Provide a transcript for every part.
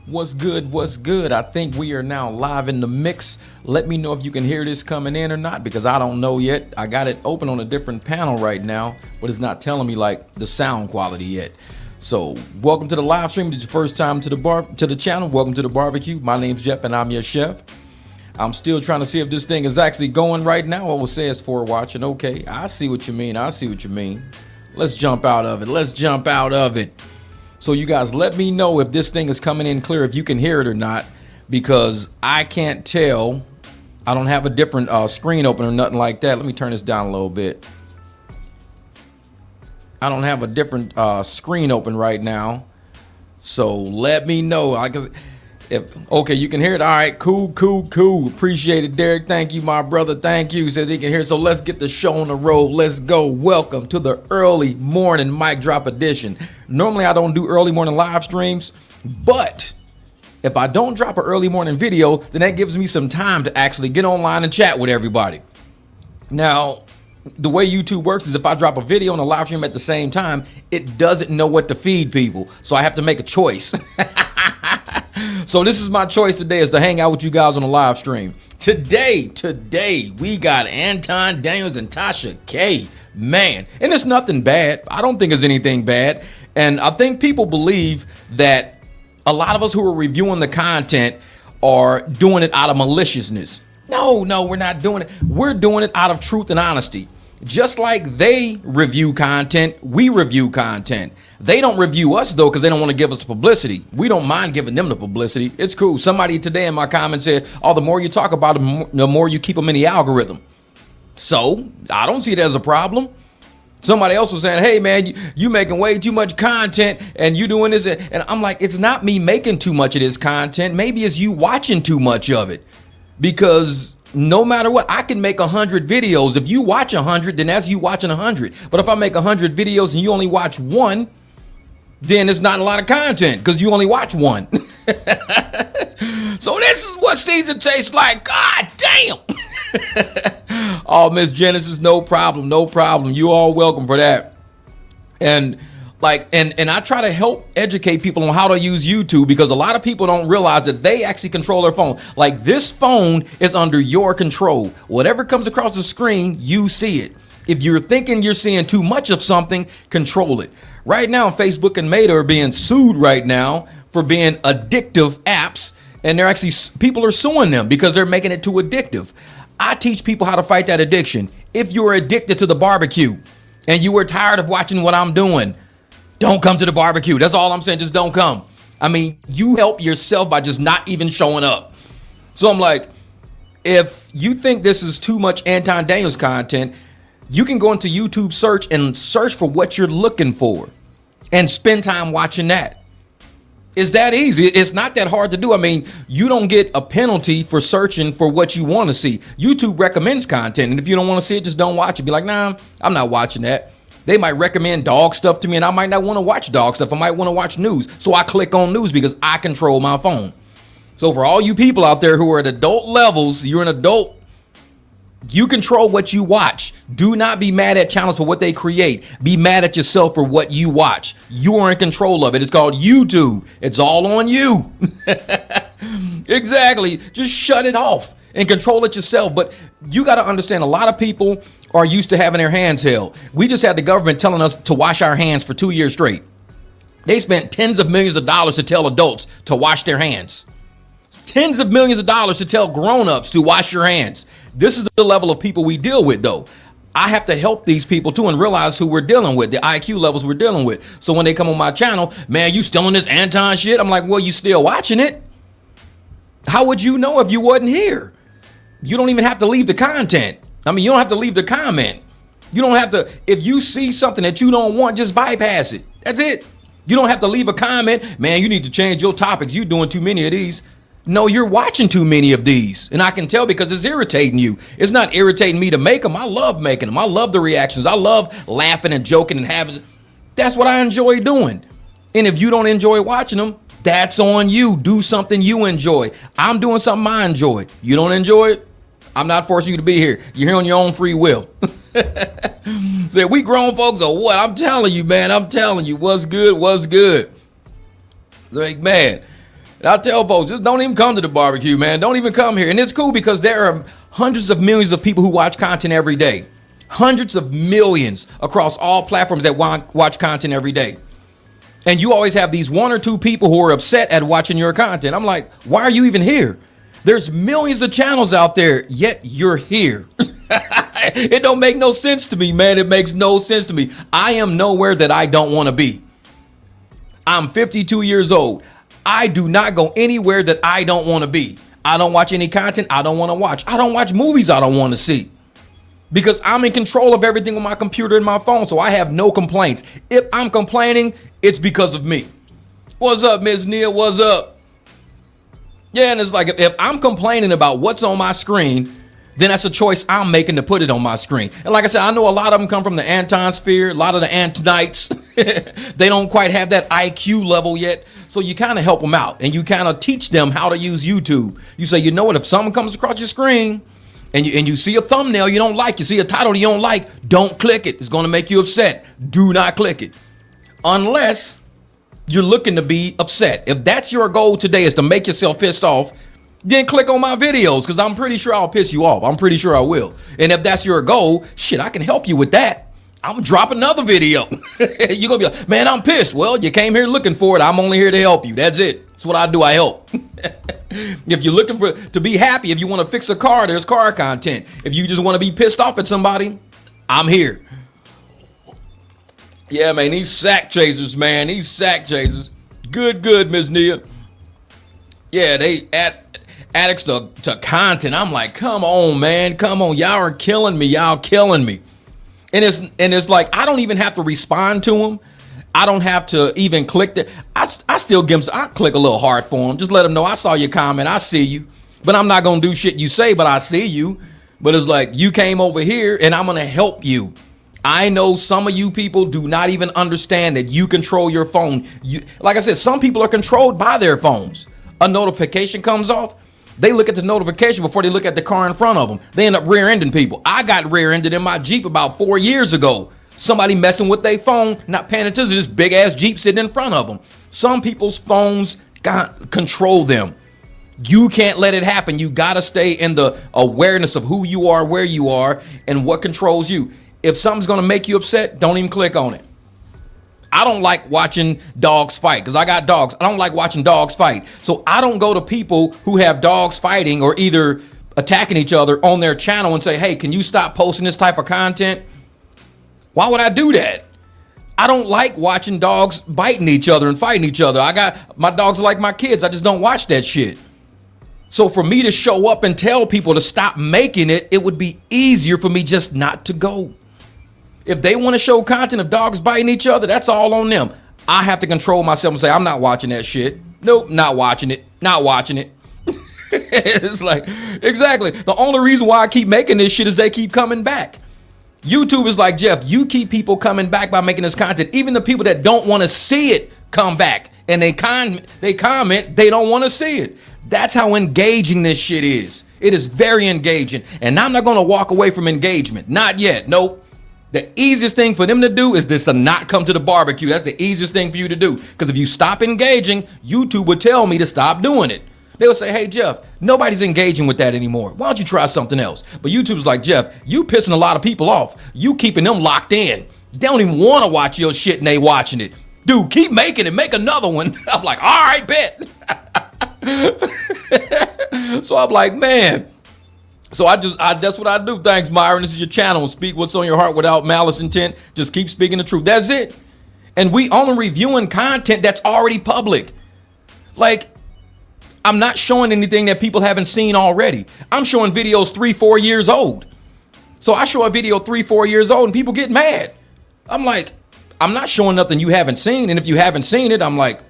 What's good? What's good? I think we are now live in the mix. Let me know if you can hear this coming in or not, because I don't know yet. I got it open on a different panel right now, but it's not telling me like the sound quality yet. So welcome to the live stream. If it's your first time to the channel, welcome to the barbecue. My name's Jeff and I'm your chef. I'm still trying to see if this thing is actually going right now. I will say it's for watching. Okay, I see what you mean. I see what you mean. Let's jump out of it. Let's jump out of it. So you guys let me know if this thing is coming in clear, if you can hear it or not, because I can't tell. I don't have a different screen open or nothing like that. Let me turn this down a little bit. I don't have a different screen open right now. So let me know. Okay, you can hear it. All right, cool. Appreciate it, Derek. Thank you, my brother. Thank you. Says he can hear. So let's get the show on the road. Let's go. Welcome to the early morning MicDrop edition. Normally, I don't do early morning live streams, but if I don't drop an early morning video, then that gives me some time to actually get online and chat with everybody. Now, the way YouTube works is if I drop a video and a live stream at the same time, it doesn't know what to feed people. So I have to make a choice. So this is my choice today, is to hang out with you guys on the live stream. Today, we got Anton Daniels and Tasha K. Man, and it's nothing bad. I don't think it's anything bad. And I think people believe that a lot of us who are reviewing the content are doing it out of maliciousness. No, we're not doing it. We're doing it out of truth and honesty. Just like they review content, we review content. They don't review us, though, because they don't want to give us the publicity. We don't mind giving them the publicity. It's cool. Somebody today in my comments said, oh, the more you talk about them, the more you keep them in the algorithm. So I don't see it as a problem. Somebody else was saying, hey, man, you making way too much content and you doing this. And I'm like, it's not me making too much of this content. Maybe it's you watching too much of it, because no matter what, I can make 100 videos. If you watch 100, then that's you watching 100. But if I make 100 videos and you only watch one, then it's not a lot of content because you only watch one. So this is what season tastes like. God damn. Oh, Miss Genesis, no problem. You all welcome for that. And I try to help educate people on how to use YouTube, because a lot of people don't realize that they actually control their phone. Like, this phone is under your control. Whatever comes across the screen, you see it. If you're thinking you're seeing too much of something, control it. Right now, Facebook and Meta are being sued right now for being addictive apps. And they're actually, people are suing them because they're making it too addictive. I teach people how to fight that addiction. If you're addicted to the barbecue and you are tired of watching what I'm doing, don't come to the barbecue. That's all I'm saying. Just don't come. I mean, you help yourself by just not even showing up. So I'm like, if you think this is too much Anton Daniels content, you can go into YouTube search and search for what you're looking for and spend time watching that. It's that easy. It's not that hard to do. I mean, you don't get a penalty for searching for what you want to see. YouTube recommends content, and if you don't want to see it, just don't watch it. Be like, nah, I'm not watching that. They might recommend dog stuff to me, and I might not want to watch dog stuff. I might want to watch news. So I click on news because I control my phone. So for all you people out there who are at adult levels, you're an adult, you control what you watch. Do not be mad at channels for what they create. Be mad at yourself for what you watch. You are in control of it. It's called YouTube. It's all on you. Exactly. Just shut it off and control it yourself. But you got to understand, a lot of people are used to having their hands held. We just had the government telling us to wash our hands for 2 years straight. They spent tens of millions of dollars to tell adults to wash their hands. Tens of millions of dollars to tell grown-ups to wash your hands. This is the level of people we deal with, though. I have to help these people too and realize who we're dealing with, the IQ levels we're dealing with. So when they come on my channel, man, you still on this Anton shit? I'm like, well, you still watching it? How would you know if you wasn't here? You don't even have to leave the content. I mean, you don't have to leave the comment. You don't have to, if you see something that you don't want, just bypass it. That's it. You don't have to leave a comment. Man, you need to change your topics. You're doing too many of these. No, you're watching too many of these. And I can tell because it's irritating you. It's not irritating me to make them. I love making them. I love the reactions. I love laughing and joking and having. That's what I enjoy doing. And if you don't enjoy watching them, that's on you. Do something you enjoy. I'm doing something I enjoy. You don't enjoy it? I'm not forcing you to be here. You're here on your own free will. Say, we grown folks or what? I'm telling you, man. I'm telling you. What's good? What's good? Like, man. And I tell folks, just don't even come to the barbecue, man. Don't even come here. And it's cool because there are hundreds of millions of people who watch content every day. Hundreds of millions across all platforms that watch content every day. And you always have these one or two people who are upset at watching your content. I'm like, why are you even here? There's millions of channels out there, yet you're here. It don't make no sense to me, man. It makes no sense to me. I am nowhere that I don't want to be. I'm 52 years old. I do not go anywhere that I don't want to be. I don't watch any content I don't want to watch. I don't watch movies I don't want to see. Because I'm in control of everything on my computer and my phone, so I have no complaints. If I'm complaining, it's because of me. What's up, Miss Nia? What's up? Yeah, and it's like if I'm complaining about what's on my screen, then that's a choice I'm making to put it on my screen. And like I said, I know a lot of them come from the Anton sphere, a lot of the Antonites. They don't quite have that IQ level yet. So you kind of help them out and you kind of teach them how to use YouTube. You say, you know what, if someone comes across your screen and you see a thumbnail you don't like, you see a title you don't like, don't click it. It's going to make you upset. Do not click it. Unless you're looking to be upset. If that's your goal today is to make yourself pissed off, then click on my videos because I'm pretty sure I'll piss you off. I'm pretty sure I will. And if that's your goal, shit, I can help you with that. I'm gonna drop another video. You're gonna be like, man, I'm pissed. Well, you came here looking for it. I'm only here to help you. That's it. That's what I do. I help. If you're looking to be happy, if you want to fix a car, there's car content. If you just want to be pissed off at somebody, I'm here. Yeah, man, these sack chasers, man. These sack chasers. Good, Miss Nia. Yeah, they addicts to content. I'm like, come on, man. Come on. Y'all are killing me. Y'all killing me. And it's like, I don't even have to respond to them. I don't have to even click that. I still give them, I click a little heart for them. Just let them know I saw your comment. I see you. But I'm not going to do shit you say, but I see you. But it's like, you came over here and I'm going to help you. I know some of you people do not even understand that you control your phone. Like I said, some people are controlled by their phones. A notification comes off. They look at the notification before they look at the car in front of them. They end up rear-ending people. I got rear-ended in my Jeep about 4 years ago. Somebody messing with their phone, not paying attention to this big-ass Jeep sitting in front of them. Some people's phones control them. You can't let it happen. You got to stay in the awareness of who you are, where you are, and what controls you. If something's going to make you upset, don't even click on it. I don't like watching dogs fight because I got dogs. I don't like watching dogs fight. So I don't go to people who have dogs fighting or either attacking each other on their channel and say, hey, can you stop posting this type of content? Why would I do that? I don't like watching dogs biting each other and fighting each other. My dogs are like my kids. I just don't watch that shit. So for me to show up and tell people to stop making it, it would be easier for me just not to go. If they want to show content of dogs biting each other, that's all on them. I have to control myself and say, I'm not watching that shit. Nope, not watching it. Not watching it. It's like, exactly. The only reason why I keep making this shit is they keep coming back. YouTube is like, Jeff, you keep people coming back by making this content. Even the people that don't want to see it come back. And they comment, they don't want to see it. That's how engaging this shit is. It is very engaging. And I'm not going to walk away from engagement. Not yet. Nope. The easiest thing for them to do is this: to not come to the barbecue. That's the easiest thing for you to do. Because if you stop engaging, YouTube would tell me to stop doing it. They would say, hey, Jeff, nobody's engaging with that anymore. Why don't you try something else? But YouTube's like, Jeff, you pissing a lot of people off. You keeping them locked in. They don't even want to watch your shit and they watching it. Dude, keep making it. Make another one. I'm like, all right, bet. So I'm like, man. So that's what I do. Thanks, Myron. This is your channel. Speak what's on your heart without malice intent. Just keep speaking the truth. That's it. And we only reviewing content that's already public. Like, I'm not showing anything that people haven't seen already. I'm showing videos 3-4 years old. So I show a video 3-4 years old and people get mad. I'm like, I'm not showing nothing you haven't seen. And if you haven't seen it, I'm like,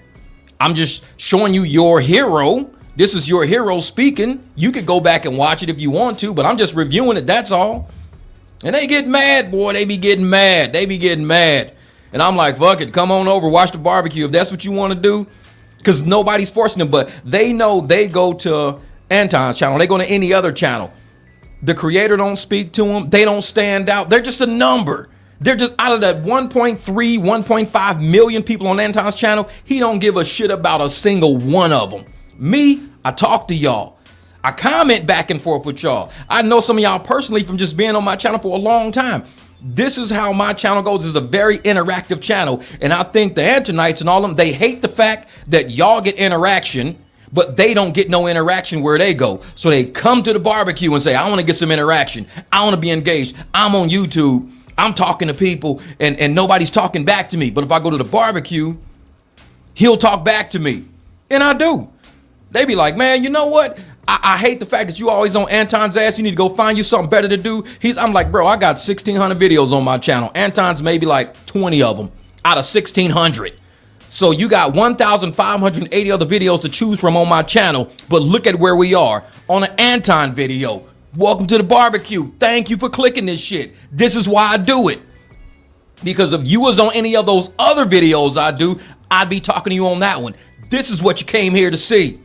I'm just showing you your hero. This is your hero speaking. You could go back and watch it if you want to, but I'm just reviewing it. That's all. And they get mad, boy. They be getting mad. They be getting mad. And I'm like, fuck it. Come on over. Watch the barbecue if that's what you want to do. Because nobody's forcing them. But they know they go to Anton's channel. They go to any other channel. The creator don't speak to them. They don't stand out. They're just a number. They're just out of that 1.3, 1.5 million people on Anton's channel. He don't give a shit about a single one of them. Me, I talk to y'all. I comment back and forth with y'all. I know some of y'all personally from just being on my channel for a long time. This is how my channel goes. It's a very interactive channel. And I think the Antonites and all of them, they hate the fact that y'all get interaction, but they don't get no interaction where they go. So they come to the barbecue and say, I want to get some interaction. I want to be engaged. I'm on YouTube. I'm talking to people and nobody's talking back to me. But if I go to the barbecue, he'll talk back to me. And I do. They be like, man, you know what? I hate the fact that you always on Anton's ass. You need to go find you something better to do. I'm like, bro, I got 1,600 videos on my channel. Anton's maybe like 20 of them out of 1,600. So you got 1,580 other videos to choose from on my channel. But look at where we are on an Anton video. Welcome to the barbecue. Thank you for clicking this shit. This is why I do it. Because if you was on any of those other videos I do, I'd be talking to you on that one. This is what you came here to see.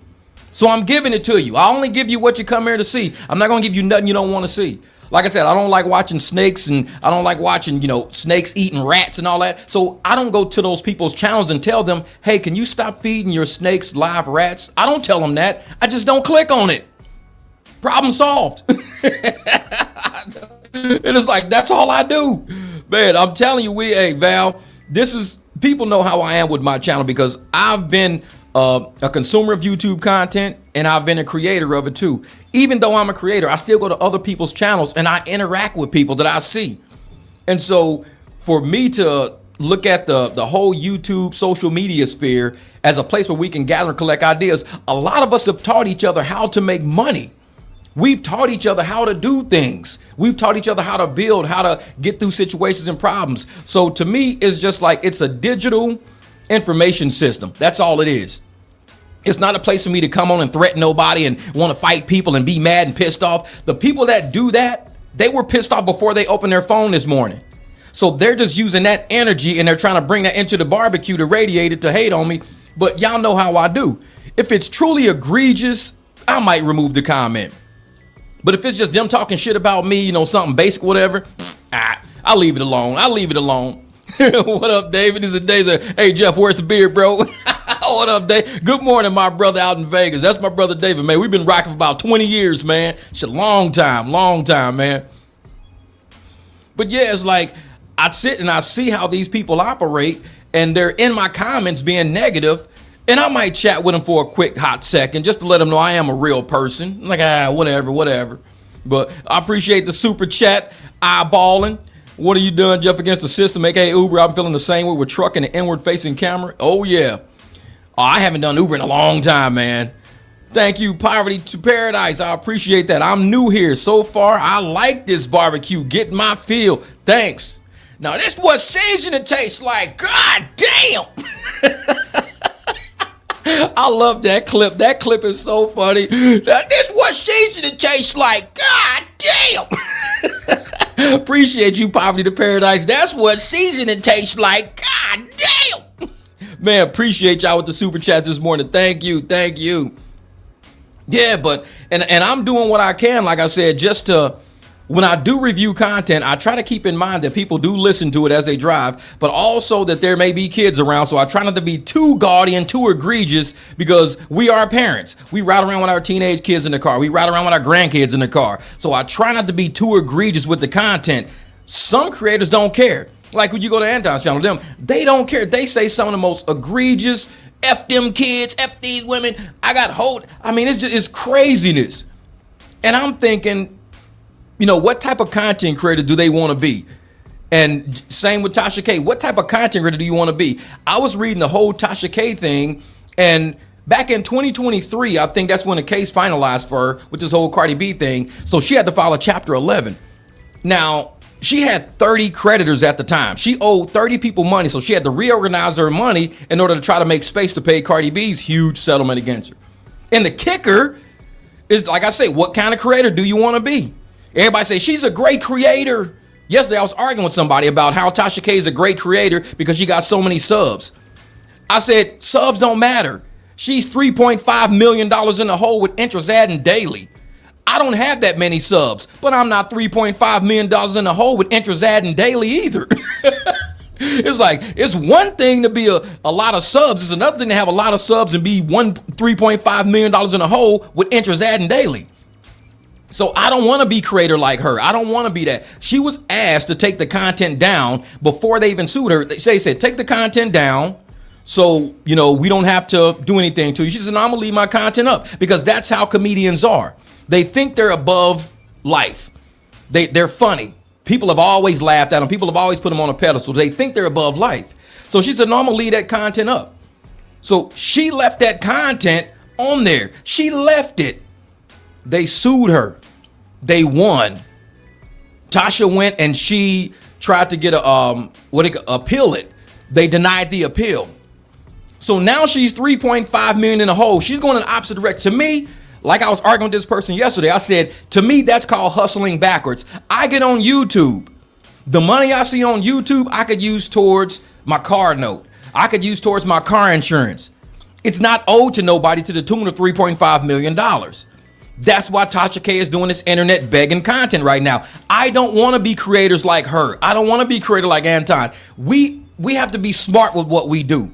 So I'm giving it to you. I only give you what you come here to see. I'm not going to give you nothing you don't want to see. Like I said, I don't like watching snakes and I don't like watching, snakes eating rats and all that. So I don't go to those people's channels and tell them, hey, can you stop feeding your snakes live rats? I don't tell them that. I just don't click on it. Problem solved. It is like, that's all I do. Man, I'm telling you, hey, Val, people know how I am with my channel because I've been a consumer of YouTube content and I've been a creator of it too. Even though I'm a creator, I still go to other people's channels and I interact with people that I see. And so for me to look at the whole YouTube social media sphere as a place where we can gather and collect ideas, a lot of us have taught each other how to make money. We've taught each other how to do things. We've taught each other how to build, how to get through situations and problems. So to me, it's just like it's a digital information system. That's all it is. It's not a place for me to come on and threaten nobody and want to fight people and be mad and pissed off. The people that do that, they were pissed off before they opened their phone this morning. So they're just using that energy and they're trying to bring that into the barbecue to radiate it, to hate on me. But y'all know how I do. If it's truly egregious, I might remove the comment. But if it's just them talking shit about me, something basic, whatever, I'll leave it alone. What up, David? This is David. Hey, Jeff, where's the beer, bro? What up, Dave? Good morning, my brother out in Vegas. That's my brother David, man. We've been rocking for about 20 years, man. It's a long time, man. But yeah, it's like I sit and I see how these people operate and they're in my comments being negative. And I might chat with them for a quick hot second just to let them know I am a real person. I'm like, whatever. But I appreciate the super chat, eyeballing. What are you doing, Jeff, against the system, aka Uber? I'm feeling the same way with truck and the inward-facing camera. Oh, yeah. Oh, I haven't done Uber in a long time, man. Thank you, Poverty to Paradise. I appreciate that. I'm new here. So far, I like this barbecue. Getting my feel. Thanks. Now, this what seasoning tastes like. God damn. I love that clip. That clip is so funny. Now, this what seasoning tastes like. God damn. Appreciate you, Poverty to Paradise. That's what seasoning tastes like. God damn. Man, appreciate y'all with the super chats this morning. Thank you. Yeah, but and I'm doing what I can, like I said, just to, when I do review content, I try to keep in mind that people do listen to it as they drive, but also that there may be kids around. So I try not to be too gaudy and too egregious because we are parents. We ride around with our teenage kids in the car. We ride around with our grandkids in the car. So I try not to be too egregious with the content. Some creators don't care. Like when you go to Anton's channel, they don't care. They say some of the most egregious, F them kids, F these women. It's craziness. And I'm thinking, what type of content creator do they want to be? And same with Tasha K. What type of content creator do you want to be? I was reading the whole Tasha K thing, and back in 2023, I think that's when the case finalized for her with this whole Cardi B thing. So she had to file a Chapter 11. Now, she had 30 creditors at the time. She owed 30 people money, so she had to reorganize her money in order to try to make space to pay Cardi B's huge settlement against her. And the kicker is, like I say, what kind of creator do you want to be? Everybody say she's a great creator. Yesterday, I was arguing with somebody about how Tasha K is a great creator because she got so many subs. I said, subs don't matter. She's $3.5 million in the hole with interest adding daily. I don't have that many subs, but I'm not $3.5 million in the hole with interest adding daily either. It's like, it's one thing to be a lot of subs. It's another thing to have a lot of subs and be $3.5 million in a hole with interest adding daily. So I don't want to be creator like her. I don't want to be that. She was asked to take the content down before they even sued her. They said, take the content down. So, you know, we don't have to do anything to you. She said, no, I'm going to leave my content up, because that's how comedians are. They think they're above life. They're funny. People have always laughed at them. People have always put them on a pedestal. They think they're above life. So she said, no, I'm going to leave that content up. So she left that content on there. She left it. They sued her. They won. Tasha went and she tried to get appeal it. They denied the appeal. So now she's 3.5 million in a hole. She's going in the opposite direction. To me, like I was arguing with this person yesterday, I said, to me, that's called hustling backwards. I get on YouTube. The money I see on YouTube, I could use towards my car note. I could use towards my car insurance. It's not owed to nobody to the tune of $3.5 million. That's why Tasha K is doing this internet begging content right now. I don't want to be creators like her. I don't want to be creator like Anton. We have to be smart with what we do.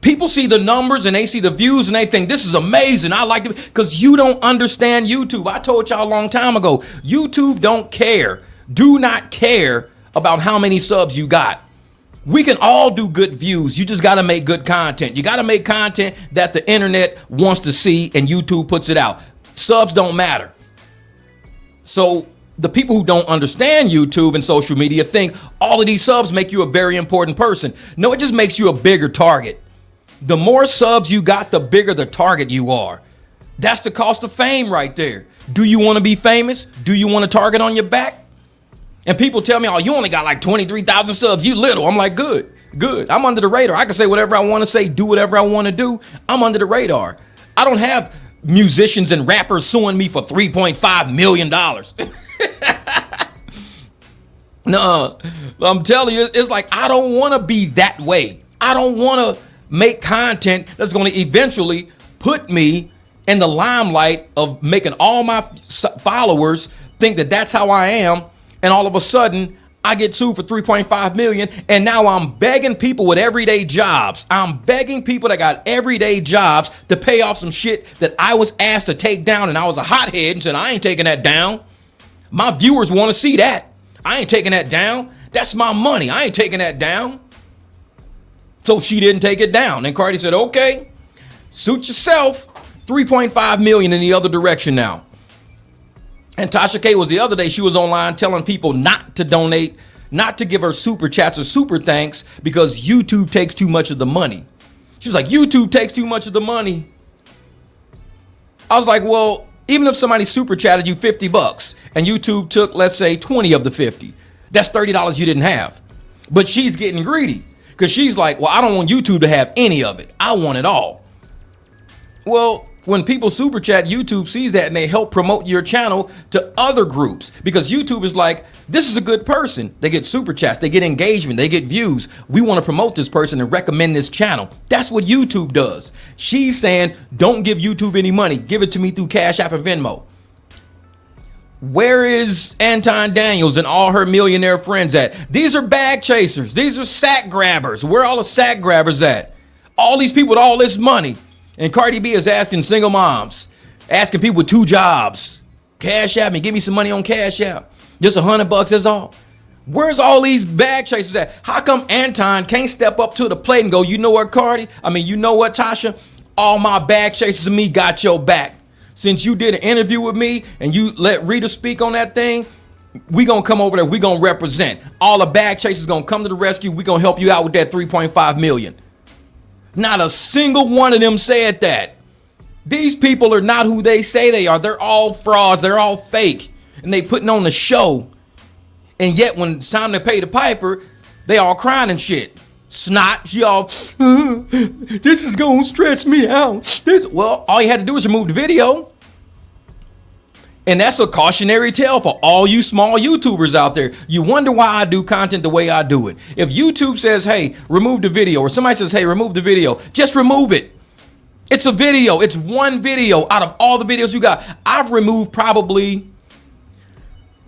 People see the numbers and they see the views and they think this is amazing. I like it, because you don't understand YouTube. I told y'all a long time ago, YouTube don't care. Do not care about how many subs you got. We can all do good views. You just got to make good content. You got to make content that the internet wants to see and YouTube puts it out. Subs don't matter. So the people who don't understand YouTube and social media think all of these subs make you a very important person. No, it just makes you a bigger target. The more subs you got, the bigger the target you are. That's the cost of fame right there. Do you want to be famous? Do you want a target on your back? And people tell me, oh, you only got like 23,000 subs. You little. I'm like, good. I'm under the radar. I can say whatever I want to say, do whatever I want to do. I'm under the radar. I don't have musicians and rappers suing me for $3.5 million. No, I'm telling you, it's like, I don't want to be that way. I don't want to make content that's going to eventually put me in the limelight of making all my followers think that that's how I am. And all of a sudden I get sued for 3.5 million. And now I'm begging people with everyday jobs. I'm begging people that got everyday jobs to pay off some shit that I was asked to take down. And I was a hothead and said, I ain't taking that down. My viewers want to see that. I ain't taking that down. That's my money. I ain't taking that down. So she didn't take it down. And Cardi said, okay, suit yourself. 3.5 million in the other direction now. And Tasha K was the other day, she was online telling people not to donate, not to give her super chats or super thanks because YouTube takes too much of the money. She was like, YouTube takes too much of the money. I was like, well, even if somebody super chatted you $50 and YouTube took, let's say, 20 of the 50, that's $30 you didn't have. But she's getting greedy. Because she's like, well, I don't want YouTube to have any of it. I want it all. Well, when people super chat, YouTube sees that and they help promote your channel to other groups. Because YouTube is like, this is a good person. They get super chats. They get engagement. They get views. We want to promote this person and recommend this channel. That's what YouTube does. She's saying, don't give YouTube any money. Give it to me through Cash App and Venmo. Where is Anton Daniels and all her millionaire friends at? These are bag chasers. These are sack grabbers. Where are all the sack grabbers at? All these people with all this money. And Cardi B is asking single moms, asking people with 2 jobs, Cash App me, give me some money on Cash App. Just $100 is all. Where's all these bag chasers at? How come Anton can't step up to the plate and go, you know what, Cardi? You know what, Tasha? All my bag chasers and me got your back. Since you did an interview with me and you let Rita speak on that thing, we gonna come over there. We gonna represent. All the bag chasers gonna come to the rescue. We gonna help you out with that 3.5 million. Not a single one of them said that. These people are not who they say they are. They're all frauds. They're all fake. And they putting on the show. And yet when it's time to pay the piper, they all crying and shit. Snot, she all, this is gonna stress me out. Well, all you had to do is remove the video. And that's a cautionary tale for all you small YouTubers out there. You wonder why I do content the way I do it. If YouTube says, hey, remove the video, or somebody says, hey, remove the video, just remove it. It's a video. It's one video out of all the videos you got. I've removed probably,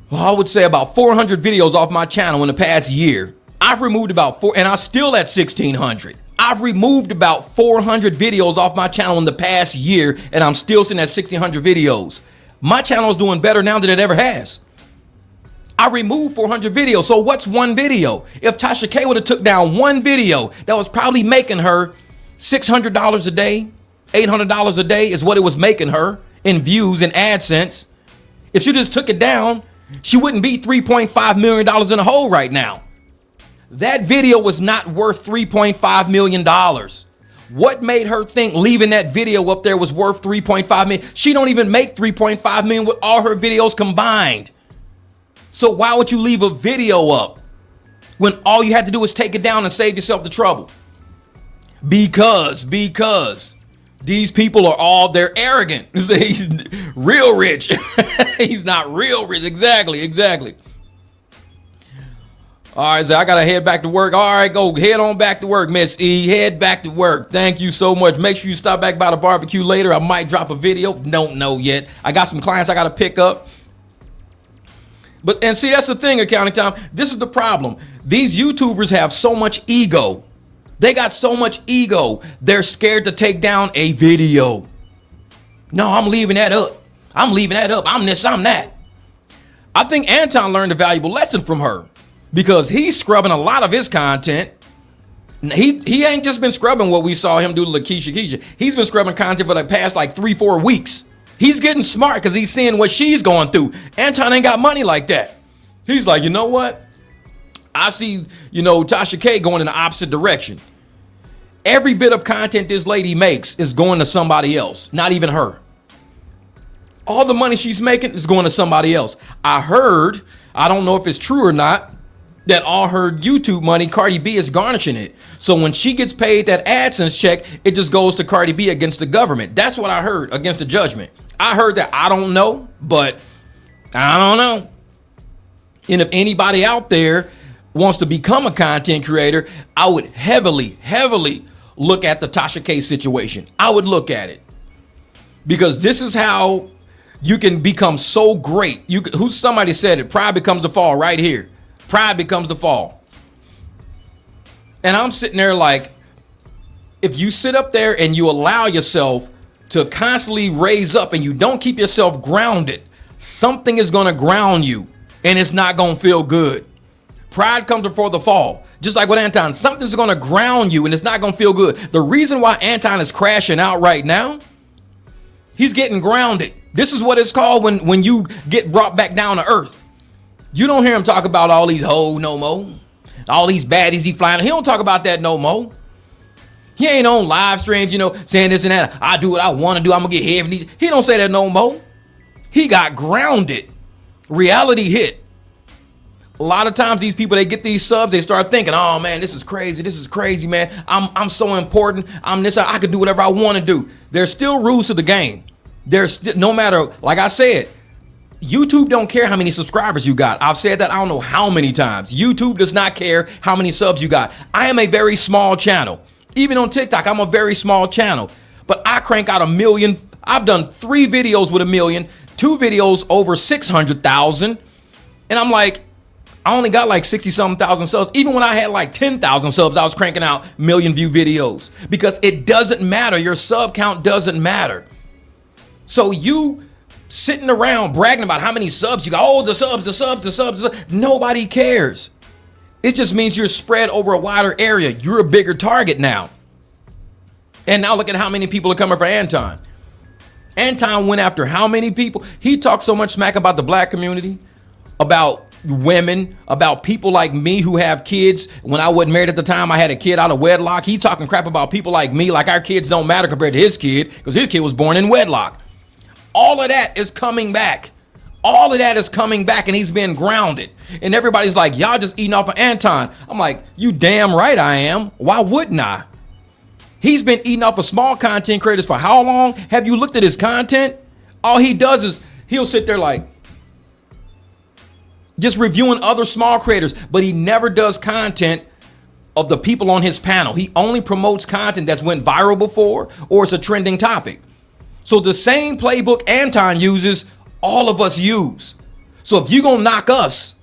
I would say about 400 videos off my channel in the past year. I've removed about and I'm still at 1,600. I've removed about 400 videos off my channel in the past year, and I'm still sitting at 1,600 videos. My channel is doing better now than it ever has. I removed 400 videos. So what's one video? If Tasha K would have took down one video that was probably making her $600 a day, $800 a day is what it was making her in views and AdSense. If she just took it down, she wouldn't be $3.5 million in a hole right now. That video was not worth $3.5 million. What made her think leaving that video up there was worth $3.5 million? She don't even make $3.5 million with all her videos combined. So why would you leave a video up when all you had to do was take it down and save yourself the trouble? Because these people are they're arrogant. He's real rich. He's not real rich. Exactly. All right, so I got to head back to work. All right, go head on back to work, Miss E. Head back to work. Thank you so much. Make sure you stop back by the barbecue later. I might drop a video. Don't know yet. I got some clients I got to pick up. And see, that's the thing, Accounting Time. This is the problem. These YouTubers have so much ego. They got so much ego. They're scared to take down a video. No, I'm leaving that up. I'm this, I'm that. I think Anton learned a valuable lesson from her because he's scrubbing a lot of his content. He ain't just been scrubbing what we saw him do to Lakeisha. He's been scrubbing content for the past like 3-4 weeks. He's getting smart because he's seeing what she's going through. Anton ain't got money like that. He's like, you know what? I see, Tasha K going in the opposite direction. Every bit of content this lady makes is going to somebody else, not even her. All the money she's making is going to somebody else. I heard, I don't know if it's true or not, that all her YouTube money, Cardi B is garnishing it. So when she gets paid that AdSense check, it just goes to Cardi B against the government. That's what I heard, against the judgment. I heard that. I don't know, but I don't know. And if anybody out there wants to become a content creator, I would heavily look at the Tasha K situation. I would look at it because this is how you can become so great. Somebody said it, pride becomes the fall right here. Pride becomes the fall. And I'm sitting there like, if you sit up there and you allow yourself to constantly raise up and you don't keep yourself grounded, something is going to ground you and it's not going to feel good. Pride comes before the fall. Just like with Anton, something's going to ground you and it's not going to feel good. The reason why Anton is crashing out right now, he's getting grounded. This is what it's called when you get brought back down to earth. You don't hear him talk about all these hoes no more. All these baddies he flying. He don't talk about that no more. He ain't on live streams, saying this and that. I do what I want to do. I'm going to get head from these. He don't say that no more. He got grounded. Reality hit. A lot of times these people, they get these subs, they start thinking, oh man, this is crazy, man. I'm so important. I can do whatever I want to do. There's still rules to the game. No matter, like I said, YouTube don't care how many subscribers you got. I've said that I don't know how many times. YouTube does not care how many subs you got. I am a very small channel. Even on TikTok, I'm a very small channel. But I crank out 1 million. I've done 3 videos with 1 million, 2 videos over 600,000. And I'm like, I only got like 60-something thousand subs. Even when I had like 10,000 subs, I was cranking out 1 million view videos. Because it doesn't matter. Your sub count doesn't matter. So you sitting around bragging about how many subs you got. Oh, the subs. Nobody cares. It just means you're spread over a wider area. You're a bigger target now. And now look at how many people are coming for Anton. Anton went after how many people? He talked so much smack about the black community, about women, about people like me who have kids. When I wasn't married at the time, I had a kid out of wedlock. He talking crap about people like me, like our kids don't matter compared to his kid, because his kid was born in wedlock. All of that is coming back. All of that is coming back, and he's been grounded. And everybody's like, y'all just eating off of Anton. I'm like, you damn right I am. Why wouldn't I? He's been eating off of small content creators for how long? Have you looked at his content? All he does is he'll sit there like just reviewing other small creators, but he never does content of the people on his panel. He only promotes content that's went viral before or it's a trending topic. So the same playbook Anton uses, all of us use. So if you're going to knock us,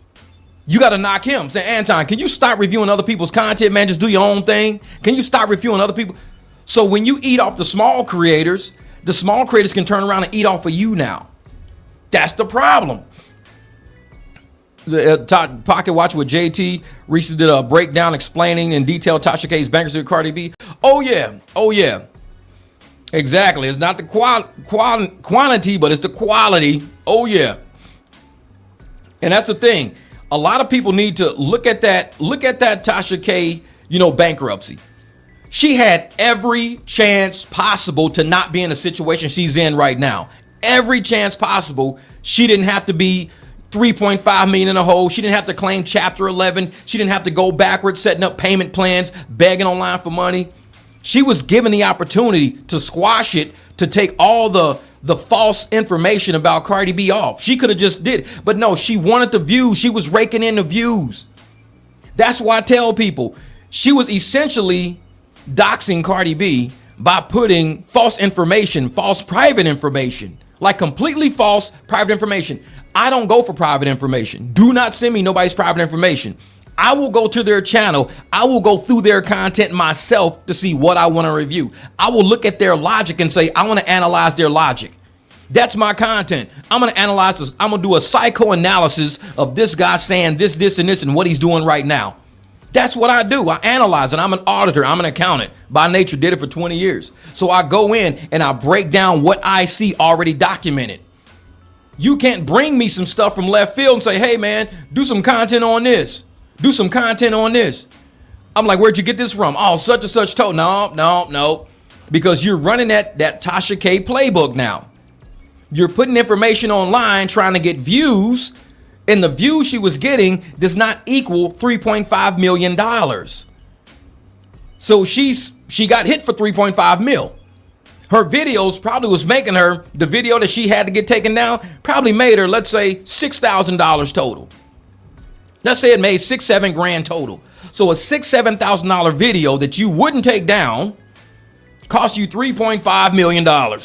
You got to knock him. Say, Anton, can you stop reviewing other people's content, man? Just do your own thing. Can you stop reviewing other people? So when you eat off the small creators can turn around and eat off of you now. That's the problem. The Pocket Watch with JT recently did a breakdown explaining in detail Tasha K's bankruptcy with Cardi B. Oh yeah. Exactly. It's not the quantity, but it's the quality. Oh yeah. And that's the thing. A lot of people need to look at that Tasha K, bankruptcy. She had every chance possible to not be in the situation she's in right now. Every chance possible. She didn't have to be 3.5 million in a hole. She didn't have to claim Chapter 11. She didn't have to go backwards, setting up payment plans, begging online for money. She was given the opportunity to squash it, to take all the false information about Cardi B off. She could have just did it. But no, she wanted the views. She was raking in the views. That's why I tell people she was essentially doxing Cardi B by putting false information, false private information, like completely false private information. I don't go for private information. Do not send me nobody's private information. I will go to their channel. I will go through their content myself to see what I want to review. I will look at their logic and say, I want to analyze their logic. That's my content. I'm going to analyze this. I'm going to do a psychoanalysis of this guy saying this, and this, and what he's doing right now. That's what I do. I analyze it. I'm an auditor. I'm an accountant. By nature, did it for 20 years. So I go in and I break down what I see already documented. You can't bring me some stuff from left field and say, hey, man, do some content on this. Do some content on this. I'm like, where'd you get this from? Oh, such and such told. No. Because you're running that Tasha K playbook now. You're putting information online trying to get views, and the views she was getting does not equal $3.5 million. So she got hit for 3.5 mil. Her videos probably was making her, the video that she had to get taken down, probably made her, let's say, $6,000 total. Let's say it made $6-7 grand total. So a $6,000-7,000 video that you wouldn't take down cost you $3.5 million.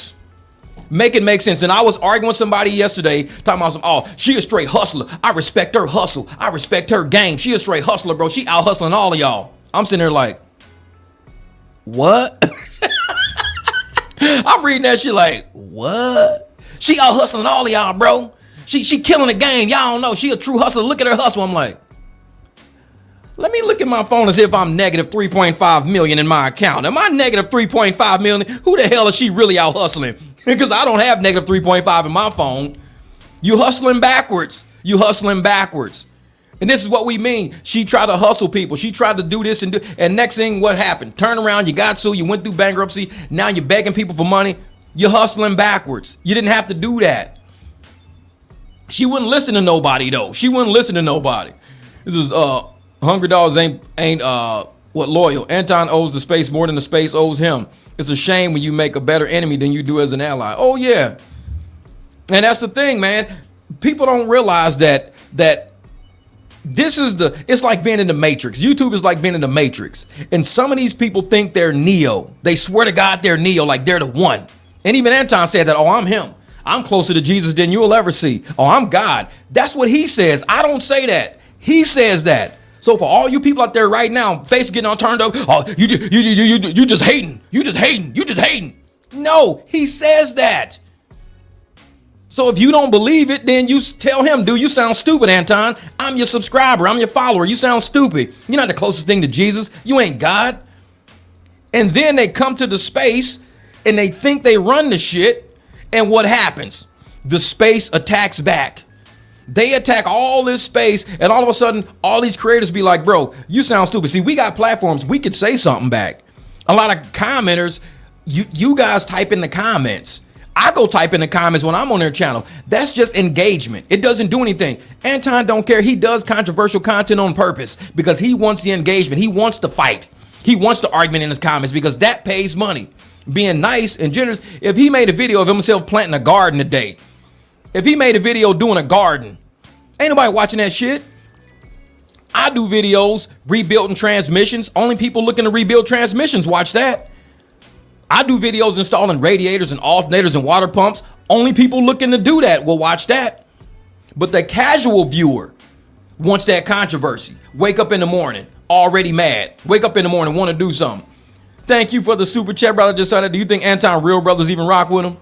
Make it make sense. And I was arguing with somebody yesterday talking about she a straight hustler. I respect her hustle. I respect her game. She a straight hustler, bro. She out hustling all of y'all. I'm sitting there like, what? I'm reading that shit like, what? She out hustling all of y'all, bro. She killing the game. Y'all don't know. She a true hustler. Look at her hustle. I'm like, let me look at my phone as if I'm negative 3.5 million in my account. Am I negative 3.5 million? Who the hell is she really out hustling? Because I don't have negative 3.5 in my phone. You hustling backwards. And this is what we mean. She tried to hustle people. She tried to do this and next thing, what happened? Turn around, you got sued, you went through bankruptcy. Now you're begging people for money. You're hustling backwards. You didn't have to do that. She wouldn't listen to nobody though. This is Hungry Dogs ain't loyal. Anton owes the space more than the space owes him. It's a shame when you make a better enemy than you do as an ally. Oh yeah. And that's the thing, man. People don't realize that it's like being in the Matrix. YouTube is like being in the Matrix. And some of these people think they're Neo. They swear to God they're Neo, like they're the one. And even Anton said that, I'm him. I'm closer to Jesus than you'll ever see. I'm God. That's what he says. I don't say that. He says that. So for all you people out there right now, face getting all turned up, you just hating. You just hating. No, he says that. So if you don't believe it, then you tell him, dude, you sound stupid, Anton. I'm your subscriber. I'm your follower. You sound stupid. You're not the closest thing to Jesus. You ain't God. And then they come to the space and they think they run the shit. And what happens? The space attacks back. They attack all this space, and all of a sudden, all these creators be like, bro, you sound stupid. See, we got platforms. We could say something back. A lot of commenters, you guys type in the comments. I go type in the comments when I'm on their channel. That's just engagement. It doesn't do anything. Anton don't care. He does controversial content on purpose because he wants the engagement. He wants to fight. He wants the argument in his comments because that pays money. Being nice and generous. If he made a video of himself planting a garden today, if he made a video doing a garden, ain't nobody watching that shit. I do videos rebuilding transmissions. Only people looking to rebuild transmissions watch that. I do videos installing radiators and alternators and water pumps. Only people looking to do that will watch that. But the casual viewer, wants that controversy. Wake up in the morning, already mad. Wake up in the morning, want to do something. Thank you for the super chat, brother. Just saw that. Do you think Anton real brothers even rock with him?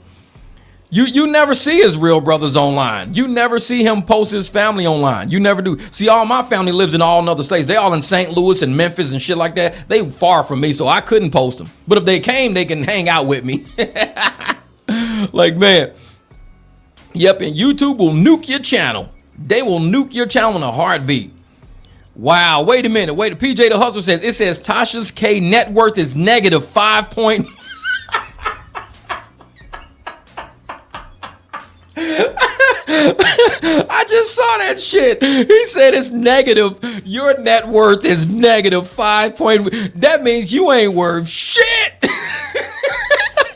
You never see his real brothers online. You never see him post his family online. You never do. See, all my family lives in all other states. They all in St. Louis and Memphis and shit like that. They far from me, so I couldn't post them. But if they came, they can hang out with me. Like, man. Yep, and YouTube will nuke your channel. They will nuke your channel in a heartbeat. Wow, wait a minute. Wait, PJ the Hustler says, it says Tasha's K net worth is negative 5 point. I just saw that shit. He said it's negative. Your net worth is negative 5 point. That means you ain't worth shit.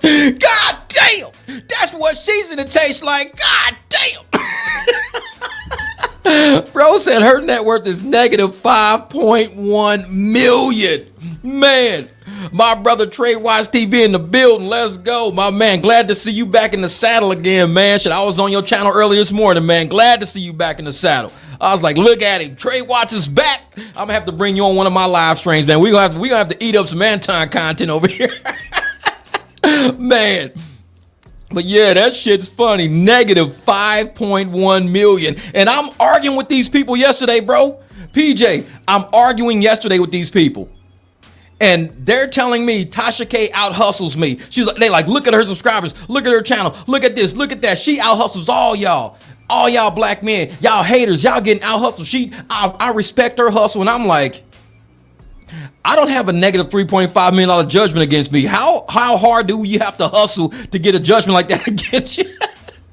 God damn. That's what seasoning tastes like. God damn. Bro said her net worth is negative 5.1 million. Man, my brother Trey Watch TV in the building. Let's go, my man. Glad to see you back in the saddle again, man. Shit, I was on your channel earlier this morning, man. Glad to see you back in the saddle. I was like, look at him. Trey Watch is back. I'm gonna have to bring you on one of my live streams, man. We gonna have to eat up some Anton content over here. Man. But yeah, that shit's funny. Negative 5.1 million. And I'm arguing with these people yesterday, bro. PJ, I'm arguing yesterday with these people. And they're telling me Tasha K out hustles me. They like, look at her subscribers. Look at her channel. Look at this. Look at that. She out hustles all y'all. All y'all black men. Y'all haters. Y'all getting out hustled. I respect her hustle. And I'm like, I don't have a negative $3.5 million judgment against me. How hard do you have to hustle to get a judgment like that against you?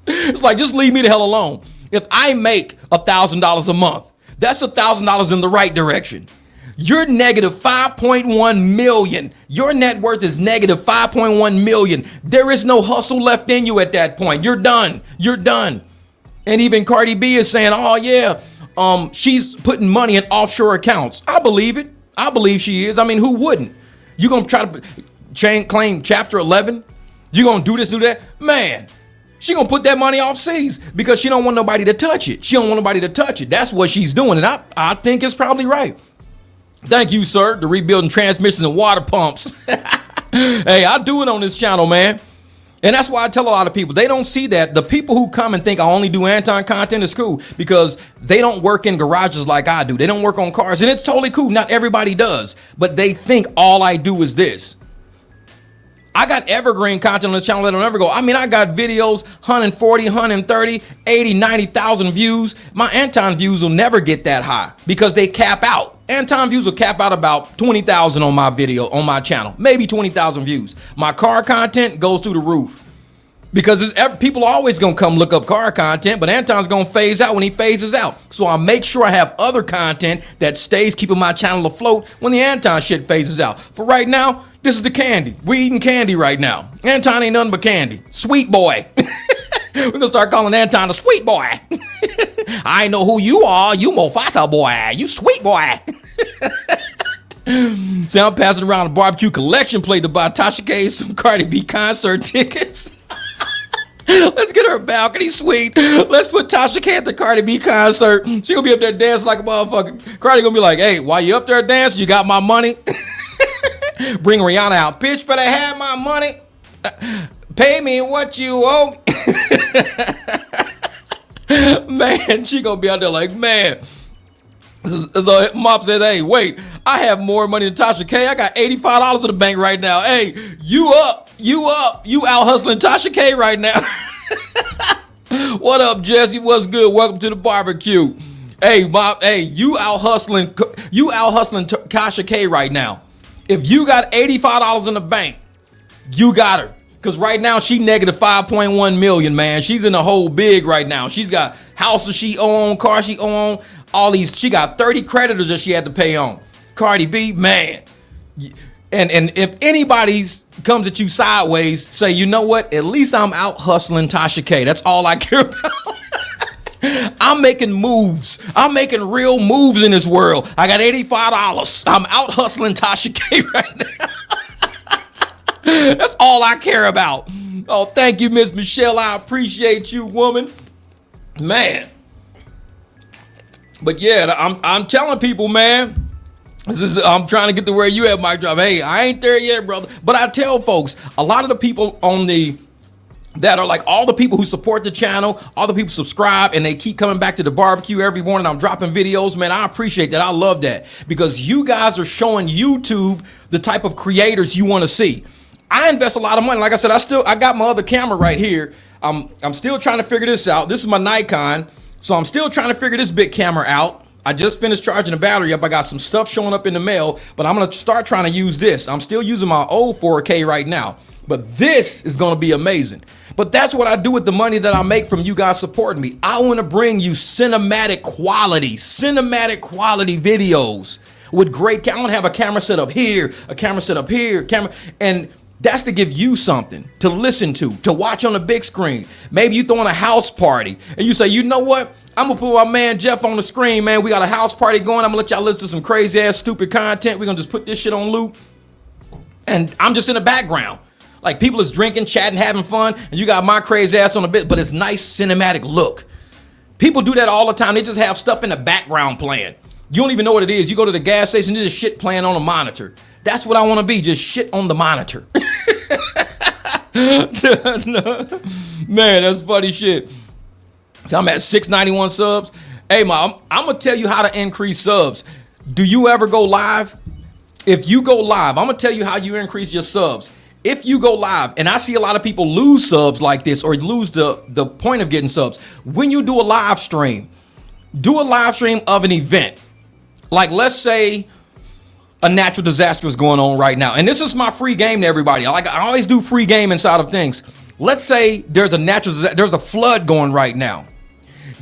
It's like, just leave me the hell alone. If I make $1,000 a month, that's $1,000 in the right direction. You're negative 5.1 million. Your net worth is negative 5.1 million. There is no hustle left in you at that point. You're done. You're done. And even Cardi B is saying, oh yeah, she's putting money in offshore accounts. I believe it. I believe she is. I mean, who wouldn't? You gonna try to claim chapter 11? You gonna do this, do that? Man, she gonna put that money off seas because she don't want nobody to touch it. She don't want nobody to touch it. That's what she's doing. And I think it's probably right. Thank you, sir. The rebuilding transmissions and water pumps. Hey, I do it on this channel, man. And that's why I tell a lot of people, they don't see that. The people who come and think I only do Anton content is cool because they don't work in garages like I do. They don't work on cars, and it's totally cool. Not everybody does, but they think all I do is this. I got evergreen content on this channel that'll never go. I mean, I got videos, 140, 130, 80, 90,000 views. My Anton views will never get that high because they cap out. Anton views will cap out about 20,000 on my video, on my channel, maybe 20,000 views. My car content goes through the roof because people are always going to come look up car content, but Anton's going to phase out when he phases out. So I make sure I have other content that stays keeping my channel afloat when the Anton shit phases out. For right now, this is the candy. We eating candy right now. Anton ain't nothing but candy. Sweet boy. We're going to start calling Anton a sweet boy. I know who you are. You Mufasa boy. You sweet boy. See, I'm passing around a barbecue collection plate to buy Tasha K some Cardi B concert tickets. Let's get her a balcony suite. Let's put Tasha K at the Cardi B concert. She gonna be up there dancing like a motherfucker. Cardi gonna be like, hey, while you up there dancing, you got my money. Bring Rihanna out. Bitch, better have my money. Pay me what you owe. Man, she gonna be out there like, man. So Mop says, hey, wait, I have more money than Tasha K. I got $85 in the bank right now. Hey, you up. You out hustling Tasha K right now. What up, Jesse? What's good? Welcome to the barbecue. Hey, Mop, hey, you out hustling Tasha K right now. If you got $85 in the bank, you got her. Because right now, she negative 5.1 million, man. She's in the hole big right now. She's got houses she own, cars she own, all these. She got 30 creditors that she had to pay on. Cardi B, man. And if anybody comes at you sideways, say, you know what? At least I'm out hustling Tasha K. That's all I care about. I'm making moves. I'm making real moves in this world. I got $85. I'm out hustling Tasha K right now. That's all I care about. Oh, thank you, Miss Michelle. I appreciate you, woman. Man. But yeah, I'm telling people, man. I'm trying to get to where you at, MicDrop. Hey, I ain't there yet, brother. But I tell folks, a lot of the people that are like all the people who support the channel, all the people subscribe, and they keep coming back to the barbecue every morning. I'm dropping videos, man. I appreciate that. I love that because you guys are showing YouTube the type of creators you want to see. I invest a lot of money. Like I said, I got my other camera right here. I'm still trying to figure this out. This is my Nikon, so I'm still trying to figure this big camera out. I just finished charging the battery up. I got some stuff showing up in the mail, but I'm going to start trying to use this. I'm still using my old 4K right now, but this is going to be amazing. But that's what I do with the money that I make from you guys supporting me. I want to bring you cinematic quality videos with great. I want to have a camera set up here, a camera set up here, and that's to give you something to listen to watch on the big screen. Maybe you throwing a house party and you say, you know what? I'm gonna put my man Jeff on the screen, man. We got a house party going. I'm gonna let y'all listen to some crazy ass stupid content. We're gonna just put this shit on loop. And I'm just in the background. Like people is drinking, chatting, having fun, and you got my crazy ass on the bit, but it's nice cinematic look. People do that all the time. They just have stuff in the background playing. You don't even know what it is. You go to the gas station, there's shit playing on a monitor. That's what I want to be, just shit on the monitor. Man, that's funny shit. So I'm at 691 subs. Hey, Mom, I'm going to tell you how to increase subs. Do you ever go live? If you go live, I'm going to tell you how you increase your subs. If you go live, and I see a lot of people lose subs like this or lose the point of getting subs. When you do a live stream, do a live stream of an event. Like, let's say a natural disaster is going on right now. And this is my free game to everybody. I always do free game inside of things. Let's say there's a flood going right now.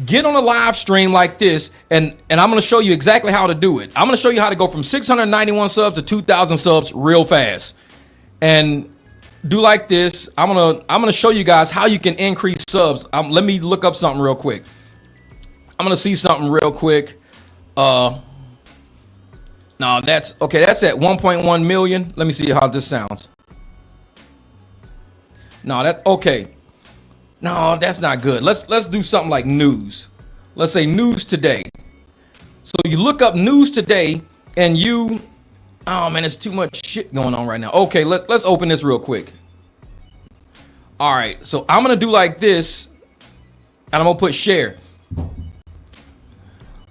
Get on a live stream like this, and I'm going to show you exactly how to do it. I'm going to show you how to go from 691 subs to 2,000 subs real fast. And do like this. I'm gonna show you guys how you can increase subs. Let me look up something real quick. I'm gonna see something real quick. No, that's okay. That's at 1.1 million. Let me see how this sounds. No, that's okay. No, that's not good. Let's do something like news. Let's say news today. So you look up news today, and you. Oh man, there's too much shit going on right now. Okay, let's open this real quick. All right, so I'm gonna do like this, and I'm gonna put share.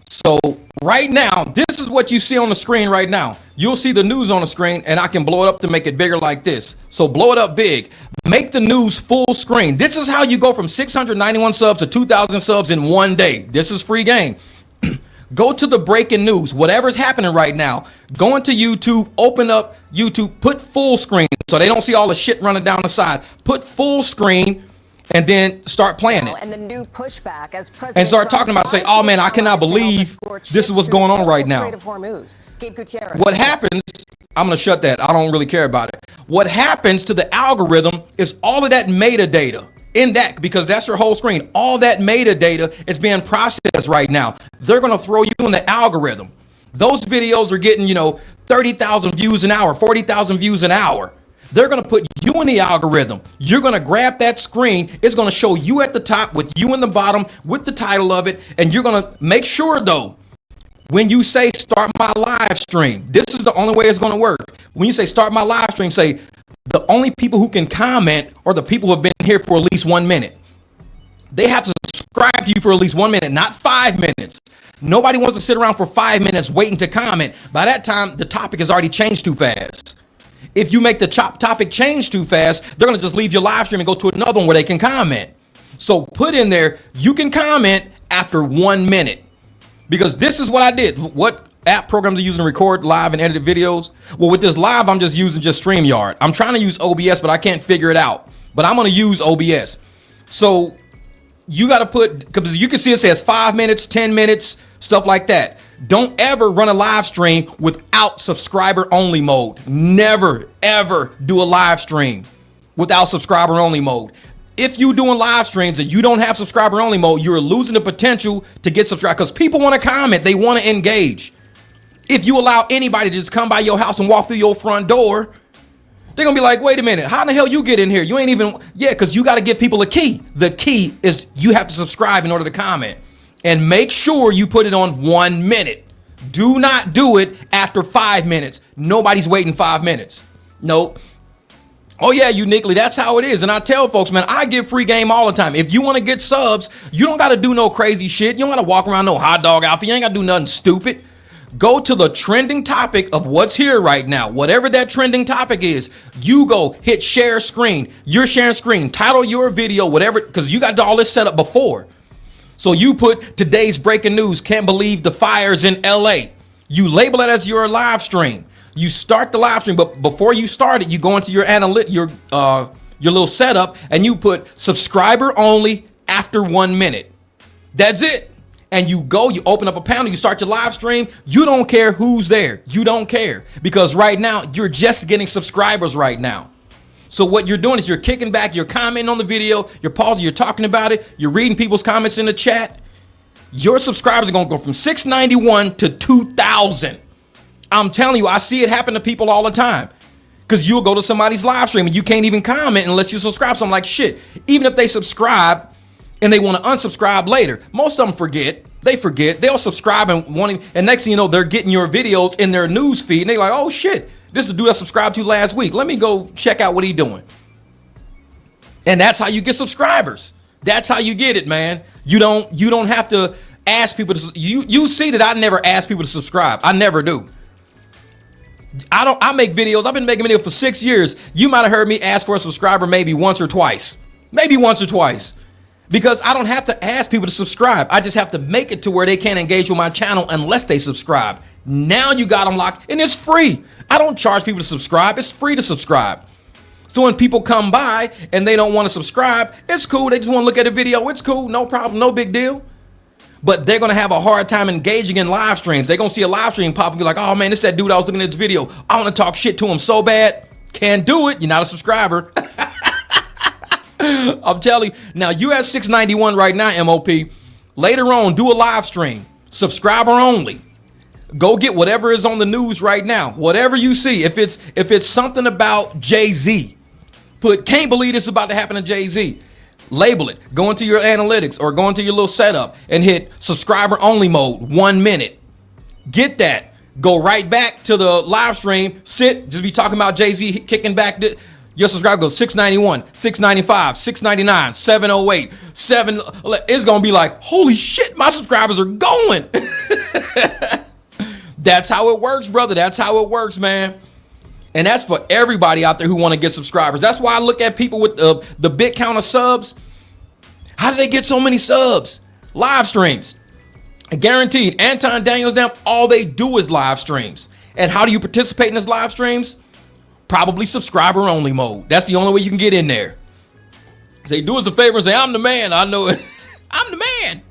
So right now, this is what you see on the screen right now. You'll see the news on the screen, and I can blow it up to make it bigger like this. So blow it up big. Make the news full screen. This is how you go from 691 subs to 2,000 subs in one day. This is free game. Go to the breaking news, whatever's happening right now. Go into YouTube, open up YouTube, put full screen so they don't see all the shit running down the side. Put full screen and then start playing it. And the new pushback as President and start talking about, say, oh man, I cannot believe this is what's going on right now. What happens, I'm going to shut that. I don't really care about it. What happens to the algorithm is all of that metadata. In that, because that's your whole screen, all that metadata is being processed right now. They're going to throw you in the algorithm. Those videos are getting, 30,000 views an hour, 40,000 views an hour. They're going to put you in the algorithm. You're going to grab that screen. It's going to show you at the top with you in the bottom with the title of it. And you're going to make sure, though, when you say start my live stream, this is the only way it's going to work. When you say start my live stream, say, the only people who can comment are the people who have been here for at least 1 minute. They have to subscribe to you for at least 1 minute, not 5 minutes. Nobody wants to sit around for 5 minutes waiting to comment. By that time, the topic has already changed too fast. If you make the topic change too fast, they're going to just leave your live stream and go to another one where they can comment. So put in there, you can comment after 1 minute. Because this is what I did. What app programs are using to record live and edit videos? Well, with this live, I'm just using StreamYard. I'm trying to use OBS, but I can't figure it out. But I'm going to use OBS. So you got to put, because you can see it says 5 minutes, 10 minutes, stuff like that. Don't ever run a live stream without subscriber only mode. Never, ever do a live stream without subscriber only mode. If you're doing live streams and you don't have subscriber only mode, you're losing the potential to get subscribed because people want to comment. They want to engage. If you allow anybody to just come by your house and walk through your front door, they're going to be like, wait a minute, how the hell you get in here? You ain't even, because you got to give people a key. The key is you have to subscribe in order to comment. And make sure you put it on 1 minute. Do not do it after 5 minutes. Nobody's waiting 5 minutes. Nope. Oh yeah, uniquely, that's how it is. And I tell folks, man, I give free game all the time. If you want to get subs, you don't got to do no crazy shit. You don't got to walk around no hot dog outfit. You ain't got to do nothing stupid. Go to the trending topic of what's here right now. Whatever that trending topic is, you go hit share screen. You're sharing screen. Title your video, whatever, because you got all this set up before. So you put today's breaking news. Can't believe the fires in LA. You label it as your live stream. You start the live stream, but before you start it, you go into your your little setup and you put subscriber only after 1 minute. That's it. And you go, you open up a panel, you start your live stream. You don't care who's there. You don't care, because right now you're just getting subscribers right now. So what you're doing is you're kicking back, you're commenting on the video, you're pausing, you're talking about it, you're reading people's comments in the chat. Your subscribers are going to go from 691 to 2,000. I'm telling you, I see it happen to people all the time. Because you'll go to somebody's live stream and you can't even comment unless you subscribe. So I'm like, shit, even if they subscribe and they want to unsubscribe later, most of them forget. They forget. They'll subscribe and next thing you know, they're getting your videos in their news feed. And they're like, oh shit, this is the dude I subscribed to last week. Let me go check out what he's doing. And that's how you get subscribers. That's how you get it, man. You don't have to ask people to. You see that I never ask people to subscribe. I never do. I make videos. I've been making videos for 6 years. You might have heard me ask for a subscriber maybe once or twice. Because I don't have to ask people to subscribe. I just have to make it to where they can't engage with my channel unless they subscribe. Now you got them locked, and it's free. I don't charge people to subscribe. It's free to subscribe. So when people come by and they don't want to subscribe, it's cool. They just want to look at a video. It's cool. No problem. No big deal. But they're going to have a hard time engaging in live streams. They're going to see a live stream pop and be like, oh man, it's that dude I was looking at this video. I want to talk shit to him so bad. Can't do it. You're not a subscriber. I'm telling you. Now, you at 691 right now, MOP. Later on, do a live stream. Subscriber only. Go get whatever is on the news right now. Whatever you see. If it's something about Jay-Z, put can't believe this is about to happen to Jay-Z. Label it. Go into your analytics or go into your little setup and hit subscriber only mode, 1 minute. Get that. Go right back to the live stream. Sit. Just be talking about Jay-Z kicking back. Your subscriber goes 691, 695, 699, 708, 7. It's going to be like, holy shit, my subscribers are going. That's how it works, brother. That's how it works, man. And that's for everybody out there who want to get subscribers. That's why I look at people with the big count of subs. How do they get so many subs? Live streams. Guaranteed. Anton, Daniels, them, all they do is live streams. And how do you participate in those live streams? Probably subscriber only mode. That's the only way you can get in there. Say, do us a favor and say, I'm the man. I know it. I'm the man.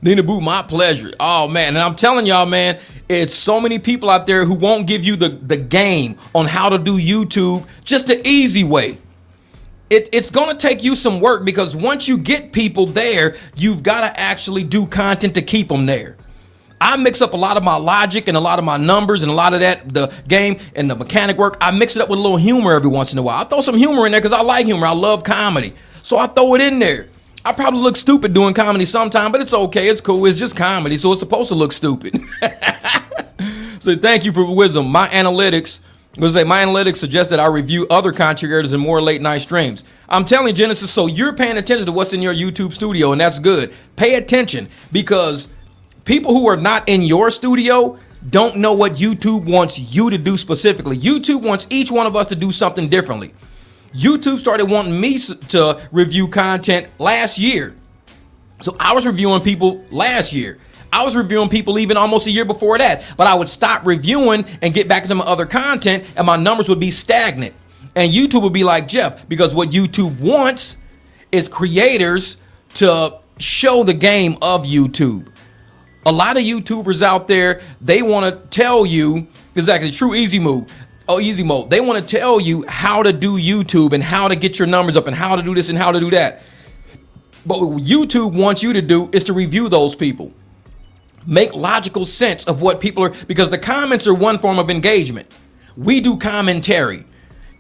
Nina Boo, my pleasure. Oh, man. And I'm telling y'all, man, it's so many people out there who won't give you the game on how to do YouTube just the easy way. It's going to take you some work, because once you get people there, you've got to actually do content to keep them there. I mix up a lot of my logic and a lot of my numbers and a lot of the game and the mechanic work. I mix it up with a little humor every once in a while. I throw some humor in there because I like humor. I love comedy. So I throw it in there. I probably look stupid doing comedy sometime, but it's okay. It's cool. It's just comedy, so it's supposed to look stupid. So thank you for wisdom. My analytics suggest that I review other content creators and more late night streams. I'm telling you, Genesis, so you're paying attention to what's in your YouTube studio, and that's good. Pay attention, because people who are not in your studio don't know what YouTube wants you to do specifically. YouTube wants each one of us to do something differently. YouTube started wanting me to review content last year. So I was reviewing people last year. I was reviewing people even almost a year before that. But I would stop reviewing and get back into my other content, and my numbers would be stagnant. And YouTube would be like, Jeff, because what YouTube wants is creators to show the game of YouTube. A lot of YouTubers out there, they want to tell you, exactly, true easy move. Oh, easy mode. They want to tell you how to do YouTube and how to get your numbers up and how to do this and how to do that. But what YouTube wants you to do is to review those people. Make logical sense of what people are, because the comments are one form of engagement. We do commentary.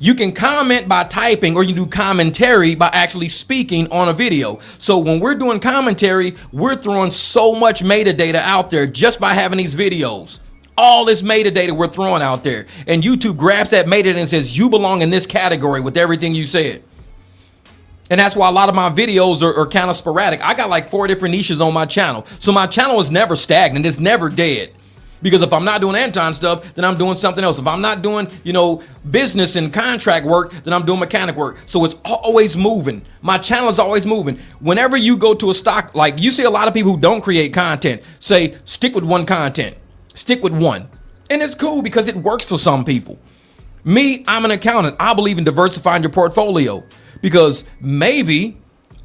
You can comment by typing, or you can do commentary by actually speaking on a video. So when we're doing commentary, we're throwing so much metadata out there just by having these videos. All this metadata we're throwing out there. And YouTube grabs that metadata and says, you belong in this category with everything you said. And that's why a lot of my videos are kind of sporadic. I got like 4 different niches on my channel. So my channel is never stagnant. It's never dead. Because if I'm not doing Anton stuff, then I'm doing something else. If I'm not doing, business and contract work, then I'm doing mechanic work. So it's always moving. My channel is always moving. Whenever you go to a stock, like you see a lot of people who don't create content say, stick with one content, stick with one. And it's cool because it works for some people. Me, I'm an accountant. I believe in diversifying your portfolio because maybe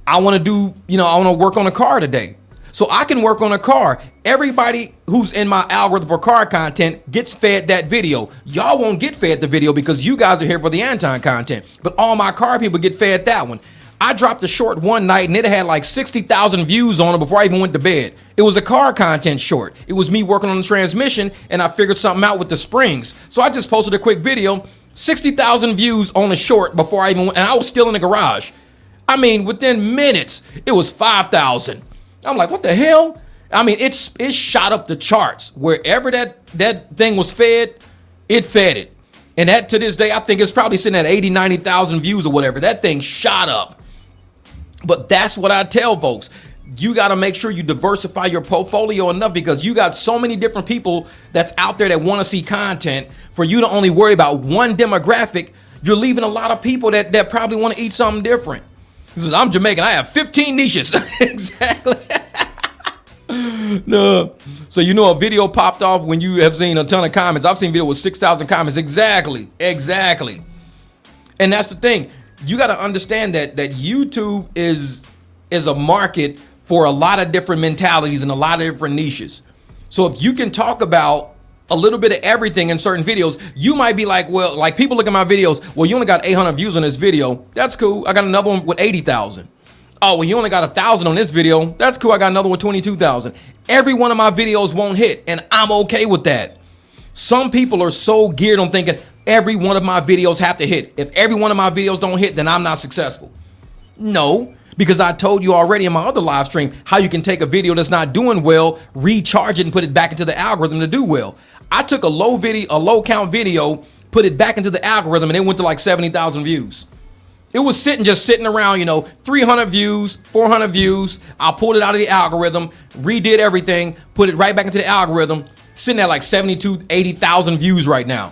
I want to do, I want to work on a car today. So I can work on a car. Everybody who's in my algorithm for car content gets fed that video. Y'all won't get fed the video because you guys are here for the Anton content. But all my car people get fed that one. I dropped a short one night and it had like 60,000 views on it before I even went to bed. It was a car content short. It was me working on the transmission and I figured something out with the springs. So I just posted a quick video, 60,000 views on a short before I even went, and I was still in the garage. I mean, within minutes, it was 5,000. I'm like, what the hell? I mean, it shot up the charts. Wherever that thing was fed, it fed it. And that to this day, I think it's probably sitting at 80, 90,000 views or whatever. That thing shot up. But that's what I tell folks. You got to make sure you diversify your portfolio enough because you got so many different people that's out there that want to see content. For you to only worry about one demographic, you're leaving a lot of people that probably want to eat something different. He says, I'm Jamaican. I have 15 niches. Exactly. No. So a video popped off when you have seen a ton of comments. I've seen video with 6,000 comments. Exactly. And that's the thing. You got to understand that YouTube is a market for a lot of different mentalities and a lot of different niches. So if you can talk about a little bit of everything in certain videos, you might be like, well, like people look at my videos, well, you only got 800 views on this video. That's cool. I got another one with 80,000. Oh, well, you only got 1,000 on this video. That's cool. I got another one with 22,000. Every one of my videos won't hit, and I'm okay with that. Some people are so geared on thinking every one of my videos have to hit. If every one of my videos don't hit, then I'm not successful. No, because I told you already in my other live stream how you can take a video that's not doing well, recharge it, and put it back into the algorithm to do well. I took a low count video, put it back into the algorithm, and it went to like 70,000 views. It was just sitting around, 300 views, 400 views. I pulled it out of the algorithm, redid everything, put it right back into the algorithm, sitting at like 72, 80,000 views right now.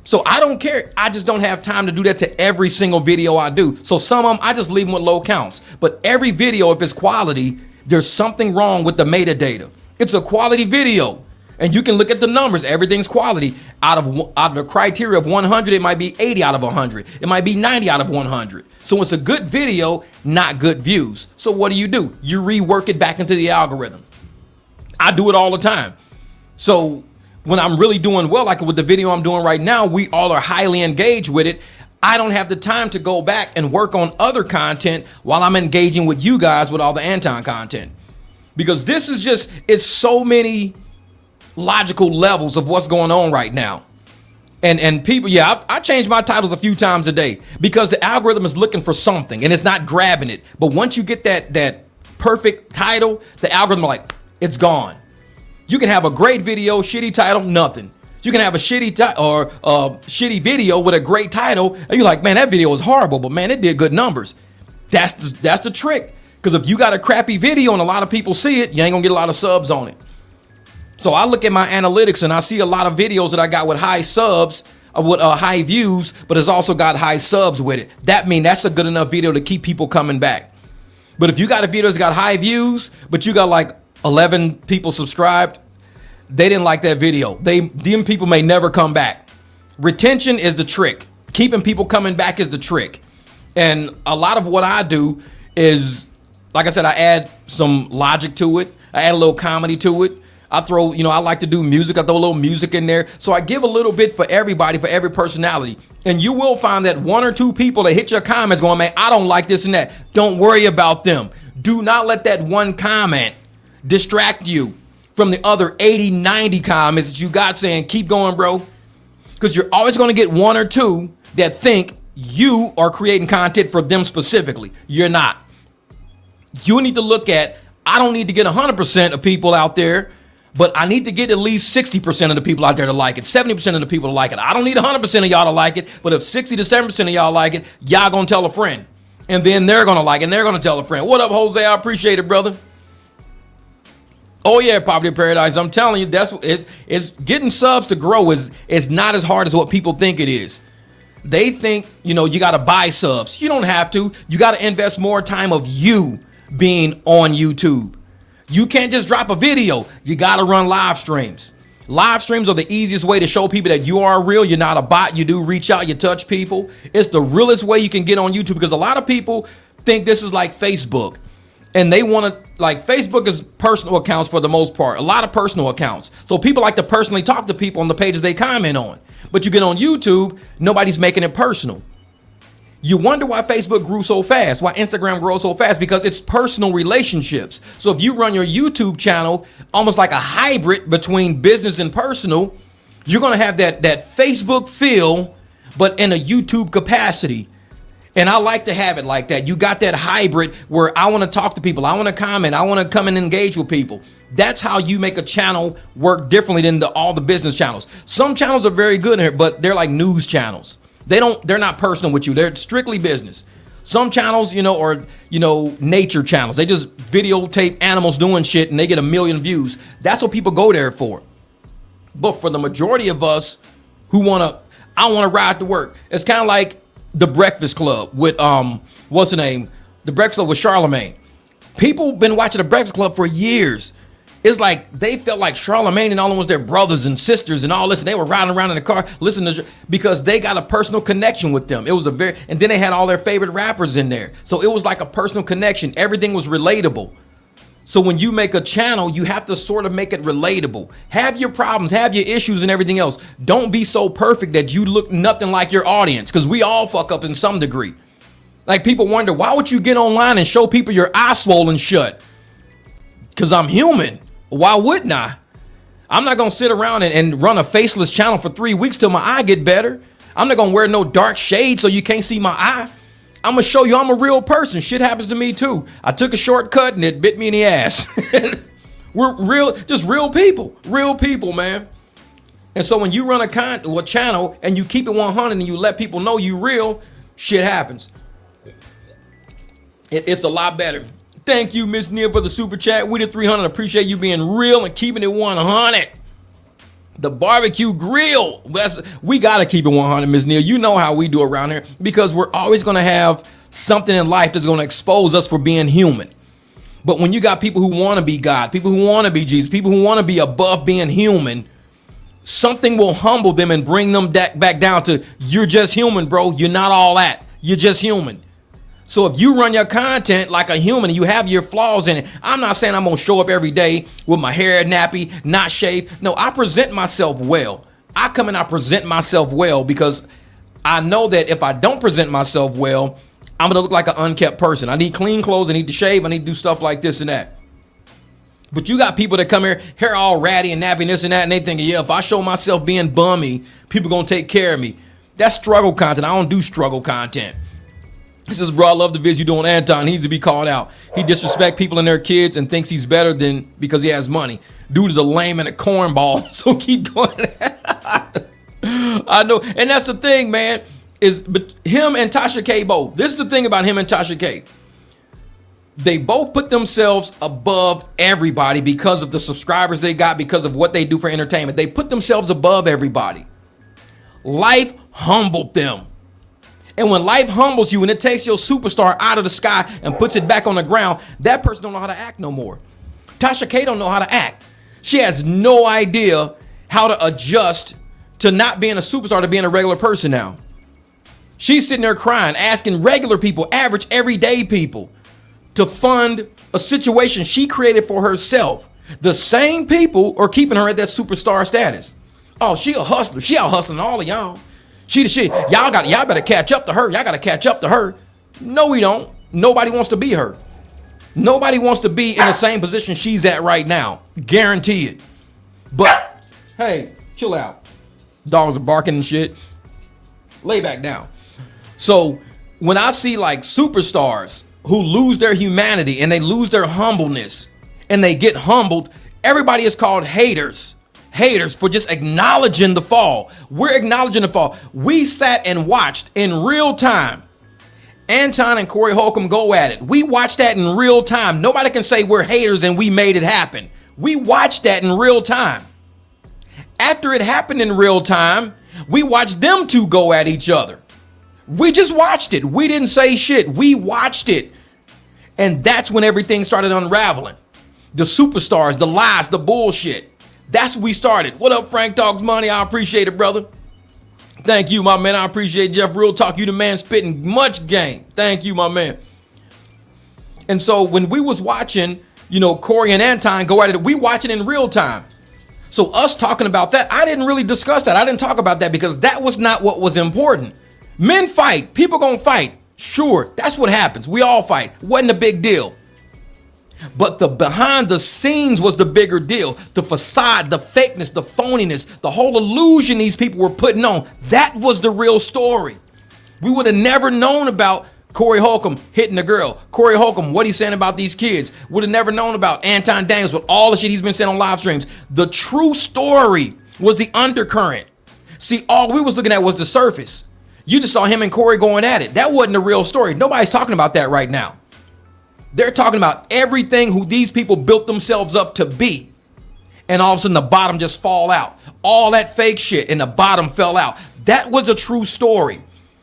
So I don't care. I just don't have time to do that to every single video I do. So some of them, I just leave them with low counts. But every video, if it's quality, there's something wrong with the metadata. It's a quality video. And you can look at the numbers. Everything's quality. Out of the criteria of 100, it might be 80 out of 100. It might be 90 out of 100. So it's a good video, not good views. So what do? You rework it back into the algorithm. I do it all the time. So when I'm really doing well, like with the video I'm doing right now, we all are highly engaged with it. I don't have the time to go back and work on other content while I'm engaging with you guys with all the Anton content. Because this is it's so many logical levels of what's going on right now. And people, I change my titles a few times a day because the algorithm is looking for something and it's not grabbing it. But once you get that perfect title, the algorithm like, it's gone. You can have a great video, shitty title, nothing. You can have a shitty shitty video with a great title, and you're like, man, that video was horrible, but man, it did good numbers. That's the trick. Because if you got a crappy video and a lot of people see it, you ain't gonna get a lot of subs on it. So I look at my analytics and I see a lot of videos that I got with high subs, with high views, but it's also got high subs with it. That means that's a good enough video to keep people coming back. But if you got a video that's got high views, but you got like 11 people subscribed, they didn't like that video. Them people may never come back. Retention is the trick. Keeping people coming back is the trick. And a lot of what I do is, like I said, I add some logic to it. I add a little comedy to it. I throw, I like to do music. I throw a little music in there. So I give a little bit for everybody, for every personality. And you will find that 1 or 2 people that hit your comments going, man, I don't like this and that. Don't worry about them. Do not let that one comment distract you from the other 80, 90 comments that you got saying, keep going, bro. Because you're always going to get 1 or 2 that think you are creating content for them specifically. You're not. You need to look at, I don't need to get 100% of people out there, but I need to get at least 60% of the people out there to like it, 70% of the people to like it. I don't need 100% of y'all to like it, but if 60 to 70% of y'all like it, y'all gonna tell a friend. And then they're gonna like it, and they're gonna tell a friend. What up, Jose? I appreciate it, brother. Oh yeah, Poverty Paradise. I'm telling you, that's it's getting subs to grow is not as hard as what people think it is. They think, you gotta buy subs. You don't have to. You gotta invest more time of you being on YouTube. You can't just drop a video. You gotta run live streams. Live streams are the easiest way to show people that you are real. You're not a bot. You do reach out, you touch people. It's the realest way you can get on YouTube, because a lot of people think this is like Facebook. And they want to, like, Facebook is personal accounts for the most part, a lot of personal accounts. So people like to personally talk to people on the pages they comment on. But you get on YouTube, nobody's making it personal. You wonder why Facebook grew so fast, why Instagram grows so fast, because it's personal relationships. So if you run your YouTube channel almost like a hybrid between business and personal, you're going to have that Facebook feel, but in a YouTube capacity. And I like to have it like that. You got that hybrid where I want to talk to people. I want to comment. I want to come and engage with people. That's how you make a channel work differently than all the business channels. Some channels are very good here, but they're like news channels. They're not personal with you. They're strictly business. Some channels, are nature channels. They just videotape animals doing shit and they get 1 million views. That's what people go there for. But for the majority of us who I want to ride to work. It's kind of like The Breakfast Club with what's the name? The Breakfast Club with Charlemagne. People been watching The Breakfast Club for years. It's like they felt like Charlemagne and all of them was their brothers and sisters and all this, and they were riding around in the car listening to, because they got a personal connection with them. It was and then they had all their favorite rappers in there. So it was like a personal connection. Everything was relatable. So when you make a channel, you have to sort of make it relatable. Have your problems, have your issues and everything else. Don't be so perfect that you look nothing like your audience, because we all fuck up in some degree. Like, people wonder, why would you get online and show people your eye swollen shut? Because I'm human. Why wouldn't I? I'm not going to sit around and run a faceless channel for 3 weeks till my eye get better. I'm not going to wear no dark shade so you can't see my eye. I'm going to show you I'm a real person. Shit happens to me too. I took a shortcut and it bit me in the ass. We're real people, man. And so when you run a channel and you keep it 100 and you let people know you real, shit happens. It's a lot better. Thank you, Miss Neal, for the super chat. We did 300. Appreciate you being real and keeping it 100. The barbecue grill. We got to keep it 100, Miss Neal. You know how we do around here, because we're always going to have something in life that's going to expose us for being human. But when you got people who want to be God, people who want to be Jesus, people who want to be above being human, something will humble them and bring them back down to, you're just human, bro. You're not all that. You're just human. So if you run your content like a human and you have your flaws in it, I'm not saying I'm going to show up every day with my hair nappy, not shaved. No, I present myself well. I come and I present myself well, because I know that if I don't present myself well, I'm going to look like an unkept person. I need clean clothes. I need to shave. I need to do stuff like this and that. But you got people that come here, hair all ratty and nappy and this and that, and they thinking, yeah, if I show myself being bummy, people going to take care of me. That's struggle content. I don't do struggle content. He says, bro, I love the vids you do on Anton. He needs to be called out. He disrespects people and their kids and thinks he's better than because he has money. Dude is a lame and a cornball. So keep going. I know. And that's the thing, man, is him and Tasha K both. This is the thing about him and Tasha K. They both put themselves above everybody because of the subscribers they got, because of what they do for entertainment. They put themselves above everybody. Life humbled them. And when life humbles you and it takes your superstar out of the sky and puts it back on the ground, that person don't know how to act no more. Tasha K don't know how to act. She has no idea how to adjust to not being a superstar to being a regular person now. She's sitting there crying, asking regular people, average, everyday people, to fund a situation she created for herself. The same people are keeping her at that superstar status. Oh, she a hustler. She out hustling all of y'all. She the shit. Y'all better catch up to her. Y'all got to catch up to her. No, we don't. Nobody wants to be her. Nobody wants to be in the same position she's at right now. Guarantee it. But, hey, chill out. Dogs are barking and shit. Lay back down. So when I see like superstars who lose their humanity and they lose their humbleness and they get humbled, everybody is called haters. Haters for just acknowledging the fall. We're acknowledging the fall. We sat and watched in real time Anton and Corey Holcomb go at it. We watched that in real time. Nobody can say we're haters and we made it happen. We watched that in real time. After it happened in real time, we watched them two go at each other. We just watched it. We didn't say shit. We watched it. And that's when everything started unraveling. The superstars, the lies, the bullshit. That's when we started. What up, Frank Talks Money? I appreciate it, brother. Thank you, my man. I appreciate Jeff Real Talk. You the man spitting much game. Thank you, my man. And so when we was watching, Corey and Anton go at it, we watch it in real time. So us talking about that, I didn't really discuss that. I didn't talk about that because that was not what was important. Men fight. People gonna fight. Sure, that's what happens. We all fight. Wasn't a big deal. But the behind the scenes was the bigger deal. The facade, the fakeness, the phoniness, the whole illusion these people were putting on. That was the real story. We would have never known about Corey Holcomb hitting the girl. Corey Holcomb, what he's saying about these kids. Would have never known about Anton Daniels with all the shit he's been saying on live streams. The true story was the undercurrent. See, all we was looking at was the surface. You just saw him and Corey going at it. That wasn't the real story. Nobody's talking about that right now. They're talking about everything who these people built themselves up to be. And all of a sudden the bottom just fall out. All that fake shit and the bottom fell out. That was the true story.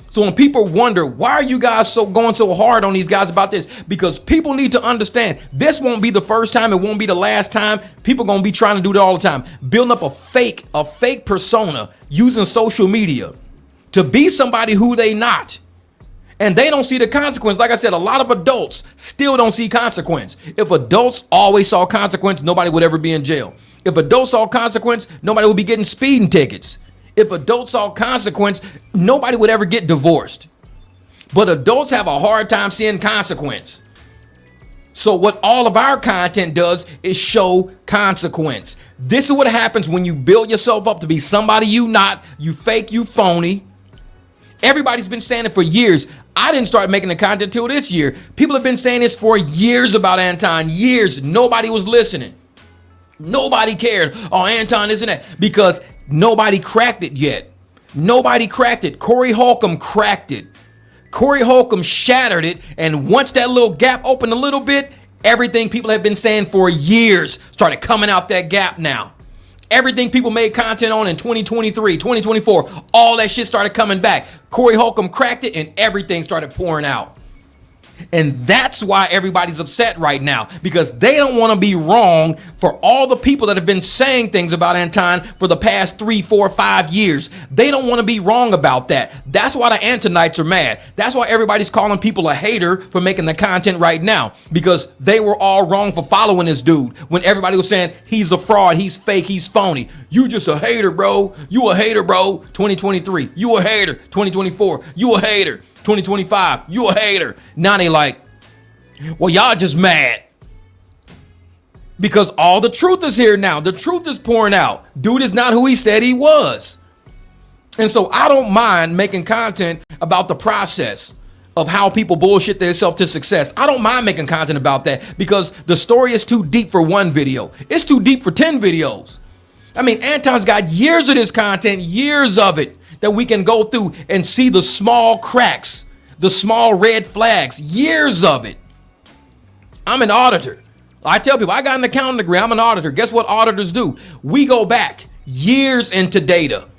So when people wonder, why are you guys going so hard on these guys about this? Because people need to understand this won't be the first time. It won't be the last time. People going to be trying to do that all the time. Building up a fake persona using social media to be somebody who they not. And they don't see the consequence. Like I said, a lot of adults still don't see consequence. If adults always saw consequence, nobody would ever be in jail. If adults saw consequence, nobody would be getting speeding tickets. If adults saw consequence, nobody would ever get divorced. But adults have a hard time seeing consequence. So what all of our content does is show consequence. This is what happens when you build yourself up to be somebody you not, you fake, you phony. Everybody's been saying it for years. I didn't start making the content till this year. People have been saying this for years about Anton. Years. Nobody was listening. Nobody cared. Oh, Anton isn't that because nobody cracked it yet. Nobody cracked it. Corey Holcomb cracked it. Corey Holcomb shattered it. And once that little gap opened a little bit, everything people have been saying for years started coming out that gap now. Everything people made content on in 2023, 2024, all that shit started coming back. Corey Holcomb cracked it and everything started pouring out. And that's why everybody's upset right now, because they don't want to be wrong for all the people that have been saying things about Anton for the past 3, 4, 5 years. They don't want to be wrong about that. That's why the Antonites are mad. That's why everybody's calling people a hater for making the content right now, because they were all wrong for following this dude when everybody was saying he's a fraud, he's fake, he's phony. You just a hater, bro. You a hater, bro. 2023, you a hater. 2024, you a hater. 2025, you a hater. Now they like, well, y'all just mad because all the truth is here now. The truth is pouring out. Dude is not who he said he was. And so I don't mind making content about the process of how people bullshit themselves to success. I don't mind making content about that because the story is too deep for one video. It's too deep for 10 videos. I mean, Anton's got years of this content, years of it, that we can go through and see the small cracks, the small red flags, years of it. I'm an auditor. I tell people I got an accounting degree. I'm an auditor. Guess what auditors do? We go back years into data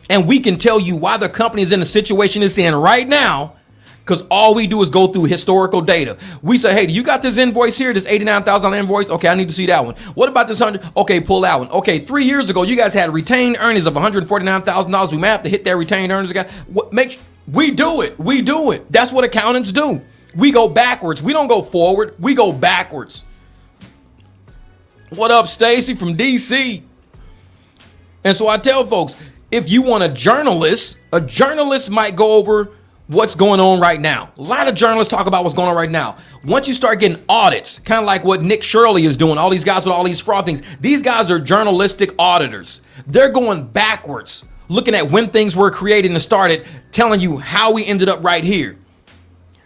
and we can tell you why the company is in the situation it's in right now, because all we do is go through historical data. We say, hey, you got this invoice here, this $89,000 invoice? Okay, I need to see that one. What about this 100? Okay, pull that one. Okay, 3 years ago, you guys had retained earnings of $149,000. We may have to hit that retained earnings again. We do it. We do it. That's what accountants do. We go backwards. We don't go forward. We go backwards. What up, Stacy from DC? And so I tell folks, if you want a journalist might go over what's going on right now. A lot of journalists talk about what's going on right now. Once you start getting audits, kind of like what Nick Shirley is doing, all these guys with all these fraud things, these guys are journalistic auditors. They're going backwards. looking at when things were created and started, telling you how we ended up right here.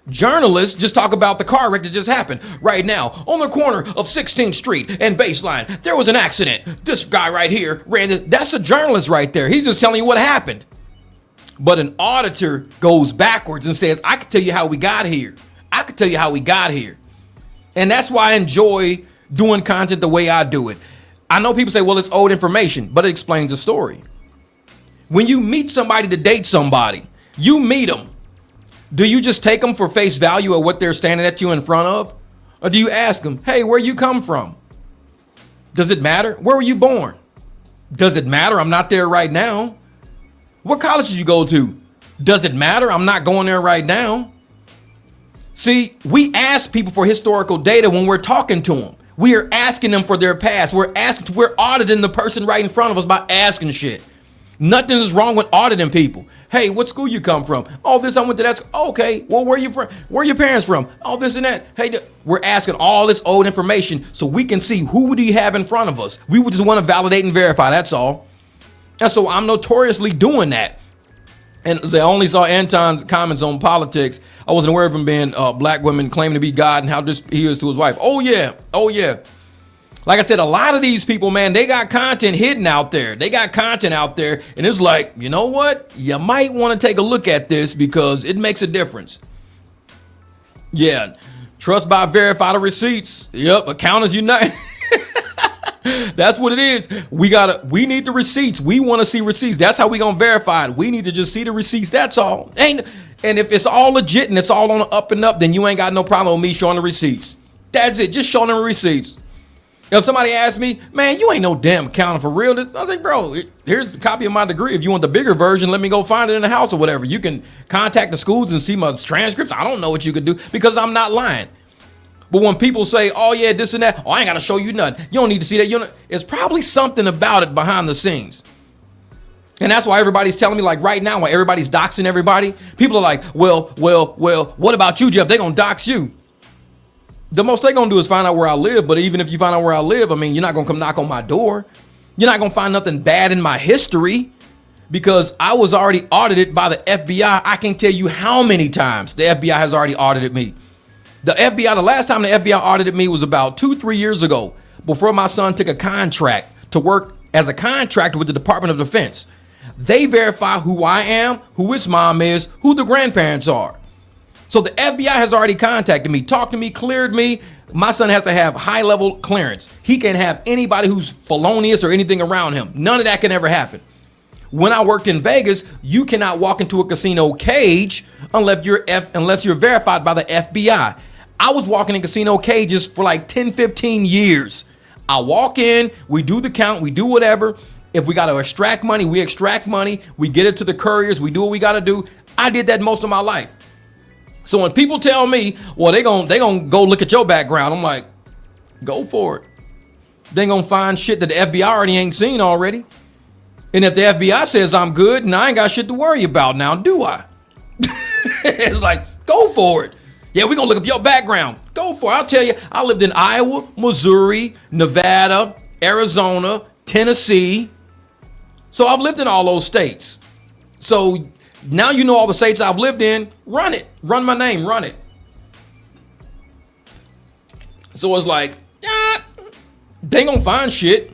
Journalists just talk about the car wreck that just happened right now on the corner of 16th Street and Baseline. There was an accident. This guy right here ran it. That's a journalist right there. He's just telling you what happened. But an auditor goes backwards and says, I can tell you how we got here. I can tell you how we got here. And that's why I enjoy doing content the way I do it. I know people say, well, it's old information, but it explains the story. When you meet somebody to date somebody, you meet them. Do you just take them for face value of what they're standing at you in front of? Or do you ask them, hey, where you come from? Does it matter? Where were you born? Does it matter? I'm not there right now. What college did you go to? Does it matter? I'm not going there right now. See, we ask people for historical data when we're talking to them. We are asking them for their past. We're auditing the person right in front of us by asking shit. Nothing is wrong with auditing people. Hey, what school you come from? Oh, this, I went to that school. Okay, well, where you from? Where are your parents from? Oh, this and that. Hey, we're asking all this old information so we can see who do you have in front of us. We would just want to validate and verify, that's all. And so I'm notoriously doing that. And I only saw Anton's comments on politics. I wasn't aware of him being black women claiming to be God and how this he is to his wife. Oh, yeah. Oh, yeah. Like I said, a lot of these people, man, they got content hidden out there. They got content out there. And it's like, you know what? You might want to take a look at this because it makes a difference. Yeah. Trust by verify the receipts. Yep. Accountants unite. That's what it is. We need the receipts. We want to see receipts. That's how we gonna verify it. We need to just see the receipts. That's all. And if it's all legit and it's all on the up and up, then you ain't got no problem with me showing the receipts. That's it. Just showing them the receipts. If somebody asks me, man, you ain't no damn accountant for real. I think, bro, here's a copy of my degree. If you want the bigger version, let me go find it in the house or whatever. You can contact the schools and see my transcripts. I don't know what you could do because I'm not lying. But when people say, oh, yeah, this and that, oh, I ain't got to show you nothing. You don't need to see that. It's probably something about it behind the scenes. And that's why everybody's telling me, like right now, while everybody's doxing everybody, people are like, well, what about you, Jeff? They're going to dox you. The most they're going to do is find out where I live. But even if you find out where I live, I mean, you're not going to come knock on my door. You're not going to find nothing bad in my history because I was already audited by the FBI. I can't tell you how many times the FBI has already audited me. The FBI, the last time the FBI audited me was about 2-3 years ago, before my son took a contract to work as a contractor with the Department of Defense. They verify who I am, who his mom is, who the grandparents are. So the FBI has already contacted me, talked to me, cleared me. My son has to have high-level clearance. He can't have anybody who's felonious or anything around him. None of that can ever happen. When I worked in Vegas, you cannot walk into a casino cage unless you're verified by the FBI. I was walking in casino cages for like 10-15 years. I walk in, we do the count, we do whatever. If we got to extract money, we extract money. We get it to the couriers. We do what we got to do. I did that most of my life. So when people tell me, well, they gonna go look at your background, I'm like, go for it. They gonna find shit that the FBI already ain't seen already. And if the FBI says I'm good, and I ain't got shit to worry about now, do I? It's like, go for it. Yeah, we're going to look up your background. Go for it. I'll tell you, I lived in Iowa, Missouri, Nevada, Arizona, Tennessee. So I've lived in all those states. So now you know all the states I've lived in. Run it. Run my name. Run it. So it's like, they ain't going to find shit.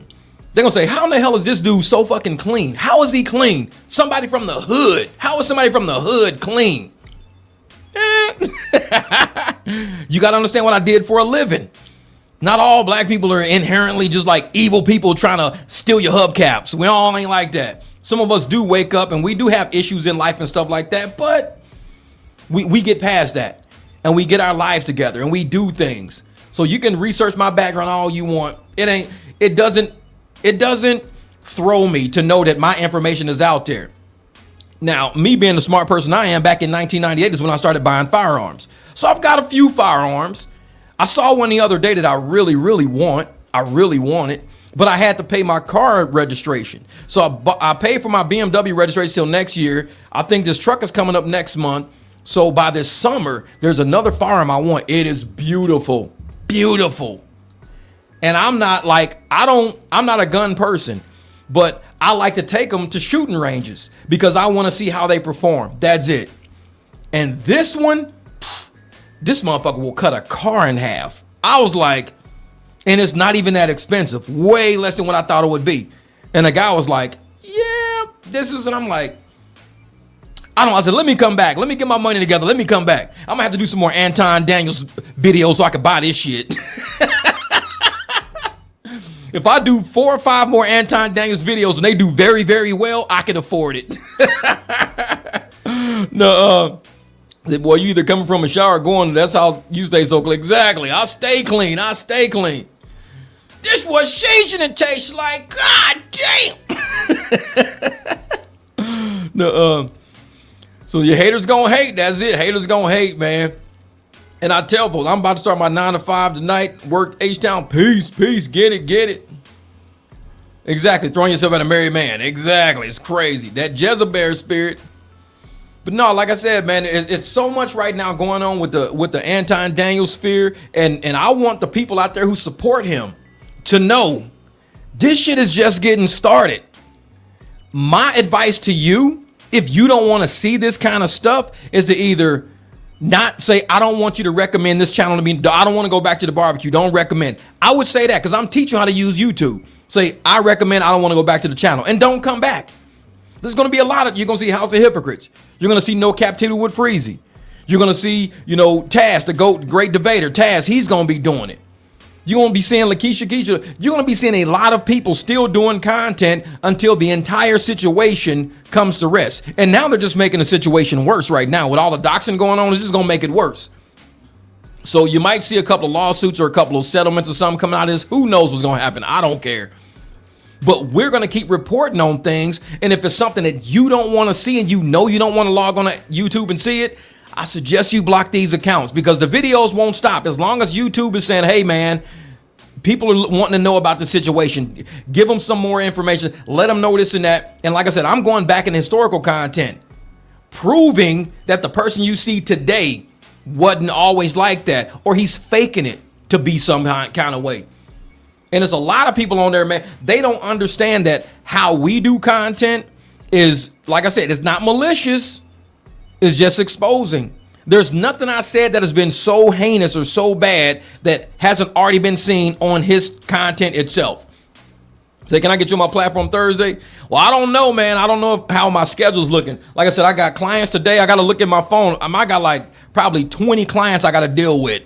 They're going to say, how in the hell is this dude so fucking clean? How is he clean? Somebody from the hood. How is somebody from the hood clean? You got to understand what I did for a living. Not all black people are inherently just like evil people trying to steal your hubcaps. We all ain't like that. Some of us do wake up and we do have issues in life and stuff like that, but we get past that and we get our lives together and we do things. So you can research my background all you want. It doesn't throw me to know that my information is out there. Now, me being the smart person I am, back in 1998 is when I started buying firearms. So I've got a few firearms. I saw one the other day that I really want. I really want it, but I had to pay my car registration. So I paid for my BMW registration till next year. I think this truck is coming up next month. So by this summer, there's another firearm I want. It is beautiful, beautiful. And I'm not a gun person, but I like to take them to shooting ranges because I want to see how they perform. That's it. And this one, this motherfucker will cut a car in half. I was like, and it's not even that expensive. Way less than what I thought it would be. And the guy was like, yeah, this is, and I'm like, I said, let me come back. Let me get my money together. Let me come back. I'm gonna have to do some more Anton Daniels videos so I can buy this shit. If I do 4 or 5 more Anton Daniels videos and they do very, very well, I can afford it. No, boy, you either coming from a shower or going, that's how you stay so clean. Exactly. I stay clean. This was seasoning tastes like. God damn. No, so your haters gonna hate. That's it. Haters gonna hate, man. And I tell folks, I'm about to start my 9 to 5 tonight. Work H-Town. Peace. Get it. Exactly. Throwing yourself at a married man. Exactly. It's crazy. That Jezebel spirit. But no, like I said, man, it's so much right now going on with the Anton Daniels sphere. And I want the people out there who support him to know this shit is just getting started. My advice to you, if you don't want to see this kind of stuff, is to either not say, I don't want you to recommend this channel to me. I don't want to go back to the barbecue. Don't recommend. I would say that because I'm teaching you how to use YouTube. Say, I recommend, I don't want to go back to the channel. And don't come back. There's going to be a lot of, you're going to see House of Hypocrites. You're going to see No Captivity with Freezy. You're going to see, Taz, the GOAT, great debater. Taz, he's going to be doing it. You're going to be seeing Lakeisha Keisha. You're going to be seeing a lot of people still doing content until the entire situation comes to rest. And now they're just making the situation worse right now. With all the doxing going on, it's just going to make it worse. So you might see a couple of lawsuits or a couple of settlements or something coming out of this. Who knows what's going to happen? I don't care. But we're going to keep reporting on things. And if it's something that you don't want to see and you don't want to log on to YouTube and see it, I suggest you block these accounts because the videos won't stop. As long as YouTube is saying, hey, man, people are wanting to know about the situation. Give them some more information. Let them know this and that. And like I said, I'm going back in historical content, proving that the person you see today wasn't always like that, or he's faking it to be some kind of way. And there's a lot of people on there, man. They don't understand that how we do content is, like I said, it's not malicious. It's just exposing. There's nothing I said that has been so heinous or so bad that hasn't already been seen on his content itself. Say, can I get you on my platform Thursday? Well, I don't know, man. I don't know how my schedule's looking. Like I said, I got clients today. I got to look at my phone. I got like probably 20 clients I got to deal with.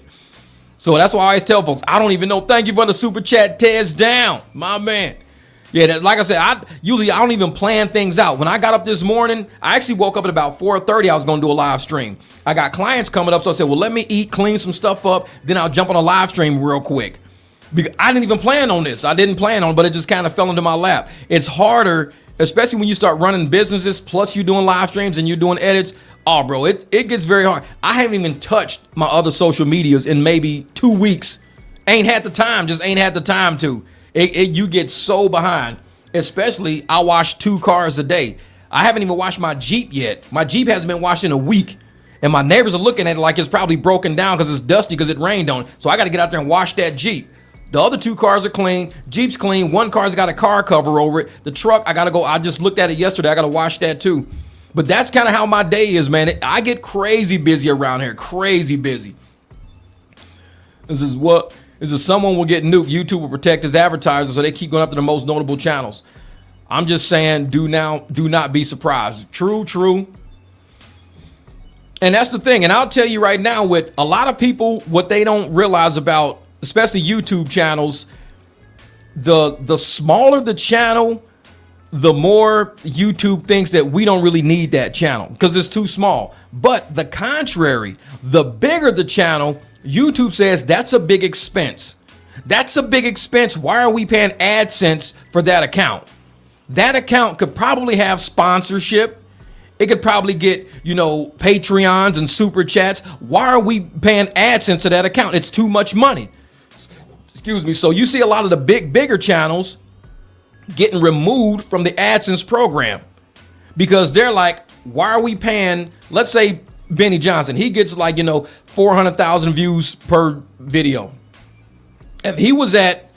So that's why I always tell folks, I don't even know. Thank you for the super chat. Tez down, my man. Yeah, like I said, I don't even plan things out. When I got up this morning, I actually woke up at about 4:30. I was going to do a live stream. I got clients coming up, so I said, well, let me eat, clean some stuff up, then I'll jump on a live stream real quick. Because I didn't even plan on this. I didn't plan on it, but it just kind of fell into my lap. It's harder, especially when you start running businesses, plus you're doing live streams and you're doing edits. Oh, bro, it gets very hard. I haven't even touched my other social medias in maybe 2 weeks. Ain't had the time to. You get so behind. Especially, I wash 2 cars a day. I haven't even washed my Jeep yet. My Jeep hasn't been washed in a week. And my neighbors are looking at it like it's probably broken down because it's dusty because it rained on it. So I got to get out there and wash that Jeep. The other 2 cars are clean. Jeep's clean. 1 car's got a car cover over it. The truck, I got to go. I just looked at it yesterday. I got to wash that too. But that's kind of how my day is, man. I get crazy busy around here. Crazy busy. This is someone will get nuked. YouTube will protect his advertisers, so they keep going after the most notable channels. I'm just saying, do not be surprised. True. And that's the thing. And I'll tell you right now, with a lot of people, what they don't realize about, especially YouTube channels, the smaller the channel, the more YouTube thinks that we don't really need that channel because it's too small. But the contrary, the bigger the channel, YouTube says that's a big expense. That's a big expense. Why are we paying AdSense for that account? That account could probably have sponsorship. It could probably get, Patreons and super chats. Why are we paying AdSense to that account? It's too much money. Excuse me. So you see a lot of the bigger channels getting removed from the AdSense program because they're like, why are we paying, let's say Benny Johnson, he gets 400,000 views per video. If he was at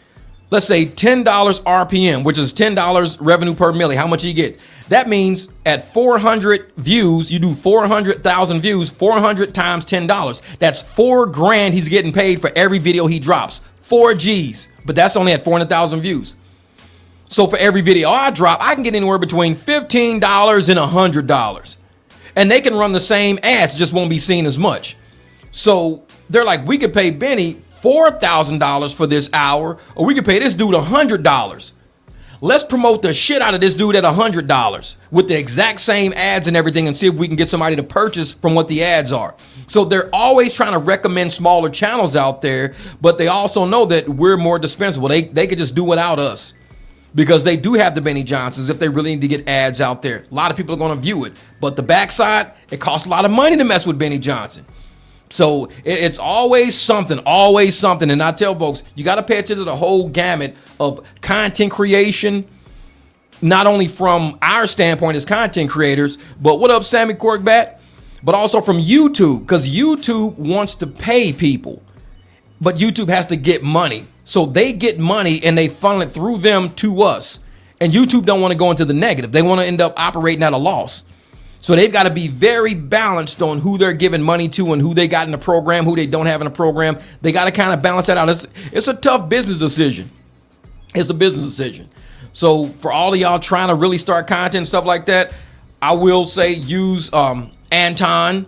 let's say $10 RPM, which is $10 revenue per milli. How much you get? That means at 400 views, you do 400,000 views, 400 times $10. That's $4,000 he's getting paid for every video he drops. 4 G's, but that's only at 400,000 views. So for every video I drop, I can get anywhere between $15 and $100. And they can run the same ads, just won't be seen as much. So they're like, we could pay Benny $4,000 for this hour, or we could pay this dude $100. Let's promote the shit out of this dude at $100 with the exact same ads and everything, and see if we can get somebody to purchase from what the ads are. So they're always trying to recommend smaller channels out there, but they also know that we're more dispensable. They could just do without us, because they do have the Benny Johnsons if they really need to get ads out there. A lot of people are going to view it, but the backside, it costs a lot of money to mess with Benny Johnson. So it's always something. And I tell folks, you got to pay attention to the whole gamut of content creation, not only from our standpoint as content creators, but what up, Sammy Corkbat? But also from YouTube, because YouTube wants to pay people, but YouTube has to get money. So they get money and they funnel it through them to us. And YouTube don't want to go into the negative. They want to end up operating at a loss. So they've got to be very balanced on who they're giving money to and who they got in the program, who they don't have in the program. They got to kind of balance that out. It's a tough business decision. It's a business decision. So for all of y'all trying to really start content and stuff like that, I will say use Anton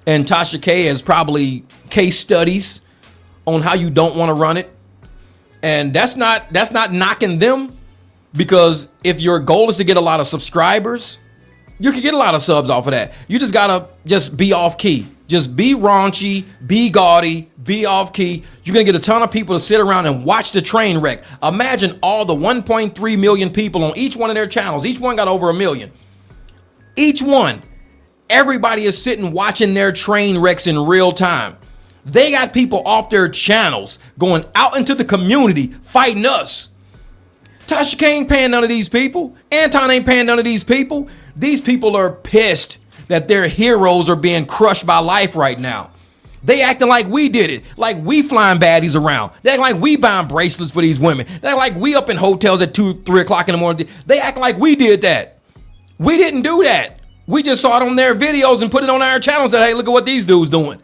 and Tasha K as probably case studies on how you don't want to run it. And that's not knocking them, because if your goal is to get a lot of subscribers, you can get a lot of subs off of that. You just gotta be off key. Just be raunchy, be gaudy, be off key. You're gonna get a ton of people to sit around and watch the train wreck. Imagine all the 1.3 million people on each one of their channels. Each one got over 1 million. Each one. Everybody is sitting watching their train wrecks in real time. They got people off their channels going out into the community fighting us. Tasha K ain't paying none of these people. Anton ain't paying none of these people. These people are pissed that their heroes are being crushed by life right now. They acting like we did it, like we flying baddies around. They act like we buying bracelets for these women. They act like we up in hotels at 2, 3 o'clock in the morning. They act like we did that. We didn't do that. We just saw it on their videos and put it on our channels and said, hey, look at what these dudes doing.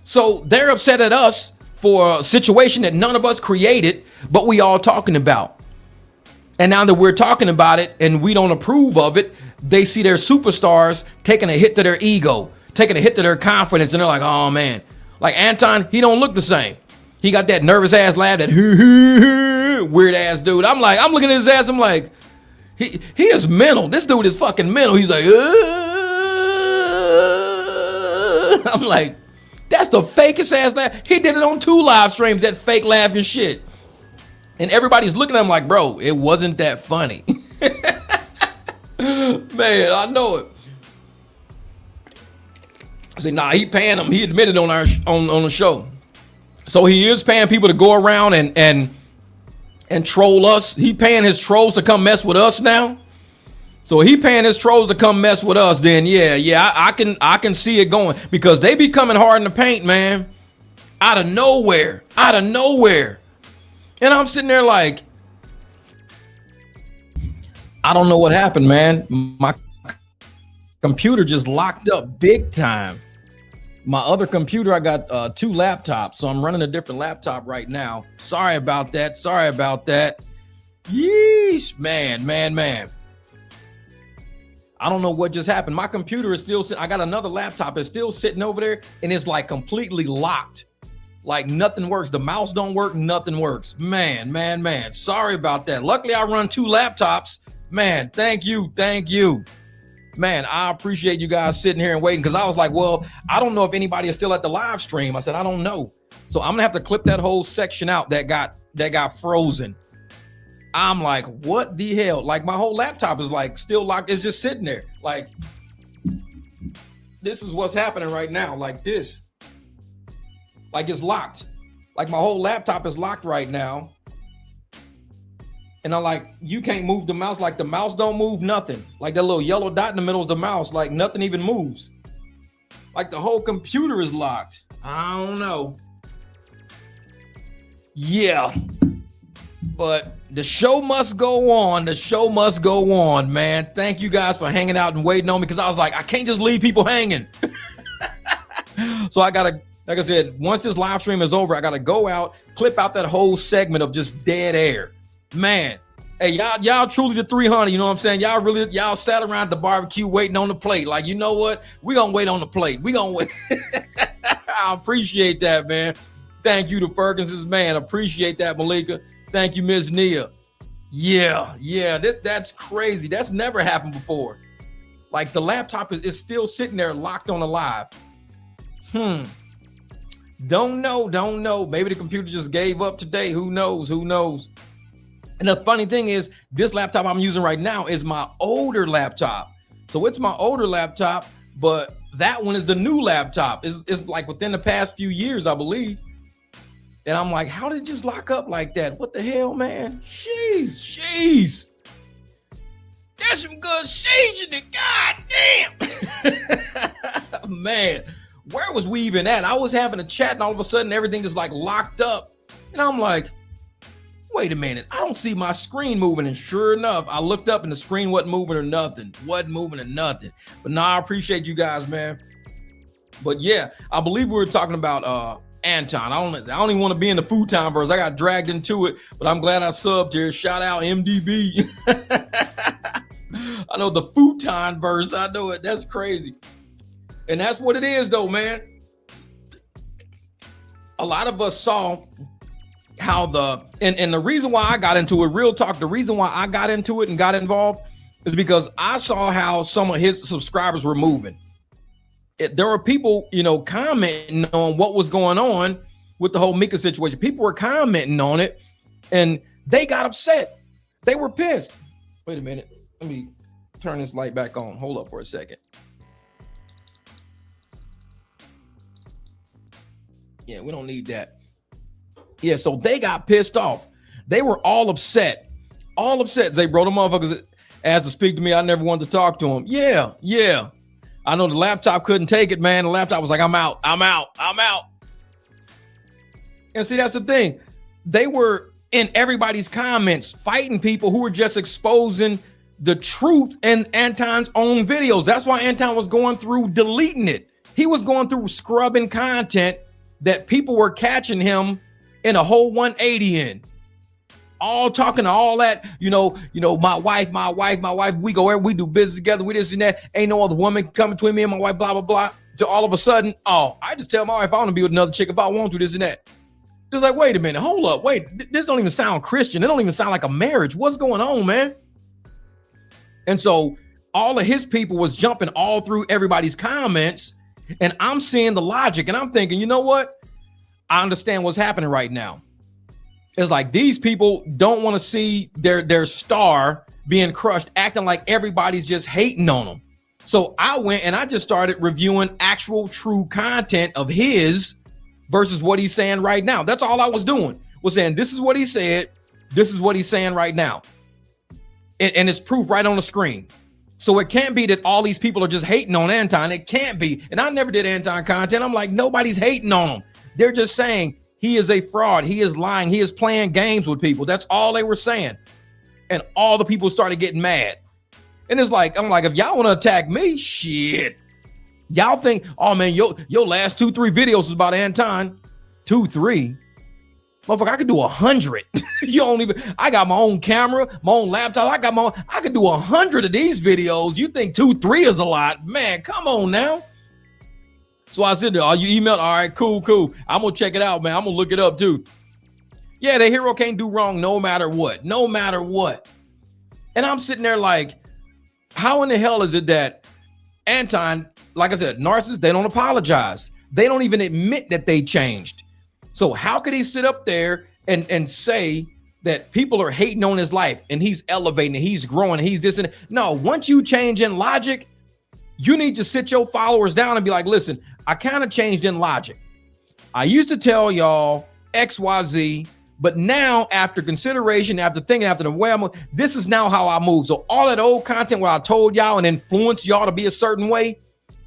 So they're upset at us for a situation that none of us created, but we all talking about. And now that we're talking about it and we don't approve of it, they see their superstars taking a hit to their ego, taking a hit to their confidence. And they're like, oh man, like Anton, he don't look the same. He got that nervous ass laugh, that weird ass dude. I'm looking at his ass. I'm like, he is mental. This dude is fucking mental. He's like, I'm like, that's the fakest ass laugh. He did it on 2 live streams, that fake laugh and shit. And everybody's looking at him like, bro, it wasn't that funny. Man, I know it. I said, nah, he paying them. He admitted on the show. So he is paying people to go around and troll us. He paying his trolls to come mess with us now. So he paying his trolls to come mess with us. Then yeah, I can see it going, because they be coming hard in the paint, man. Out of nowhere. And I'm sitting there like, I don't know what happened, man. My computer just locked up big time. My other computer, I got 2 laptops, so I'm running a different laptop right now. Sorry about that. Yeesh, man. I don't know what just happened. My computer is still sitting. I got another laptop. It's still sitting over there, and it's like completely locked. Like nothing works. The mouse don't work. Nothing works. Man. Sorry about that. Luckily, I run 2 laptops. Man, thank you. Man, I appreciate you guys sitting here and waiting, because I was like, well, I don't know if anybody is still at the live stream. I said, I don't know. So I'm gonna have to clip that whole section out that got frozen. I'm like, what the hell? Like my whole laptop is like still locked. It's just sitting there. Like, this is what's happening right now. Like this. Like it's locked. Like my whole laptop is locked right now. And I'm like, you can't move the mouse. Like the mouse don't move nothing. Like that little yellow dot in the middle is the mouse. Like nothing even moves. Like the whole computer is locked. I don't know. Yeah. But the show must go on. The show must go on, man. Thank you guys for hanging out and waiting on me, because I was like, I can't just leave people hanging. So I got to, like I said, once this live stream is over, I got to go out, clip out that whole segment of just dead air. Man, hey, y'all truly the 300, you know what I'm saying? Y'all sat around the barbecue waiting on the plate. Like, you know what? We going to wait on the plate. We going to wait. I appreciate that, man. Thank you to Ferguson's, man. Appreciate that, Malika. Thank you, Ms. Nia. Yeah, that's crazy. That's never happened before. Like, the laptop is still sitting there locked on the live. Don't know. Maybe the computer just gave up today. Who knows? And the funny thing is, this laptop I'm using right now is my older laptop. So it's my older laptop, but that one is the new laptop. It's like within the past few years, I believe. And I'm like, how did it just lock up like that? What the hell, man? Jeez. That's some good siege in it. God damn. Man, where was we even at? I was having a chat and all of a sudden everything is like locked up. And I'm like, wait a minute. I don't see my screen moving. And sure enough, I looked up and the screen wasn't moving or nothing. But I appreciate you guys, man. But yeah, I believe we were talking about Anton. I don't even want to be in the futon verse. I got dragged into it, but I'm glad I subbed here. Shout out MDB. I know the futon verse. I know it. That's crazy. And that's what it is, though, man. A lot of us saw how and the reason why I got into it, real talk, the reason why I got into it and got involved is because I saw how some of his subscribers were moving. There were people, commenting on what was going on with the whole Mika situation. People were commenting on it and they got upset. They were pissed. Wait a minute. Let me turn this light back on. Hold up for a second. Yeah, we don't need that. Yeah, so they got pissed off. They were all upset. They brought the motherfuckers asked to speak to me. I never wanted to talk to them. Yeah. I know the laptop couldn't take it, man. The laptop was like, I'm out. And see, that's the thing. They were in everybody's comments fighting people who were just exposing the truth in Anton's own videos. That's why Anton was going through deleting it. He was going through scrubbing content that people were catching him in a whole 180 in. All talking to all that, my wife, we go where we do business together, we this and that. Ain't no other woman coming between me and my wife, blah, blah, blah. To all of a sudden, I just tell my wife I want to be with another chick if I want to, this and that. Just like, wait a minute, hold up, this don't even sound Christian. It don't even sound like a marriage. What's going on, man? And so all of his people was jumping all through everybody's comments, and I'm seeing the logic, and I'm thinking, you know what? I understand what's happening right now. It's like these people don't want to see their star being crushed, acting like everybody's just hating on them. So I went and I just started reviewing actual true content of his versus what he's saying right now. That's all I was doing, was saying, this is what he said. This is what he's saying right now. And it's proof right on the screen. So it can't be that all these people are just hating on Anton. It can't be. And I never did Anton content. I'm like, nobody's hating on him. They're just saying he is a fraud. He is lying. He is playing games with people. That's all they were saying. And all the people started getting mad. And it's like, I'm like, if y'all want to attack me, shit. Y'all think, oh man, your last 2-3 videos is about Anton. 2-3. Motherfucker, I could do 100. You don't even, I got my own camera, my own laptop. I could do 100 of these videos. You think 2-3 is a lot? Man, come on now. So I said, oh, you emailed? All right, cool. I'm going to check it out, man. I'm going to look it up too. Yeah, the hero can't do wrong no matter what. And I'm sitting there like, how in the hell is it that Anton, like I said, narcissists, they don't apologize. They don't even admit that they changed. So how could he sit up there and say that people are hating on his life and he's elevating, and he's growing, and he's this and that? No, once you change in logic, you need to sit your followers down and be like, listen, I kind of changed in logic. I used to tell y'all XYZ, but now after consideration, after thinking, after the way this is now how I move. So all that old content where I told y'all and influenced y'all to be a certain way,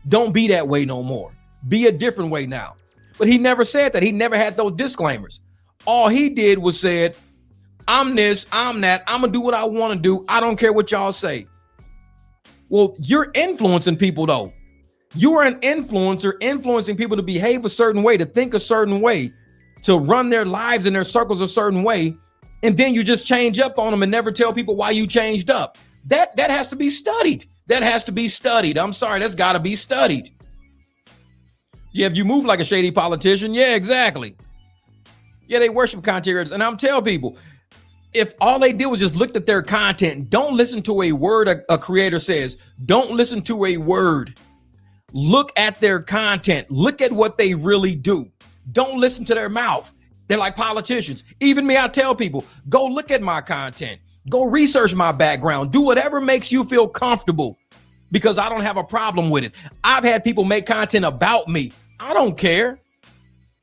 don't be that way no more. Be a different way now. But he never said that. He never had those disclaimers. All he did was said, I'm this, I'm that. I'm going to do what I want to do. I don't care what y'all say. Well, you're influencing people, though. You are an influencer, influencing people to behave a certain way, to think a certain way, to run their lives in their circles a certain way. And then you just change up on them and never tell people why you changed up. That has to be studied. That has to be studied. I'm sorry, that's got to be studied. Yeah, if you move like a shady politician, yeah, exactly. Yeah, they worship content creators. And I'm telling people, if all they did was just look at their content, don't listen to a word a creator says. Don't listen to a word. Look at their content. Look at what they really do. Don't listen to their mouth. They're like politicians. Even me, I tell people, go look at my content. Go research my background. Do whatever makes you feel comfortable, because I don't have a problem with it. I've had people make content about me. I don't care.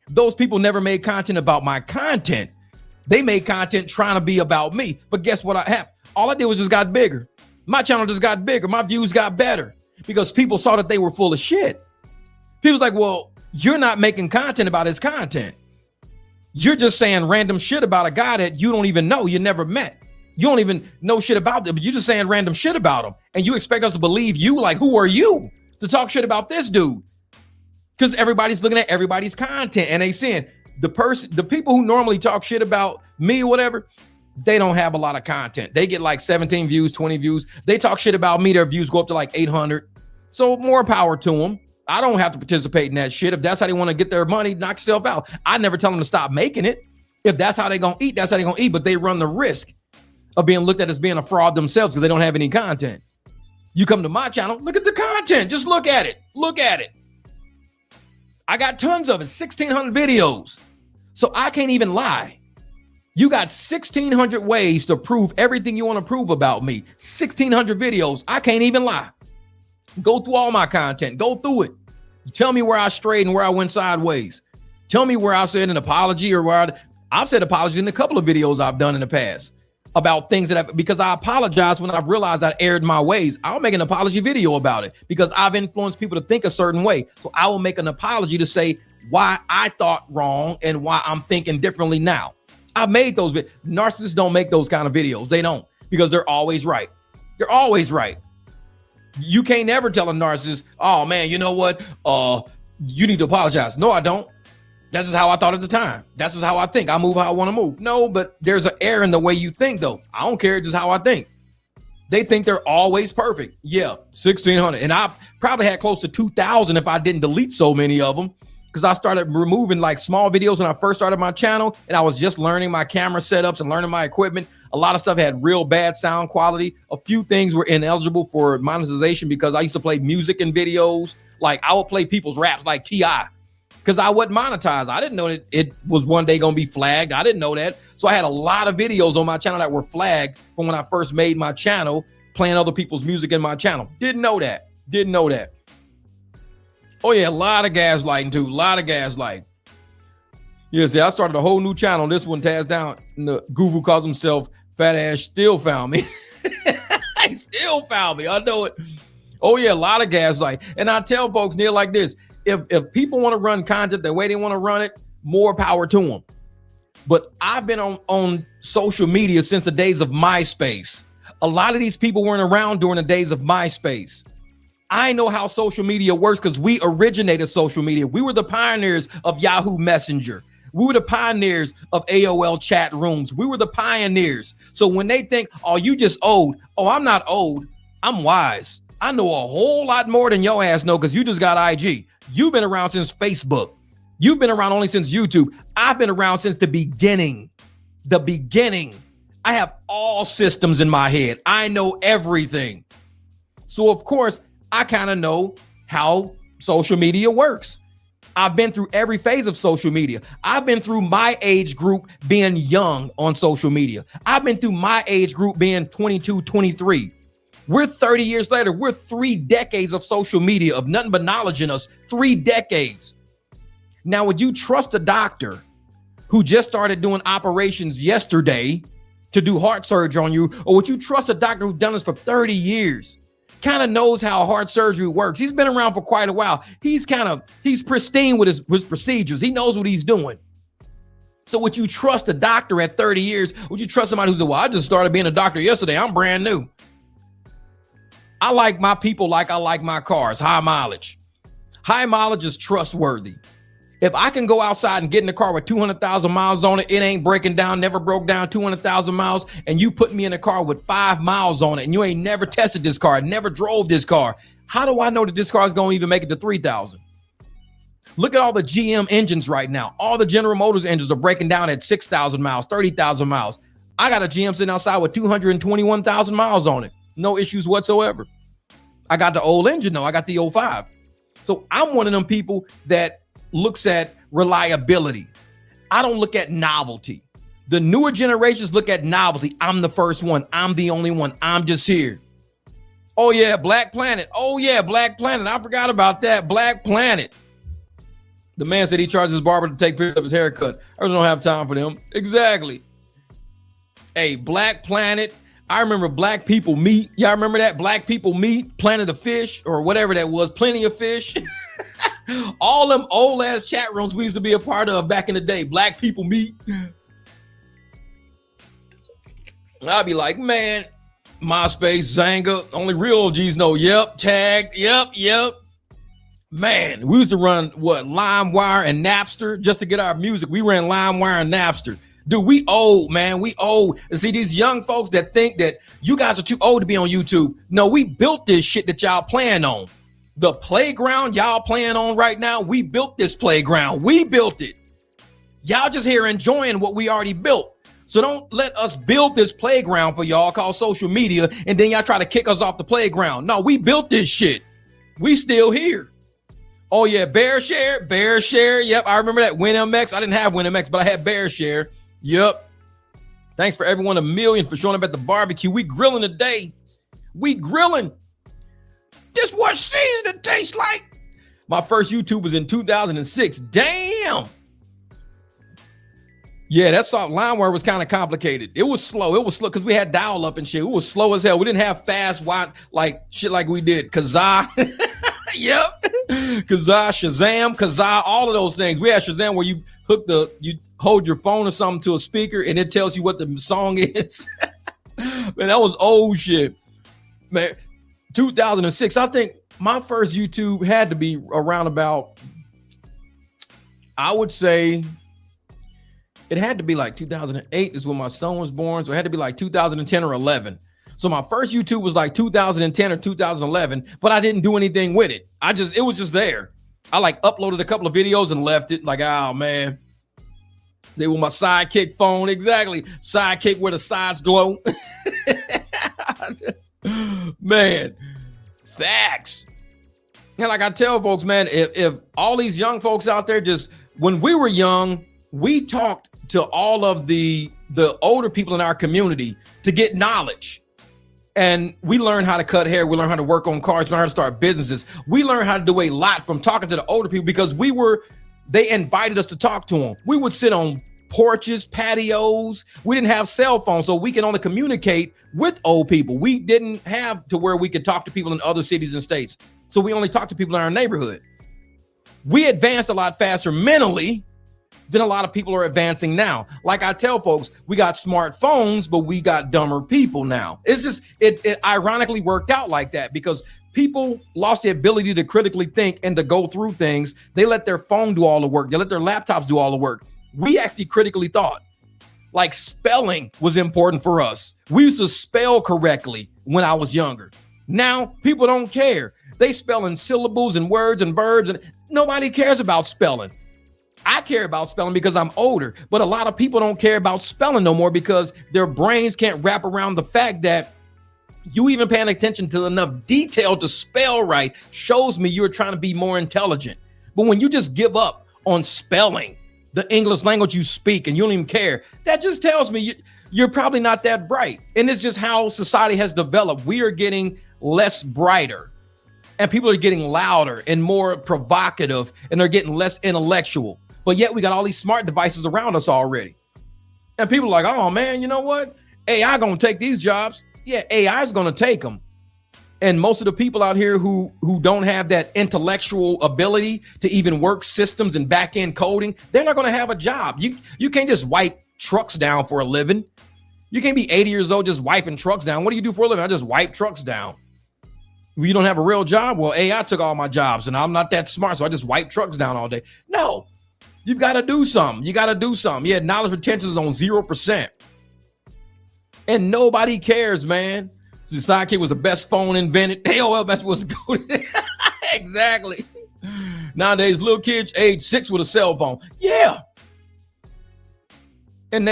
Those people never made content about my content. They made content trying to be about me. But guess what I have? All I did was just got bigger. My channel just got bigger. My views got better because people saw that they were full of shit. People's like, well, you're not making content about his content. You're just saying random shit about a guy that you don't even know, you never met. You don't even know shit about them, but you're just saying random shit about him. And you expect us to believe you? Like, who are you to talk shit about this dude? Because everybody's looking at everybody's content and they saying the people who normally talk shit about me or whatever, they don't have a lot of content. They get like 17 views, 20 views. They talk shit about me, their views go up to like 800. So more power to them. I don't have to participate in that shit. If that's how they want to get their money, knock yourself out. I never tell them to stop making it. If that's how they're going to eat, that's how they're going to eat. But they run the risk of being looked at as being a fraud themselves because they don't have any content. You come to my channel, look at the content. Just look at it. Look at it. I got tons of it, 1,600 videos. So I can't even lie. You got 1,600 ways to prove everything you want to prove about me. 1,600 videos. I can't even lie. Go through all my content. Go through it. Tell me where I strayed and where I went sideways. Tell me where I said an apology or where I've said apologies in a couple of videos I've done in the past about things that because I apologize when I've realized I erred my ways. I'll make an apology video about it because I've influenced people to think a certain way. So I will make an apology to say why I thought wrong and why I'm thinking differently now. I've made those. Narcissists don't make those kind of videos. They don't, because they're always right. They're always right. You can't ever tell a narcissist, oh man, you know what? You need to apologize. No, I don't. That's just how I thought at the time. That's just how I think. I move how I want to move. No, but there's an error in the way you think though. I don't care. It's just how I think. They think they're always perfect. Yeah, 1,600. And I probably had close to 2,000 if I didn't delete so many of them, because I started removing like small videos when I first started my channel and I was just learning my camera setups and learning my equipment. A lot of stuff had real bad sound quality. A few things were ineligible for monetization because I used to play music in videos. Like I would play people's raps like T.I. because I wasn't monetized. I didn't know that it was one day going to be flagged. I didn't know that. So I had a lot of videos on my channel that were flagged from when I first made my channel, playing other people's music in my channel. Didn't know that. Didn't know that. Oh yeah, a lot of gaslighting too. A lot of gaslighting. Yeah, see, I started a whole new channel. This one, Taz Down, and the guru calls himself Fat Ass Still Found Me. He still found me. I know it. Oh yeah, a lot of gaslight. And I tell folks near like this: if people want to run content the way they want to run it, more power to them. But I've been on social media since the days of MySpace. A lot of these people weren't around during the days of MySpace. I know how social media works because we originated social media. We were the pioneers of Yahoo Messenger. We were the pioneers of AOL chat rooms. We were the pioneers. So when they think, oh, you just old. Oh, I'm not old. I'm wise. I know a whole lot more than your ass know because you just got IG. You've been around since Facebook. You've been around only since YouTube. I've been around since the beginning. The beginning. I have all systems in my head. I know everything. So, of course, I kind of know how social media works. I've been through every phase of social media. I've been through my age group being young on social media. I've been through my age group being 22, 23. We're 30 years later. We're 3 decades of social media, of nothing but knowledge in us. 3 decades. Now, would you trust a doctor who just started doing operations yesterday to do heart surgery on you? Or would you trust a doctor who's done this for 30 years? Kind of knows how heart surgery works. He's been around for quite a while. He's pristine with his procedures. He knows what he's doing. So would you trust a doctor at 30 years? Would you trust somebody who said, well, I just started being a doctor yesterday. I'm brand new. I like my people like I like my cars, high mileage. High mileage is trustworthy. If I can go outside and get in a car with 200,000 miles on it, it ain't breaking down, never broke down 200,000 miles, and you put me in a car with 5 miles on it, and you ain't never tested this car, never drove this car, how do I know that this car is going to even make it to 3,000? Look at all the GM engines right now. All the General Motors engines are breaking down at 6,000 miles, 30,000 miles. I got a GM sitting outside with 221,000 miles on it. No issues whatsoever. I got the old engine though. I got the 05. So I'm one of them people that looks at reliability. I don't look at novelty. The newer generations look at novelty. I'm the first one. I'm the only one. I'm just here. Oh yeah, Black Planet. Oh yeah, Black Planet. I forgot about that. Black Planet. The man said he charges his barber to take pictures of his haircut. I don't have time for them. Exactly. Hey, Black Planet. I remember Black People Meet. Y'all remember that? Black People Meet, Planet of Fish, or whatever that was. Plenty of Fish. All them old ass chat rooms we used to be a part of back in the day. Black People Meet. I'd be like, man, MySpace, Zanga, only real OGs know. Yep, tagged. Yep. Man, we used to run LimeWire and Napster just to get our music. We ran LimeWire and Napster. Dude, we old, man. We old. And see, these young folks that think that you guys are too old to be on YouTube. No, we built this shit that y'all playing on. The playground y'all playing on right now, we built this playground. We built it. Y'all just here enjoying what we already built. So don't let us build this playground for y'all called social media and then y'all try to kick us off the playground. No, we built this shit. We still here. Oh yeah, Bear Share. Yep, I remember that. WinMX. I didn't have WinMX, but I had Bear Share. Yep. Thanks for everyone $1 million for showing up at the barbecue. We grilling today. We grilling. This what season it tastes like. My first YouTube was in 2006. Damn. Yeah, that LimeWire was kind of complicated. It was slow because we had dial up and shit. It was slow as hell. We didn't have fast wide like shit like we did. Kazaa. Yep. Kazaa, Shazam, all of those things. We had Shazam where you hold your phone or something to a speaker and it tells you what the song is. Man, that was old shit. Man, 2006. I think my first YouTube had to be around about, I would say it had to be like 2008 is when my son was born. So it had to be like 2010 or 11. So my first YouTube was like 2010 or 2011, but I didn't do anything with it. It was just there. I like uploaded a couple of videos and left it like, oh man. They were my sidekick phone. Exactly. Sidekick where the sides glow. Man, facts. And like I tell folks, man, if all these young folks out there, just when we were young, we talked to all of the older people in our community to get knowledge. And we learned how to cut hair. We learned how to work on cars. We learned how to start businesses. We learned how to do a lot from talking to the older people because they invited us to talk to them. We would sit on porches, patios. We didn't have cell phones, so we can only communicate with old people. We didn't have to where we could talk to people in other cities and states. So we only talked to people in our neighborhood. We advanced a lot faster mentally than a lot of people are advancing now. Like I tell folks, we got smartphones, but we got dumber people now. It's just, it ironically worked out like that because people lost the ability to critically think and to go through things. They let their phone do all the work. They let their laptops do all the work. We actually critically thought. Like spelling was important for us. We used to spell correctly when I was younger. Now people don't care. They spell in syllables and words and verbs and nobody cares about spelling. I care about spelling because I'm older, but a lot of people don't care about spelling no more because their brains can't wrap around the fact that you even paying attention to enough detail to spell right shows me you're trying to be more intelligent. But when you just give up on spelling the English language you speak and you don't even care, that just tells me you're probably not that bright. And it's just how society has developed. We are getting less brighter and people are getting louder and more provocative and they're getting less intellectual. But yet we got all these smart devices around us already. And people are like, oh man, you know what? AI gonna take these jobs. Yeah, AI is gonna take them. And most of the people out here who don't have that intellectual ability to even work systems and back end coding, they're not going to have a job. You can't just wipe trucks down for a living. You can't be 80 years old just wiping trucks down. What do you do for a living? I just wipe trucks down. You don't have a real job? Well, AI took all my jobs and I'm not that smart, so I just wipe trucks down all day. No, you've got to do something. You got to do something. Yeah, knowledge retention is on 0%. And nobody cares, man. The Sidekick was the best phone invented. AOL best was good. Exactly. Nowadays, little kids age 6 with a cell phone. Yeah. And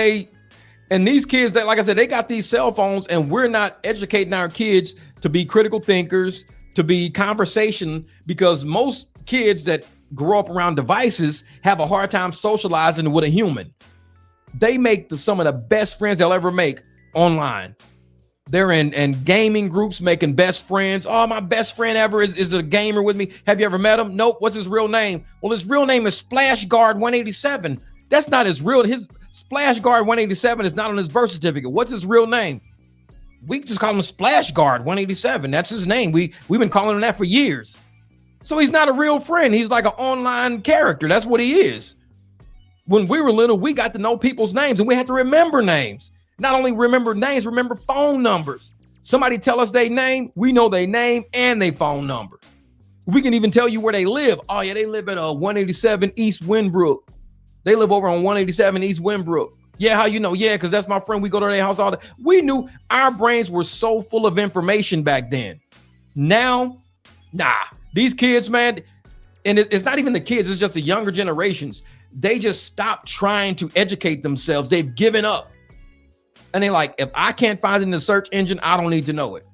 these kids that, like I said, they got these cell phones and we're not educating our kids to be critical thinkers, to be conversation, because most kids that grow up around devices have a hard time socializing with a human. They make some of the best friends they'll ever make online. They're in gaming groups making best friends. Oh, my best friend ever is a gamer with me. Have you ever met him? Nope. What's his real name? Well, his real name is Splash Guard 187. That's not his real. His Splash Guard 187 is not on his birth certificate. What's his real name? We just call him Splash Guard 187. That's his name. We've been calling him that for years. So he's not a real friend. He's like an online character. That's what he is. When we were little, we got to know people's names and we had to remember names. Not only remember names, remember phone numbers. Somebody tell us their name, we know their name and their phone number. We can even tell you where they live. Oh yeah, they live at 187 East Winbrook. They live over on 187 East Winbrook. Yeah, how you know? Yeah, because that's my friend. We go to their house all day. We knew. Our brains were so full of information back then. Now, nah, these kids, man, and it's not even the kids, it's just the younger generations. They just stopped trying to educate themselves. They've given up. And they're like, if I can't find it in the search engine, I don't need to know it.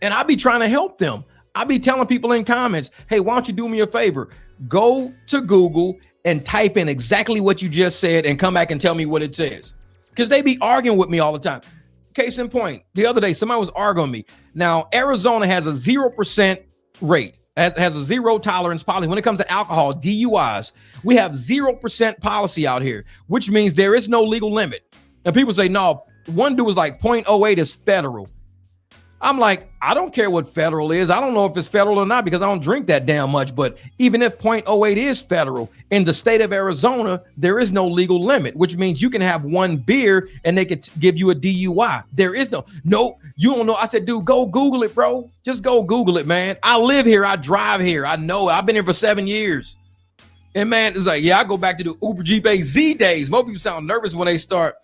And I be trying to help them. I be telling people in comments, hey, why don't you do me a favor? Go to Google and type in exactly what you just said and come back and tell me what it says. Because they be arguing with me all the time. Case in point, the other day, somebody was arguing with me. Now, Arizona has a 0% rate, has a zero tolerance policy. When it comes to alcohol, DUIs, we have 0% policy out here, which means there is no legal limit. And people say, no, one dude was like 0.08 is federal. I'm like, I don't care what federal is. I don't know if it's federal or not because I don't drink that damn much. But even if 0.08 is federal, in the state of Arizona, there is no legal limit, which means you can have one beer and they could give you a DUI. There is no, you don't know. I said, dude, go Google it, bro. Just go Google it, man. I live here. I drive here. I know. I've been here for 7 years. And man, it's like, yeah, I go back to the Uber Jeep AZ days. Most people sound nervous when they start.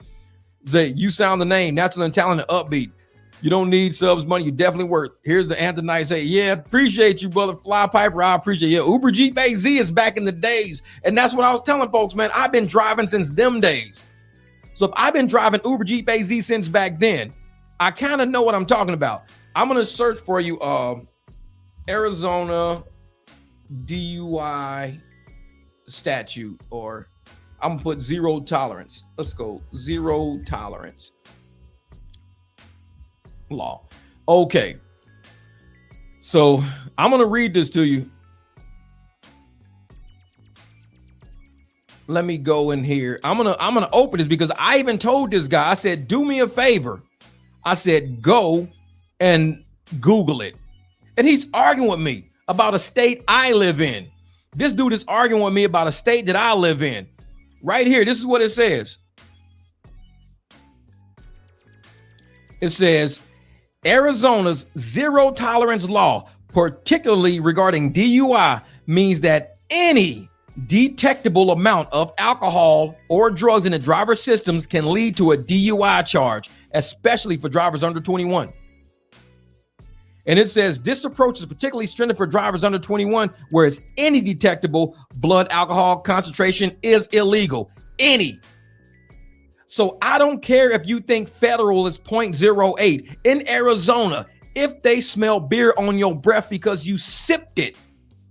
Say, you sound the name, natural and talented, upbeat. You don't need subs money. You definitely worth. Here's the Anton. Say, yeah, appreciate you, brother. Fly Piper, I appreciate you. Uber Jeep AZ is back in the days. And that's what I was telling folks, man. I've been driving since them days. So if I've been driving Uber Jeep AZ since back then, I kind of know what I'm talking about. I'm going to search for you Arizona DUI statute, or I'm going to put zero tolerance. Let's go zero tolerance law. Okay. So I'm going to read this to you. Let me go in here. I'm going to open this because I even told this guy, I said, do me a favor. I said, go and Google it. And he's arguing with me about a state I live in. This dude is arguing with me about a state that I live in. Right here, this is what it says. It says, Arizona's zero tolerance law, particularly regarding DUI, means that any detectable amount of alcohol or drugs in the driver's systems can lead to a DUI charge, especially for drivers under 21. And it says this approach is particularly stringent for drivers under 21, whereas any detectable blood alcohol concentration is illegal. Any. So I don't care if you think federal is 0.08. In Arizona, if they smell beer on your breath because you sipped it,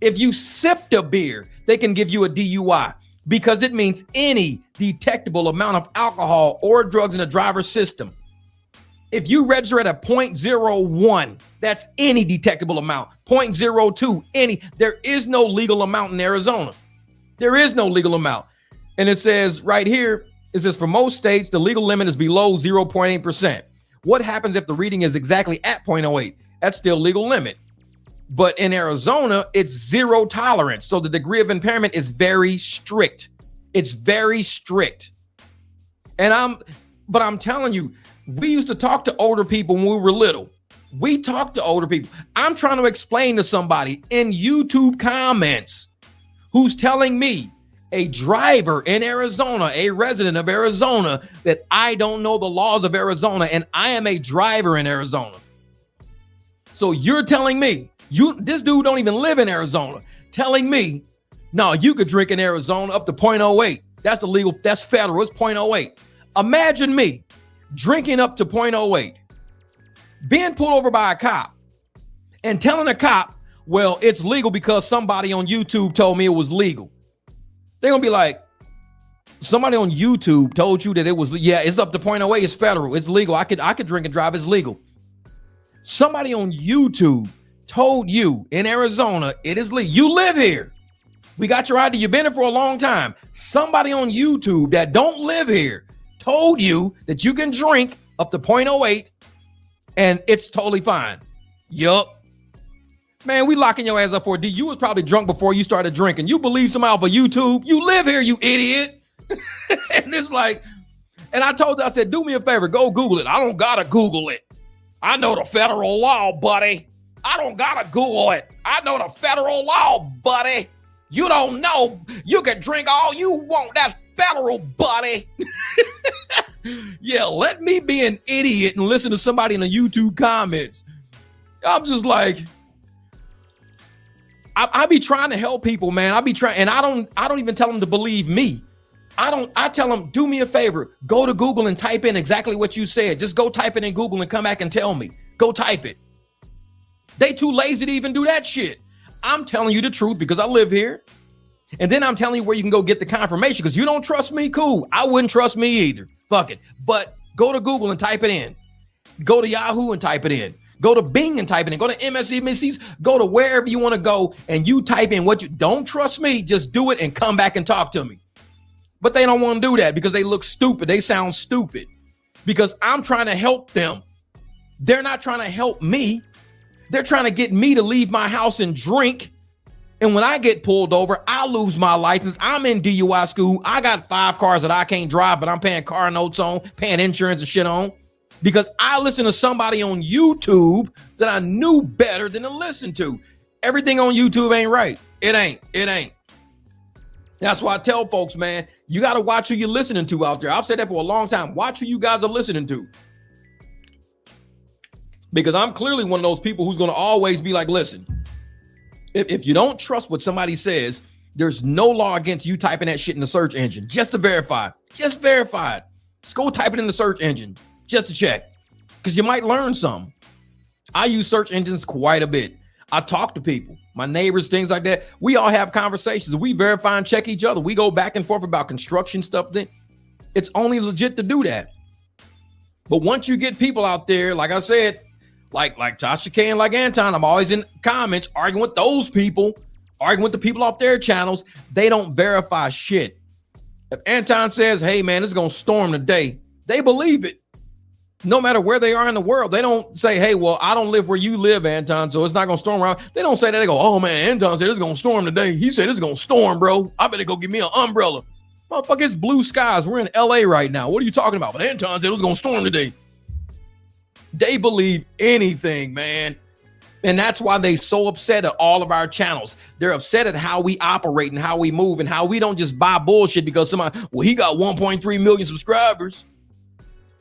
if you sipped a beer, they can give you a DUI because it means any detectable amount of alcohol or drugs in the driver's system. If you register at a 0.01, that's any detectable amount. 0.02, any. There is no legal amount in Arizona. There is no legal amount. And it says right here, it says for most states, the legal limit is below 0.8%. What happens if the reading is exactly at 0.08? That's still legal limit. But in Arizona, it's zero tolerance. So the degree of impairment is very strict. It's very strict. And I'm telling you, we used to talk to older people when we were little. We talked to older people. I'm trying to explain to somebody in YouTube comments who's telling me, a driver in Arizona, a resident of Arizona, that I don't know the laws of Arizona, and I am a driver in Arizona. So you're telling me, this dude don't even live in Arizona, telling me, no, you could drink in Arizona up to 0.08. That's illegal. That's federal. It's 0.08. Imagine me drinking up to 0.08, being pulled over by a cop and telling a cop, well, it's legal because somebody on YouTube told me it was legal. They're going to be like, somebody on YouTube told you that it was, yeah, it's up to 0.08. It's federal. It's legal. I could drink and drive. It's legal. Somebody on YouTube told you in Arizona it is legal. You live here. We got your ID. You've been here for a long time. Somebody on YouTube that don't live here told you that you can drink up to 0.08 and it's totally fine. Yup. Man, we locking your ass up for a D. You was probably drunk before you started drinking. You believe somebody off of YouTube. You live here, you idiot. And it's like, and I told her, I said, do me a favor, go Google it. I don't gotta Google it. I know the federal law, buddy. I don't gotta Google it. I know the federal law, buddy. You don't know. You can drink all you want. That's federal, buddy. Yeah, let me be an idiot and listen to somebody in the YouTube comments. I'm just like, I be trying to help people, man. I be trying, and I don't even tell them to believe me. I tell them, do me a favor, go to Google and type in exactly what you said. Just go type it in Google and come back and tell me. Go type it. They too lazy to even do that shit. I'm telling you the truth because I live here. And then I'm telling you where you can go get the confirmation because you don't trust me. Cool. I wouldn't trust me either. Fuck it. But go to Google and type it in. Go to Yahoo and type it in. Go to Bing and type it in. Go to MSNBC's. Go to wherever you want to go and you type in what you don't trust me. Just do it and come back and talk to me. But they don't want to do that because they look stupid. They sound stupid because I'm trying to help them. They're not trying to help me. They're trying to get me to leave my house and drink. And when I get pulled over, I lose my license. I'm in DUI school. I got 5 cars that I can't drive, but I'm paying car notes on, paying insurance and shit on. Because I listen to somebody on YouTube that I knew better than to listen to. Everything on YouTube ain't right. It ain't. That's why I tell folks, man, you got to watch who you're listening to out there. I've said that for a long time. Watch who you guys are listening to. Because I'm clearly one of those people who's going to always be like, listen, if you don't trust what somebody says, there's no law against you typing that shit in the search engine just to verify. Just verify it. Just go type it in the search engine. Just to check, because you might learn something. I use search engines quite a bit. I talk to people, my neighbors, things like that. We all have conversations. We verify and check each other. We go back and forth about construction stuff. Then it's only legit to do that. But once you get people out there, like I said, like Tasha K and like Anton, I'm always in comments arguing with those people, arguing with the people off their channels. They don't verify shit. If Anton says, hey man, it's going to storm today, they believe it. No matter where they are in the world, they don't say, hey, well, I don't live where you live, Anton, so it's not going to storm around. They don't say that. They go, oh, man, Anton said it's going to storm today. He said it's going to storm, bro. I better go get me an umbrella. Motherfucker, it's blue skies. We're in L.A. right now. What are you talking about? But Anton said it was going to storm today. They believe anything, man. And that's why they so upset at all of our channels. They're upset at how we operate and how we move and how we don't just buy bullshit because somebody, well, he got 1.3 million subscribers.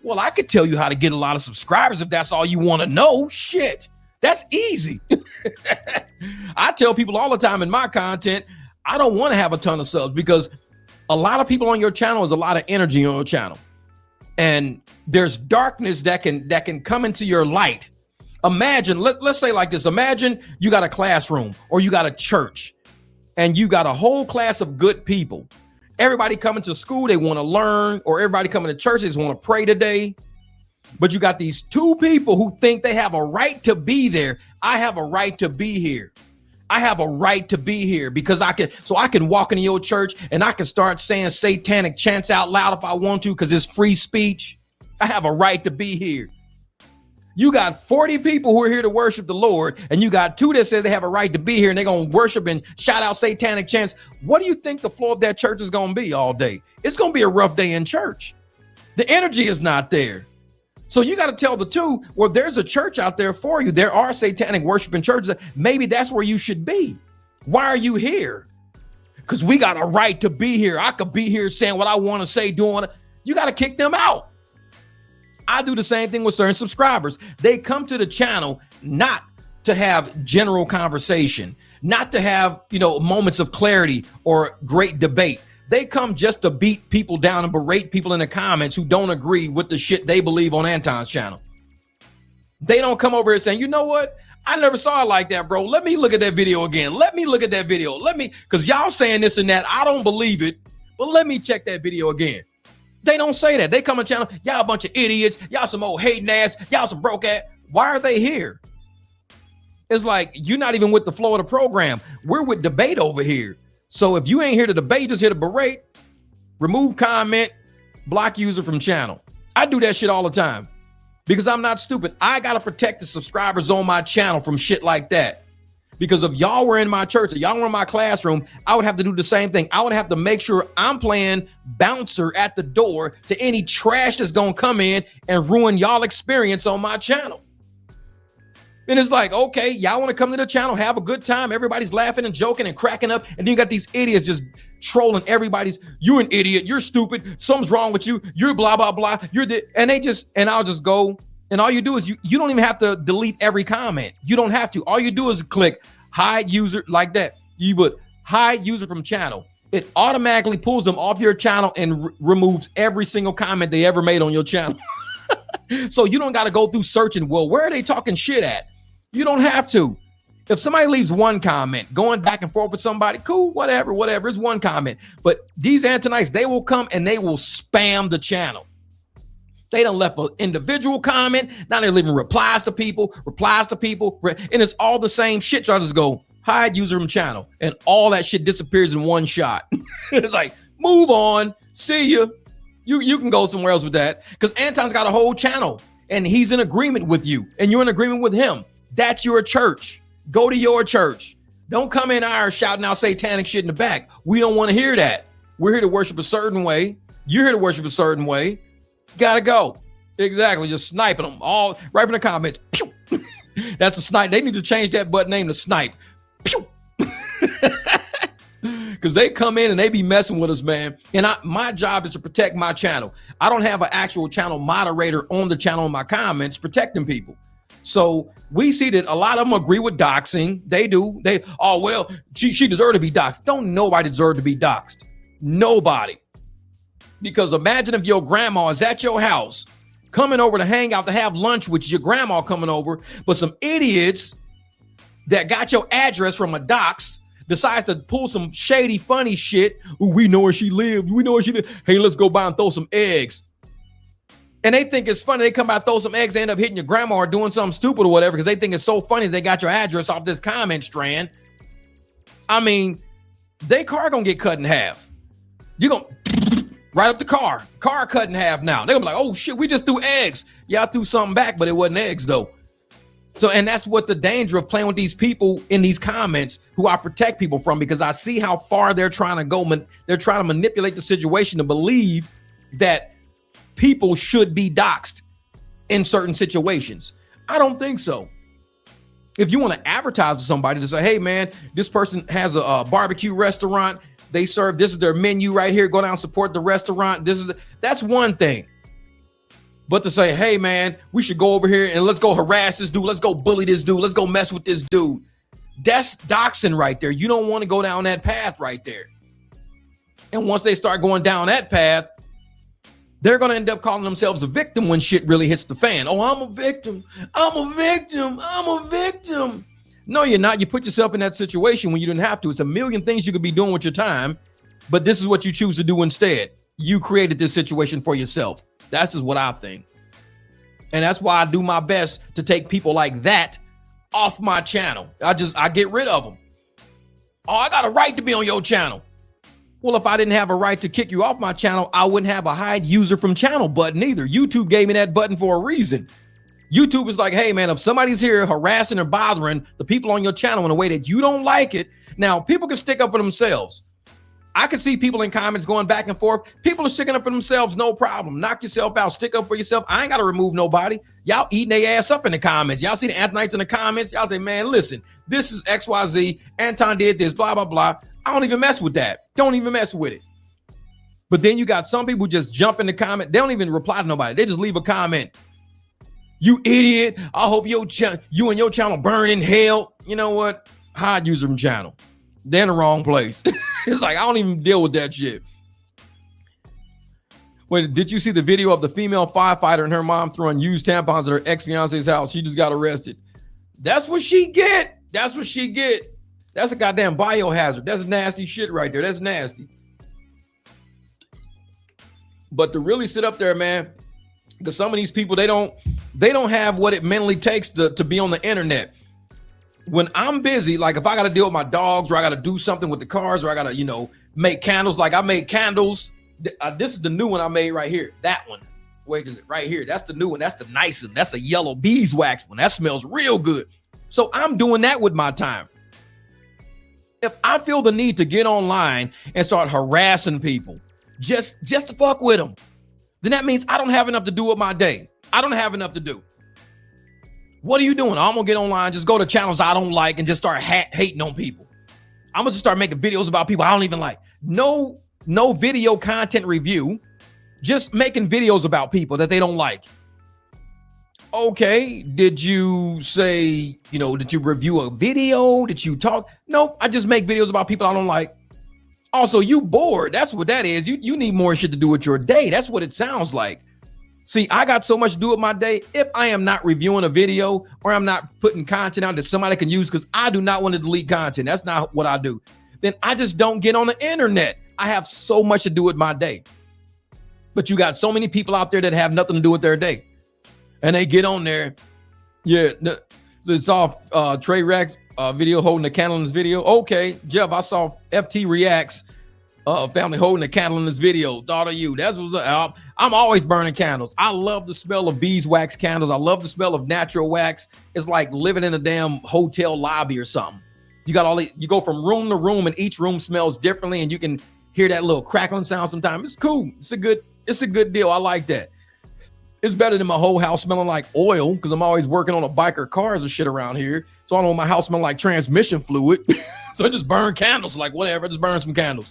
Well, I could tell you how to get a lot of subscribers if that's all you want to know. Shit, that's easy. I tell people all the time in my content, I don't want to have a ton of subs because a lot of people on your channel is a lot of energy on your channel. And there's darkness that can come into your light. Imagine, let's say like this. Imagine you got a classroom or you got a church and you got a whole class of good people. Everybody coming to school, they want to learn, or everybody coming to church, they just want to pray today. But you got these 2 people who think they have a right to be there. I have a right to be here. I have a right to be here because I can walk into your church and I can start saying satanic chants out loud if I want to because it's free speech. I have a right to be here. You got 40 people who are here to worship the Lord, and you got 2 that say they have a right to be here and they're going to worship and shout out satanic chants. What do you think the floor of that church is going to be all day? It's going to be a rough day in church. The energy is not there. So you got to tell the 2, well, there's a church out there for you. There are satanic worshiping churches. Maybe that's where you should be. Why are you here? Because we got a right to be here. I could be here saying what I want to say, doing it. You got to kick them out. I do the same thing with certain subscribers. They come to the channel not to have general conversation, not to have, moments of clarity or great debate. They come just to beat people down and berate people in the comments who don't agree with the shit they believe on Anton's channel. They don't come over here saying, you know what? I never saw it like that, bro. Let me look at that video again. Let me look at that video. Because y'all saying this and that. I don't believe it, but let me check that video again. They don't say that. They come on the channel. Y'all a bunch of idiots. Y'all some old hating ass. Y'all some broke ass. Why are they here? It's like you're not even with the flow of the program. We're with debate over here. So if you ain't here to debate, just here to berate, remove comment, block user from channel. I do that shit all the time because I'm not stupid. I got to protect the subscribers on my channel from shit like that. Because if y'all were in my church or y'all were in my classroom, I would have to do the same thing. I would have to make sure I'm playing bouncer at the door to any trash that's going to come in and ruin y'all experience on my channel. And it's like, okay, y'all want to come to the channel, have a good time. Everybody's laughing and joking and cracking up. And then you got these idiots just trolling everybody's, you're an idiot, you're stupid, something's wrong with you, you're blah, blah, blah. And I'll just go. And all you do is you don't even have to delete every comment. You don't have to. All you do is click hide user like that. You would hide user from channel. It automatically pulls them off your channel and removes every single comment they ever made on your channel. So you don't got to go through searching. Well, where are they talking shit at? You don't have to. If somebody leaves one comment, going back and forth with somebody, cool, whatever. It's one comment. But these Antonites, they will come and they will spam the channel. They done left an individual comment. Now they're leaving replies to people, and it's all the same shit. So I just go hide user from channel, and all that shit disappears in one shot. It's like, move on, see you. You can go somewhere else with that because Anton's got a whole channel, and he's in agreement with you, and you're in agreement with him. That's your church. Go to your church. Don't come in ours shouting out satanic shit in the back. We don't want to hear that. We're here to worship a certain way. You're here to worship a certain way. Gotta go. Exactly. Just sniping them all right from the comments. Pew. That's a snipe. They need to change that button name to snipe. Pew. Because they come in and they be messing with us, man. And my job is to protect my channel. I don't have an actual channel moderator on the channel in my comments protecting people. So we see that a lot of them agree with doxing. They do. She deserved to be doxed. Don't nobody deserve to be doxed. Nobody. Because imagine if your grandma is at your house coming over to hang out to have lunch with your grandma coming over, but some idiots that got your address from a dox decides to pull some shady, funny shit. Ooh, we know where she lived. We know where she lived. Hey, let's go by and throw some eggs. And they think it's funny. They come by, throw some eggs. They end up hitting your grandma or doing something stupid or whatever because they think it's so funny they got your address off this comment strand. I mean, they car gonna get cut in half. You gonna right up the car cut in half now. They're gonna be like, oh shit, we just threw eggs. Yeah, I threw something back, but it wasn't eggs though. So, and that's what the danger of playing with these people in these comments who I protect people from, because I see how far they're trying to go. They're trying to manipulate the situation to believe that people should be doxxed in certain situations. I don't think so. If you want to advertise to somebody to say, hey man, this person has a barbecue restaurant. They serve, this is their menu right here. Go down and support the restaurant. That's one thing. But to say, hey man, we should go over here and let's go harass this dude. Let's go bully this dude. Let's go mess with this dude. That's doxing right there. You don't want to go down that path right there. And once they start going down that path, they're going to end up calling themselves a victim when shit really hits the fan. Oh, I'm a victim. I'm a victim. I'm a victim. No, you're not. You put yourself in that situation when you didn't have to. It's a million things you could be doing with your time, but this is what you choose to do instead. You created this situation for yourself. That's just what I think. And that's why I do my best to take people like that off my channel. I get rid of them. Oh, I got a right to be on your channel. Well, if I didn't have a right to kick you off my channel, I wouldn't have a hide user from channel button either. YouTube gave me that button for a reason. YouTube is like, hey man, if somebody's here harassing or bothering the people on your channel in a way that you don't like it, now people can stick up for themselves. I can see people in comments going back and forth. People are sticking up for themselves, no problem. Knock yourself out, stick up for yourself. I ain't got to remove nobody. Y'all eating their ass up in the comments. Y'all see the Antonites in the comments. Y'all say, man, listen, this is XYZ. Anton did this, blah, blah, blah. I don't even mess with that. Don't even mess with it. But then you got some people just jump in the comment. They don't even reply to nobody. They just leave a comment. You idiot. I hope you and your channel burn in hell. You know what? Hide user from channel. They're in the wrong place. It's like, I don't even deal with that shit. Wait, did you see the video of the female firefighter and her mom throwing used tampons at her ex-fiance's house? She just got arrested. That's what she get. That's what she get. That's a goddamn biohazard. That's nasty shit right there. That's nasty. But to really sit up there, man, because some of these people, they don't have what it mentally takes to be on the internet. When I'm busy, like if I got to deal with my dogs or I got to do something with the cars or I got to, make candles, like I made candles. This is the new one I made right here. That one. Wait, is it right here? That's the new one. That's the nice one. That's the yellow beeswax one. That smells real good. So I'm doing that with my time. If I feel the need to get online and start harassing people just to fuck with them, then that means I don't have enough to do with my day. I don't have enough to do. What are you doing? I'm gonna get online, just go to channels I don't like and just start hating on people. I'm gonna just start making videos about people I don't even like. No video content review, just making videos about people that they don't like. Okay, did you say, did you review a video? Did you talk? Nope, I just make videos about people I don't like. Also, you bored. That's what that is. You need more shit to do with your day. That's what it sounds like. See, I got so much to do with my day. If I am not reviewing a video or I'm not putting content out that somebody can use, because I do not want to delete content. That's not what I do. Then I just don't get on the internet. I have so much to do with my day. But you got so many people out there that have nothing to do with their day. And they get on there. Yeah, so it's off Trey Rex video holding the candle in this video. Okay, Jeff, I saw FT Reacts family holding a candle in this video. Thought of you. That's what's up. I'm always burning candles. I love the smell of beeswax candles. I love the smell of natural wax. It's like living in a damn hotel lobby or something. You go from room to room and each room smells differently and you can hear that little crackling sound sometimes. It's cool. It's a good deal. I like that. It's better than my whole house smelling like oil because I'm always working on a bike or cars and shit around here. So I don't want my house smelling like transmission fluid. So I just burn candles, like whatever, just burn some candles.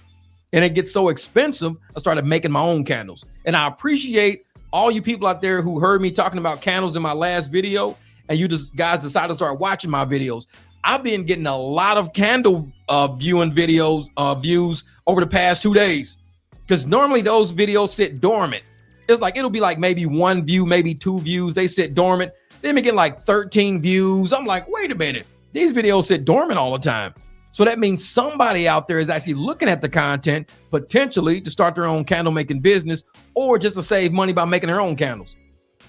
And it gets so expensive, I started making my own candles. And I appreciate all you people out there who heard me talking about candles in my last video, and you just guys decided to start watching my videos. I've been getting a lot of candle viewing videos, views over the past 2 days. Because normally those videos sit dormant. It's like, it'll be like maybe 1 view, maybe 2 views. They sit dormant. They've been getting like 13 views. I'm like, wait a minute. These videos sit dormant all the time. So that means somebody out there is actually looking at the content potentially to start their own candle making business or just to save money by making their own candles.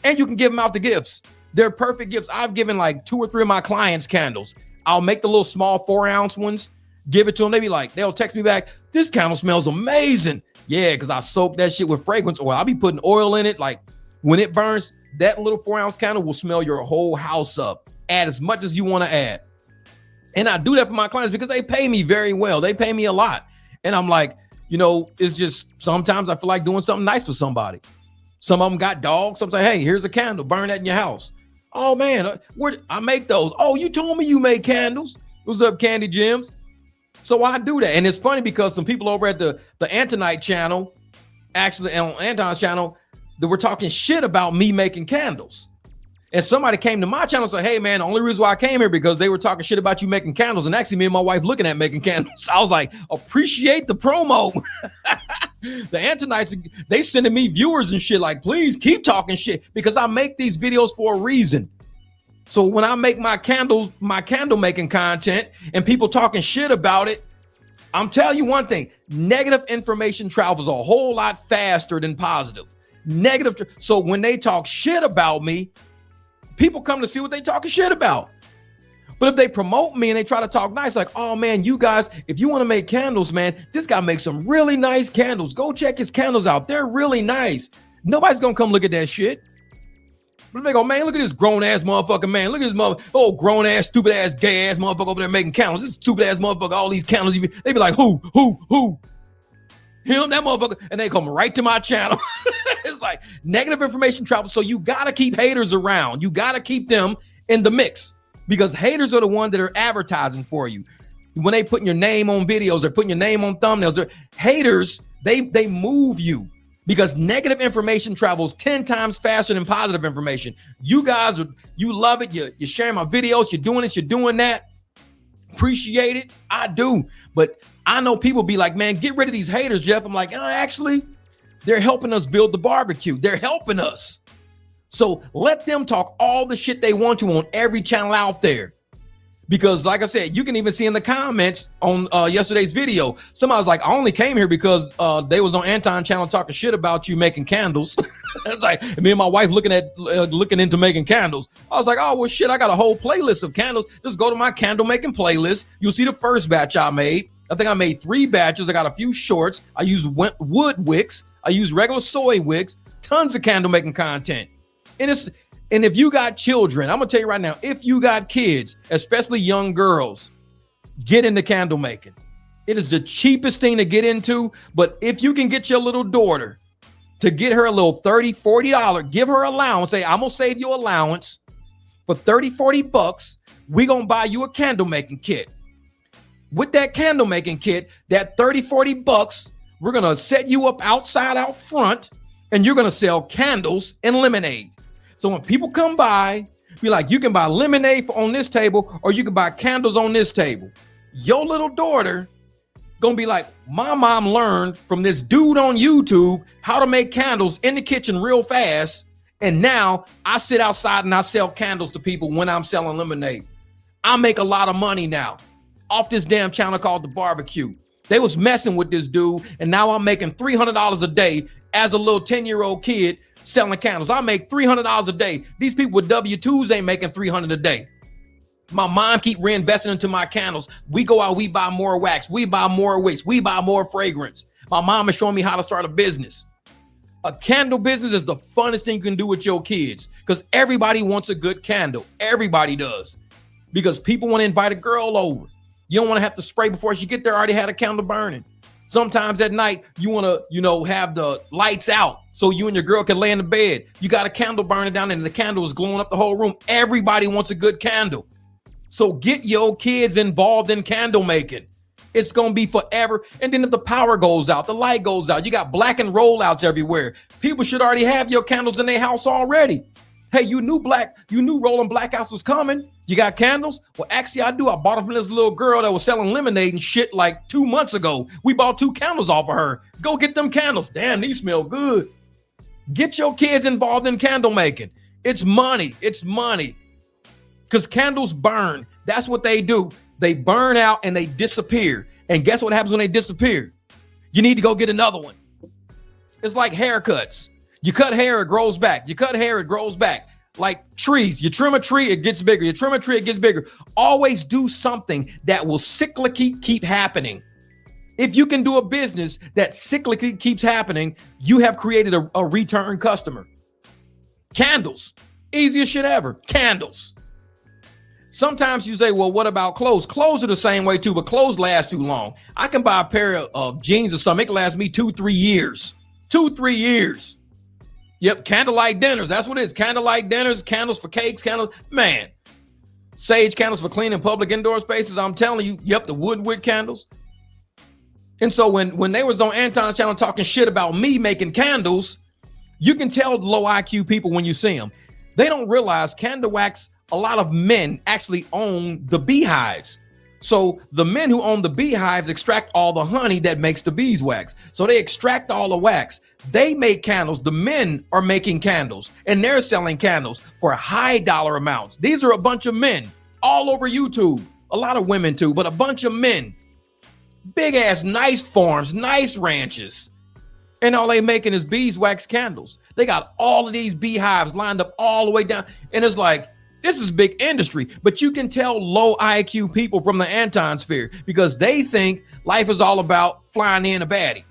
And you can give them out the gifts. They're perfect gifts. I've given like 2 or 3 of my clients candles. I'll make the little small 4-ounce ones, give it to them. They'll text me back, this candle smells amazing. Yeah, because I soak that shit with fragrance oil. I'll be putting oil in it. Like when it burns, that little 4-ounce candle will smell your whole house up. Add as much as you want to add. And I do that for my clients because they pay me very well. They pay me a lot. And I'm like, it's just sometimes I feel like doing something nice for somebody. Some of them got dogs. Some say, hey, here's a candle. Burn that in your house. Oh, man, I make those. Oh, you told me you made candles. What's up, Candy Gems? So I do that. And it's funny because some people over at the Antonite channel, actually on Anton's channel, that were talking shit about me making candles. And somebody came to my channel and said, hey, man, the only reason why I came here because they were talking shit about you making candles. And actually, me and my wife looking at making candles. I was like, appreciate the promo. The Antonites, they sending me viewers and shit like, please keep talking shit because I make these videos for a reason. So when I make my candle making content and people talking shit about it, I'm telling you one thing, negative information travels a whole lot faster than positive. So when they talk shit about me, people come to see what they talking shit about. But if they promote me and they try to talk nice, like, oh man, you guys, if you want to make candles, man, this guy makes some really nice candles. Go check his candles out. They're really nice. Nobody's going to come look at that shit. But they go, man, look at this grown ass motherfucker, man. Look at this grown ass, stupid ass, gay ass motherfucker over there making candles. This stupid ass motherfucker, all these candles. They be like, who? Him, that motherfucker. And they come right to my channel. It's like negative information travels. So you got to keep haters around. You got to keep them in the mix because haters are the ones that are advertising for you. When they putting your name on videos, they're putting your name on thumbnails. Haters, they move you. Because negative information travels 10 times faster than positive information. You guys, you love it. You're sharing my videos. You're doing this. You're doing that. Appreciate it. I do. But I know people be like, man, get rid of these haters, Jeff. I'm like, actually, they're helping us build the barbecue. They're helping us. So let them talk all the shit they want to on every channel out there. Because like I said, you can even see in the comments on yesterday's video, somebody was like, I only came here because they was on Anton channel talking shit about you making candles. It's like me and my wife looking into making candles. I was like, oh, well, shit, I got a whole playlist of candles. Just go to my candle making playlist. You'll see the first batch I made. I think I made 3 batches. I got a few shorts. I use wood wicks. I use regular soy wicks. Tons of candle making content. And if you got children, I'm going to tell you right now, if you got kids, especially young girls, get into candle making. It is the cheapest thing to get into. But if you can get your little daughter to get her a little $30, $40, give her allowance. Say, I'm going to save you allowance for $30, $40. We're going to buy you a candle making kit. With that candle making kit, that $30, $40, we're going to set you up outside, out front, and you're going to sell candles and lemonade. So when people come by, be like, you can buy lemonade on this table or you can buy candles on this table. Your little daughter gonna be like, my mom learned from this dude on YouTube how to make candles in the kitchen real fast. And now I sit outside and I sell candles to people when I'm selling lemonade. I make a lot of money now off this damn channel called The Barbecue. They was messing with this dude and now I'm making $300 a day as a little 10-year-old kid selling candles. I make $300 a day. These people with W-2s ain't making $300 a day. My mom keep reinvesting into my candles. We go out, we buy more wax, we buy more wicks, we buy more fragrance. My mom is showing me how to start a business. A candle business is the funnest thing you can do with your kids because everybody wants a good candle. Everybody does. Because people want to invite a girl over. You don't want to have to spray before she get there, already had a candle burning. Sometimes at night, you want to, have the lights out so you and your girl can lay in the bed. You got a candle burning down and the candle is glowing up the whole room. Everybody wants a good candle. So get your kids involved in candle making. It's going to be forever. And then if the power goes out, the light goes out, you got black and rollouts everywhere. People should already have your candles in their house already. Hey, you knew rolling blackouts was coming. You got candles? Well, actually, I do. I bought them from this little girl that was selling lemonade and shit like 2 months ago. We bought 2 candles off of her. Go get them candles. Damn, these smell good. Get your kids involved in candle making. It's money. It's money. Because candles burn. That's what they do. They burn out and they disappear. And guess what happens when they disappear? You need to go get another one. It's like haircuts. You cut hair, it grows back. You cut hair, it grows back. Like trees, you trim a tree, it gets bigger. You trim a tree, it gets bigger. Always do something that will cyclically keep happening. If you can do a business that cyclically keeps happening, you have created a return customer. Candles, easiest shit ever. Candles. Sometimes you say, well, what about clothes? Clothes are the same way too, but clothes last too long. I can buy a pair of jeans or something. It can last me 2-3 years. 2-3 years. Yep, candlelight dinners. That's what it is. Candlelight dinners, candles for cakes, candles. Man, sage candles for cleaning public indoor spaces. I'm telling you, yep, the wood candles. And so when they was on Anton's channel talking shit about me making candles, you can tell low IQ people when you see them. They don't realize candle wax, a lot of men actually own the beehives. So the men who own the beehives extract all the honey that makes the beeswax. So they extract all the wax. They make candles. The men are making candles and they're selling candles for high dollar amounts. These are a bunch of men all over YouTube. A lot of women too, but a bunch of men. Big ass, nice farms, nice ranches. And all they making is beeswax candles. They got all of these beehives lined up all the way down. And it's like, this is big industry, but you can tell low IQ people from the Anton sphere because they think life is all about flying in a baddie.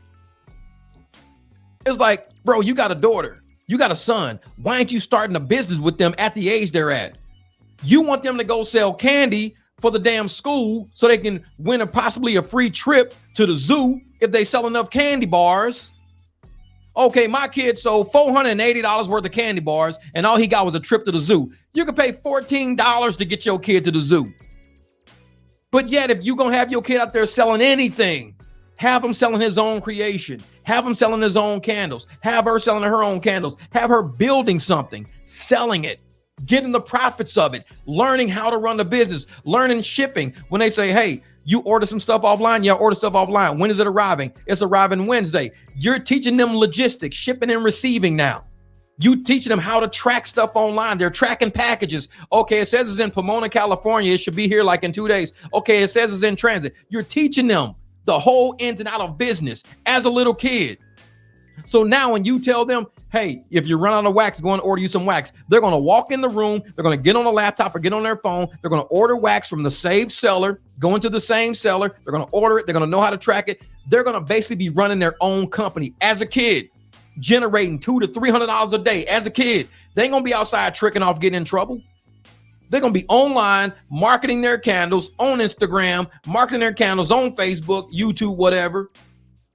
It's like, bro, you got a daughter. You got a son. Why ain't you starting a business with them at the age they're at? You want them to go sell candy for the damn school so they can win possibly a free trip to the zoo if they sell enough candy bars. Okay, my kid sold $480 worth of candy bars and all he got was a trip to the zoo. You can pay $14 to get your kid to the zoo. But yet, if you're going to have your kid out there selling anything, have him selling his own creation, have him selling his own candles, have her selling her own candles, have her building something, selling it, getting the profits of it, learning how to run the business, learning shipping. When they say, hey, you order some stuff offline, yeah, order stuff offline. When is it arriving? It's arriving Wednesday. You're teaching them logistics, shipping and receiving now. You teaching them how to track stuff online. They're tracking packages. Okay, it says it's in Pomona, California. It should be here like in 2 days. Okay, it says it's in transit. You're teaching them the whole ins and out of business as a little kid. So now when you tell them, hey, if you run out of wax, go and order you some wax. They're going to walk in the room. They're going to get on a laptop or get on their phone. They're going to order wax from the same seller, go into the same seller. They're going to order it. They're going to know how to track it. They're going to basically be running their own company as a kid, generating $200 to $300 a day as a kid. They ain't going to be outside tricking off, getting in trouble. They're going to be online marketing their candles on Instagram, marketing their candles on Facebook, YouTube, whatever.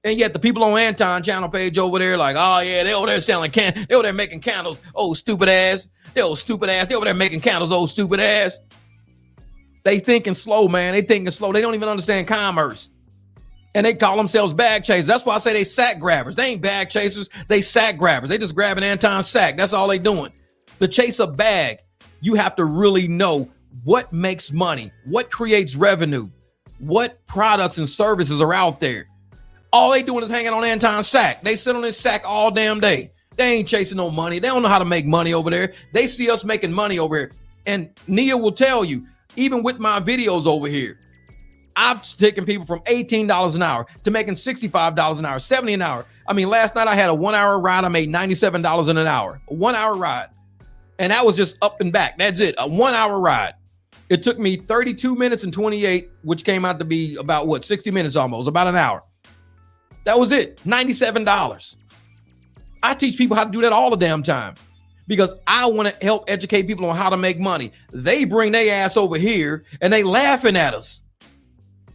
And yet the people on Anton channel page over there like, oh yeah, they over there selling they over there making candles. Oh, stupid ass. They over there making candles. Oh, stupid ass. They thinking slow, man. They thinking slow. They don't even understand commerce. And they call themselves bag chasers. That's why I say they sack grabbers. They ain't bag chasers. They sack grabbers. They just grabbing Anton's sack. That's all they doing. To chase a bag, you have to really know what makes money, what creates revenue, what products and services are out there. All they doing is hanging on Anton's sack. They sit on his sack all damn day. They ain't chasing no money. They don't know how to make money over there. They see us making money over here. And Nia will tell you, even with my videos over here, I've taken people from $18 an hour to making $65 an hour, $70 an hour. I mean, last night I had a 1 hour ride. I made $97 in an hour, a 1 hour ride. And that was just up and back. That's it. A 1 hour ride. It took me 32 minutes and 28, which came out to be about 60 minutes almost, about an hour. That was it. $97. I teach people how to do that all the damn time because I want to help educate people on how to make money. They bring their ass over here and they laughing at us.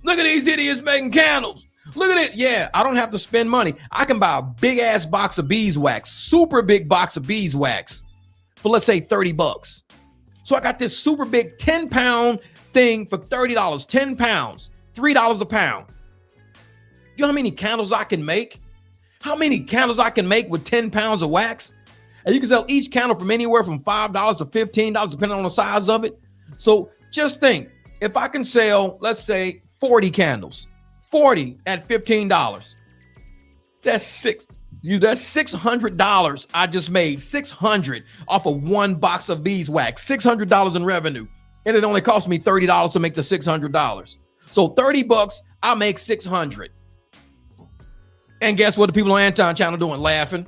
Look at these idiots making candles. Look at it. Yeah, I don't have to spend money. I can buy a big ass box of beeswax, super big box of beeswax for let's say $30. So I got this super big 10-pound thing for $30, 10 pounds, $3 a pound. You know how many candles I can make? How many candles I can make with 10 pounds of wax? And you can sell each candle from anywhere from $5 to $15, depending on the size of it. So just think, if I can sell, let's say 40 candles, 40 at $15, that's $600 I just made, 600 off of one box of beeswax, $600 in revenue. And it only cost me $30 to make the $600. So $30, I make 600. And guess what the people on Anton channel doing? Laughing.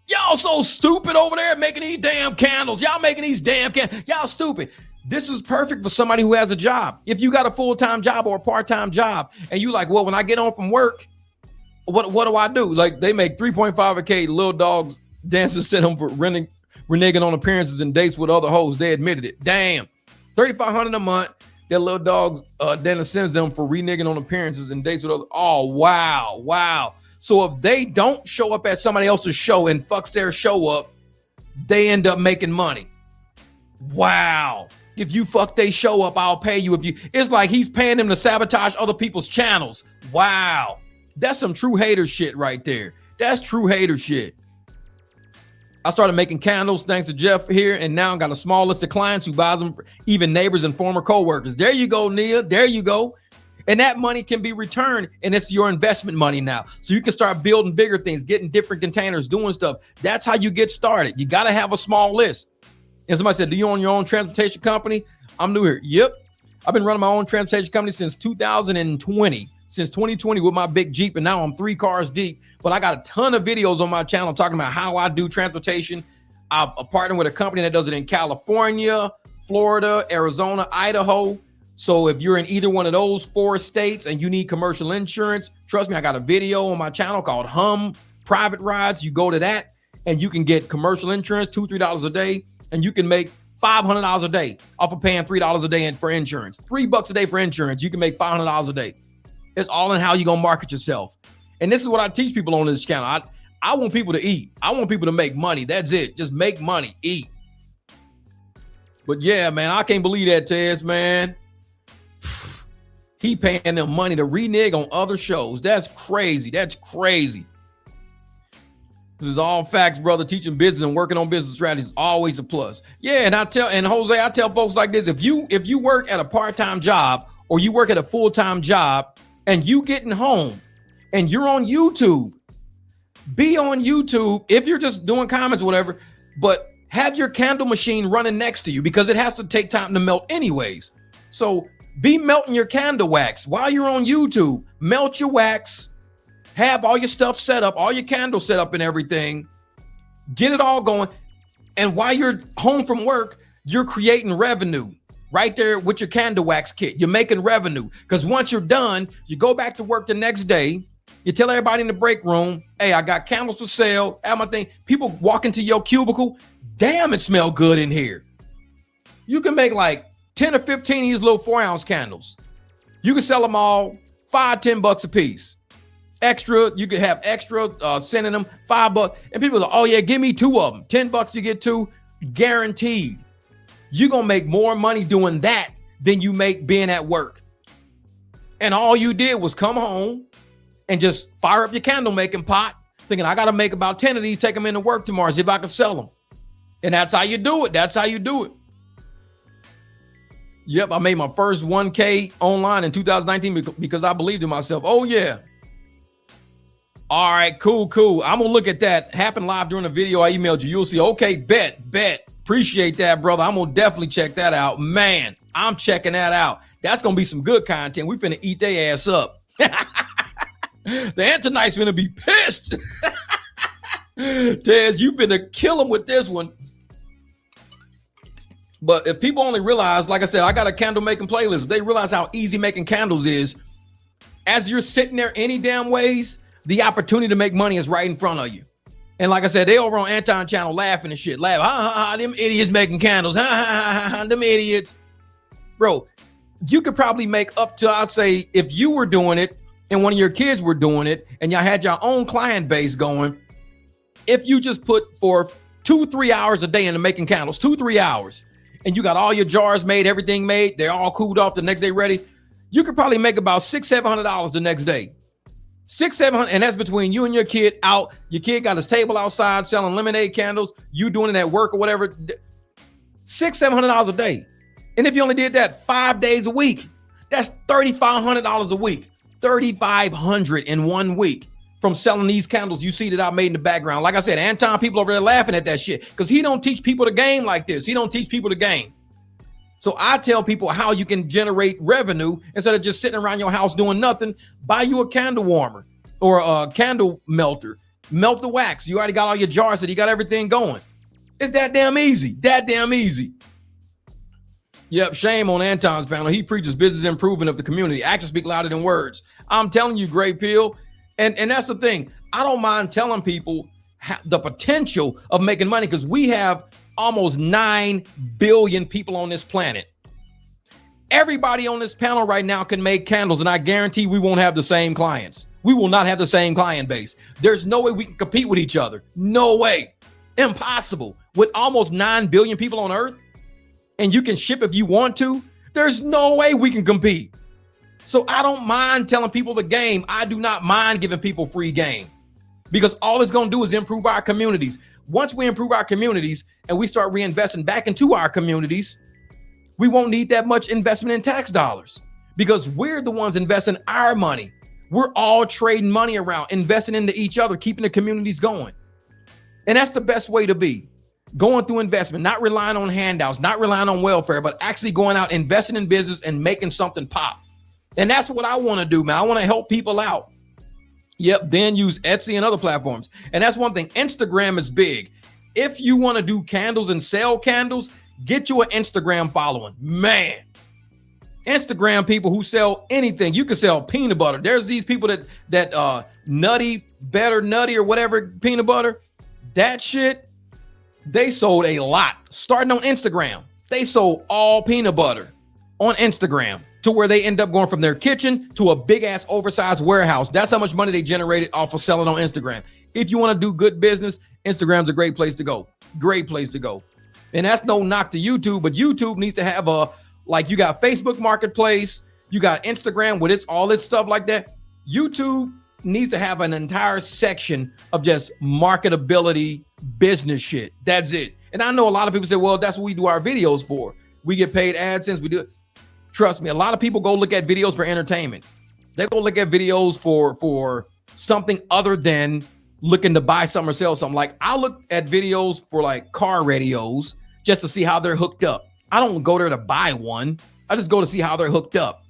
Y'all so stupid over there making these damn candles. Y'all making these damn candles. Y'all stupid. This is perfect for somebody who has a job. If you got a full-time job or a part-time job and you like, well, when I get home from work, what do I do? Like they make 3.5K little dogs dancers send them for reneging on appearances and dates with other hoes. They admitted it. Damn. $3,500 a month. Their little dogs then sends them for reneging on appearances and dates with other. Oh, wow. Wow. So if they don't show up at somebody else's show and fucks their show up, they end up making money. Wow. If you fuck they show up, I'll pay you. It's like he's paying them to sabotage other people's channels. Wow. That's some true hater shit right there. That's true hater shit. I started making candles thanks to Jeff here, and now I got a small list of clients who buys them, even neighbors and former coworkers. There you go, Nia. There you go. And that money can be returned, and it's your investment money now. So you can start building bigger things, getting different containers, doing stuff. That's how you get started. You got to have a small list. And somebody said, do you own your own transportation company? I'm new here. Yep. I've been running my own transportation company since 2020, since 2020 with my big Jeep, and now I'm 3 cars deep. But I got a ton of videos on my channel talking about how I do transportation. I'm partnered with a company that does it in California, Florida, Arizona, Idaho. So if you're in either one of those 4 states and you need commercial insurance, trust me, I got a video on my channel called Hum Private Rides. You go to that and you can get commercial insurance, $2-3 a day, and you can make $500 a day off of paying $3 a day for insurance. $3 a day for insurance, you can make $500 a day. It's all in how you're gonna market yourself. And this is what I teach people on this channel. I want people to eat. I want people to make money. That's it. Just make money, eat. But yeah, man, I can't believe that, Tez, man. He paying them money to renege on other shows. That's crazy. That's crazy. This is all facts, brother. Teaching business and working on business strategies is always a plus. Yeah, and Jose, I tell folks like this: if you work at a part-time job or you work at a full-time job and you getting home and you're on YouTube, be on YouTube if you're just doing comments or whatever, but have your candle machine running next to you because it has to take time to melt anyways. So be melting your candle wax while you're on YouTube. Melt your wax. Have all your stuff set up, all your candles set up and everything. Get it all going. And while you're home from work, you're creating revenue right there with your candle wax kit. You're making revenue because once you're done, you go back to work the next day. You tell everybody in the break room, hey, I got candles for sale. I have my thing. People walk into your cubicle. Damn, it smells good in here. You can make like 10 or 15 of these little 4-ounce candles. You can sell them all $5-10 a piece. Extra, you could have extra, sending them $5. And people are like, oh yeah, give me 2 of them. $10 you get 2, guaranteed. You're gonna make more money doing that than you make being at work. And all you did was come home and just fire up your candle making pot, thinking I gotta make about 10 of these, take them into work tomorrow, see if I can sell them. And that's how you do it. That's how you do it. Yep, I made my first 1K online in 2019 because I believed in myself. Oh yeah. All right, cool. I'm gonna look at that. Happened live during the video I emailed you. You'll see. Okay, bet. Appreciate that, brother. I'm gonna definitely check that out. Man, I'm checking that out. That's gonna be some good content. We finna eat their ass up. The Antonites finna be pissed. Tez, you finna kill them with this one. But if people only realize, like I said, I got a candle making playlist. If they realize how easy making candles is, as you're sitting there any damn ways, the opportunity to make money is right in front of you. And like I said, they over on Anton channel laughing and shit. Them idiots making candles. Them idiots. Bro, you could probably make up to, I'll say, if you were doing it and one of your kids were doing it and y'all had your own client base going, if you just put for 2-3 hours a day into making candles, 2-3 hours, and you got all your jars made, everything made, they're all cooled off, the next day ready, you could probably make about $600-700 the next day. $600-700, and that's between you and your kid out. Your kid got his table outside selling lemonade candles. You doing it at work or whatever. $600-700 a day. And if you only did that 5 days a week, that's $3,500 a week. $3,500 in 1 week from selling these candles you see that I made in the background. Like I said, Anton, people over there laughing at that shit because he don't teach people the game like this. He don't teach people the game. So I tell people how you can generate revenue instead of just sitting around your house doing nothing. Buy you a candle warmer or a candle melter. Melt the wax. You already got all your jars that you got everything going. It's that damn easy. That damn easy. Yep, shame on Anton's panel. He preaches business improvement of the community. Actions speak louder than words. I'm telling you, Great Pill. And that's the thing. I don't mind telling people the potential of making money because we have almost 9 billion people on this planet. Everybody on this panel right now can make candles, and I guarantee we won't have the same clients. We will not have the same client base. There's no way we can compete with each other. No way. Impossible. With almost 9 billion people on Earth, and you can ship if you want to, there's no way we can compete. So I don't mind telling people the game. I do not mind giving people free game because all it's going to do is improve our communities. Once we improve our communities and we start reinvesting back into our communities, we won't need that much investment in tax dollars because we're the ones investing our money. We're all trading money around, investing into each other, keeping the communities going. And that's the best way to be. Going through investment, not relying on handouts, not relying on welfare, but actually going out, investing in business and making something pop. And that's what I want to do, man. I want to help people out. Yep, then use Etsy and other platforms. And that's one thing. Instagram is big. If you want to do candles and sell candles, get you an Instagram following. Man, Instagram people who sell anything. You can sell peanut butter. There's these people that nutty, better nutty or whatever peanut butter. That shit, they sold a lot. Starting on Instagram, they sold all peanut butter on Instagram to where they end up going from their kitchen to a big ass oversized warehouse. That's how much money they generated off of selling on Instagram. If you want to do good business, Instagram's a great place to go. Great place to go. And that's no knock to YouTube, but YouTube needs to have like you got Facebook Marketplace, you got Instagram with all this stuff like that. YouTube needs to have an entire section of just marketability business shit. That's it. And I know a lot of people say, well, that's what we do our videos for. We get paid AdSense. We do it. Trust me, a lot of people go look at videos for entertainment. They go look at videos for something other than looking to buy something or sell something. Like I look at videos for like car radios just to see how they're hooked up. I don't go there to buy one. I just go to see how they're hooked up.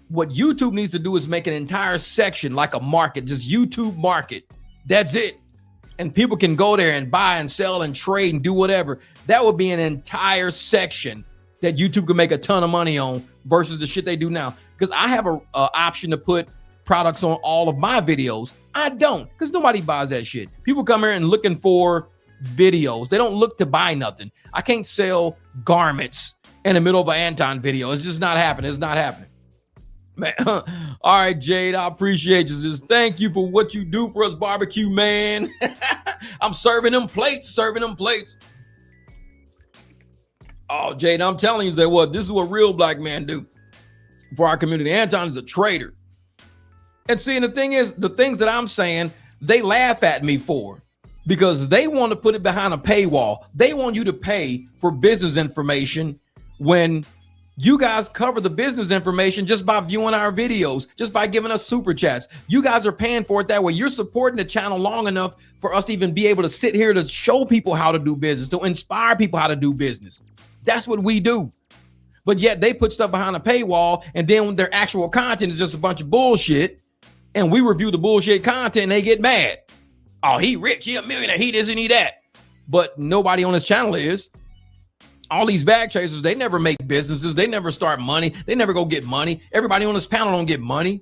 What YouTube needs to do is make an entire section like a market, just YouTube market. That's it. And people can go there and buy and sell and trade and do whatever. That would be an entire section that YouTube could make a ton of money on versus the shit they do now. Because I have a option to put products on all of my videos. I don't, because nobody buys that shit. People come here and looking for videos. They don't look to buy nothing. I can't sell garments in the middle of an Anton video. It's just not happening. It's not happening. Man. All right, Jade, I appreciate you. Just thank you for what you do for us, barbecue, man. I'm serving them plates. Oh, Jade, I'm telling you that this is what real black men do for our community. Anton is a traitor. And see, and the thing is, the things that I'm saying, they laugh at me for because they want to put it behind a paywall. They want you to pay for business information when you guys cover the business information just by viewing our videos, just by giving us super chats. You guys are paying for it that way. You're supporting the channel long enough for us to even be able to sit here to show people how to do business, to inspire people how to do business. That's what we do. But yet they put stuff behind a paywall, and then when their actual content is just a bunch of bullshit, and we review the bullshit content, and they get mad. Oh, he rich, he a millionaire, he this and he that. But nobody on this channel is. All these bag chasers, they never make businesses. They never start money. They never go get money. Everybody on this panel don't get money.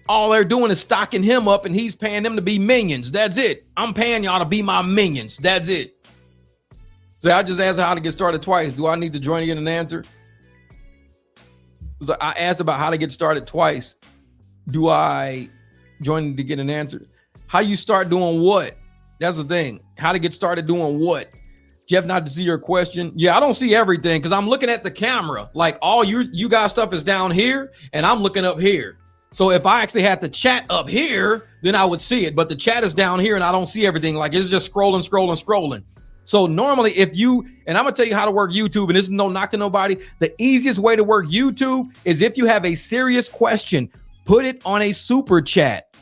All they're doing is stocking him up, and he's paying them to be minions. That's it. I'm paying y'all to be my minions. That's it. So I just asked how to get started twice. Do I need to join to get an answer? So I asked about how to get started twice. Do I join to get an answer? How you start doing what? That's the thing. How to get started doing what? Jeff, not to see your question. Yeah, I don't see everything because I'm looking at the camera. Like all you guys stuff is down here and I'm looking up here. So if I actually had the chat up here, then I would see it. But the chat is down here and I don't see everything. Like it's just scrolling. So normally and I'm going to tell you how to work YouTube, and this is no knock to nobody. The easiest way to work YouTube is if you have a serious question, put it on a super chat.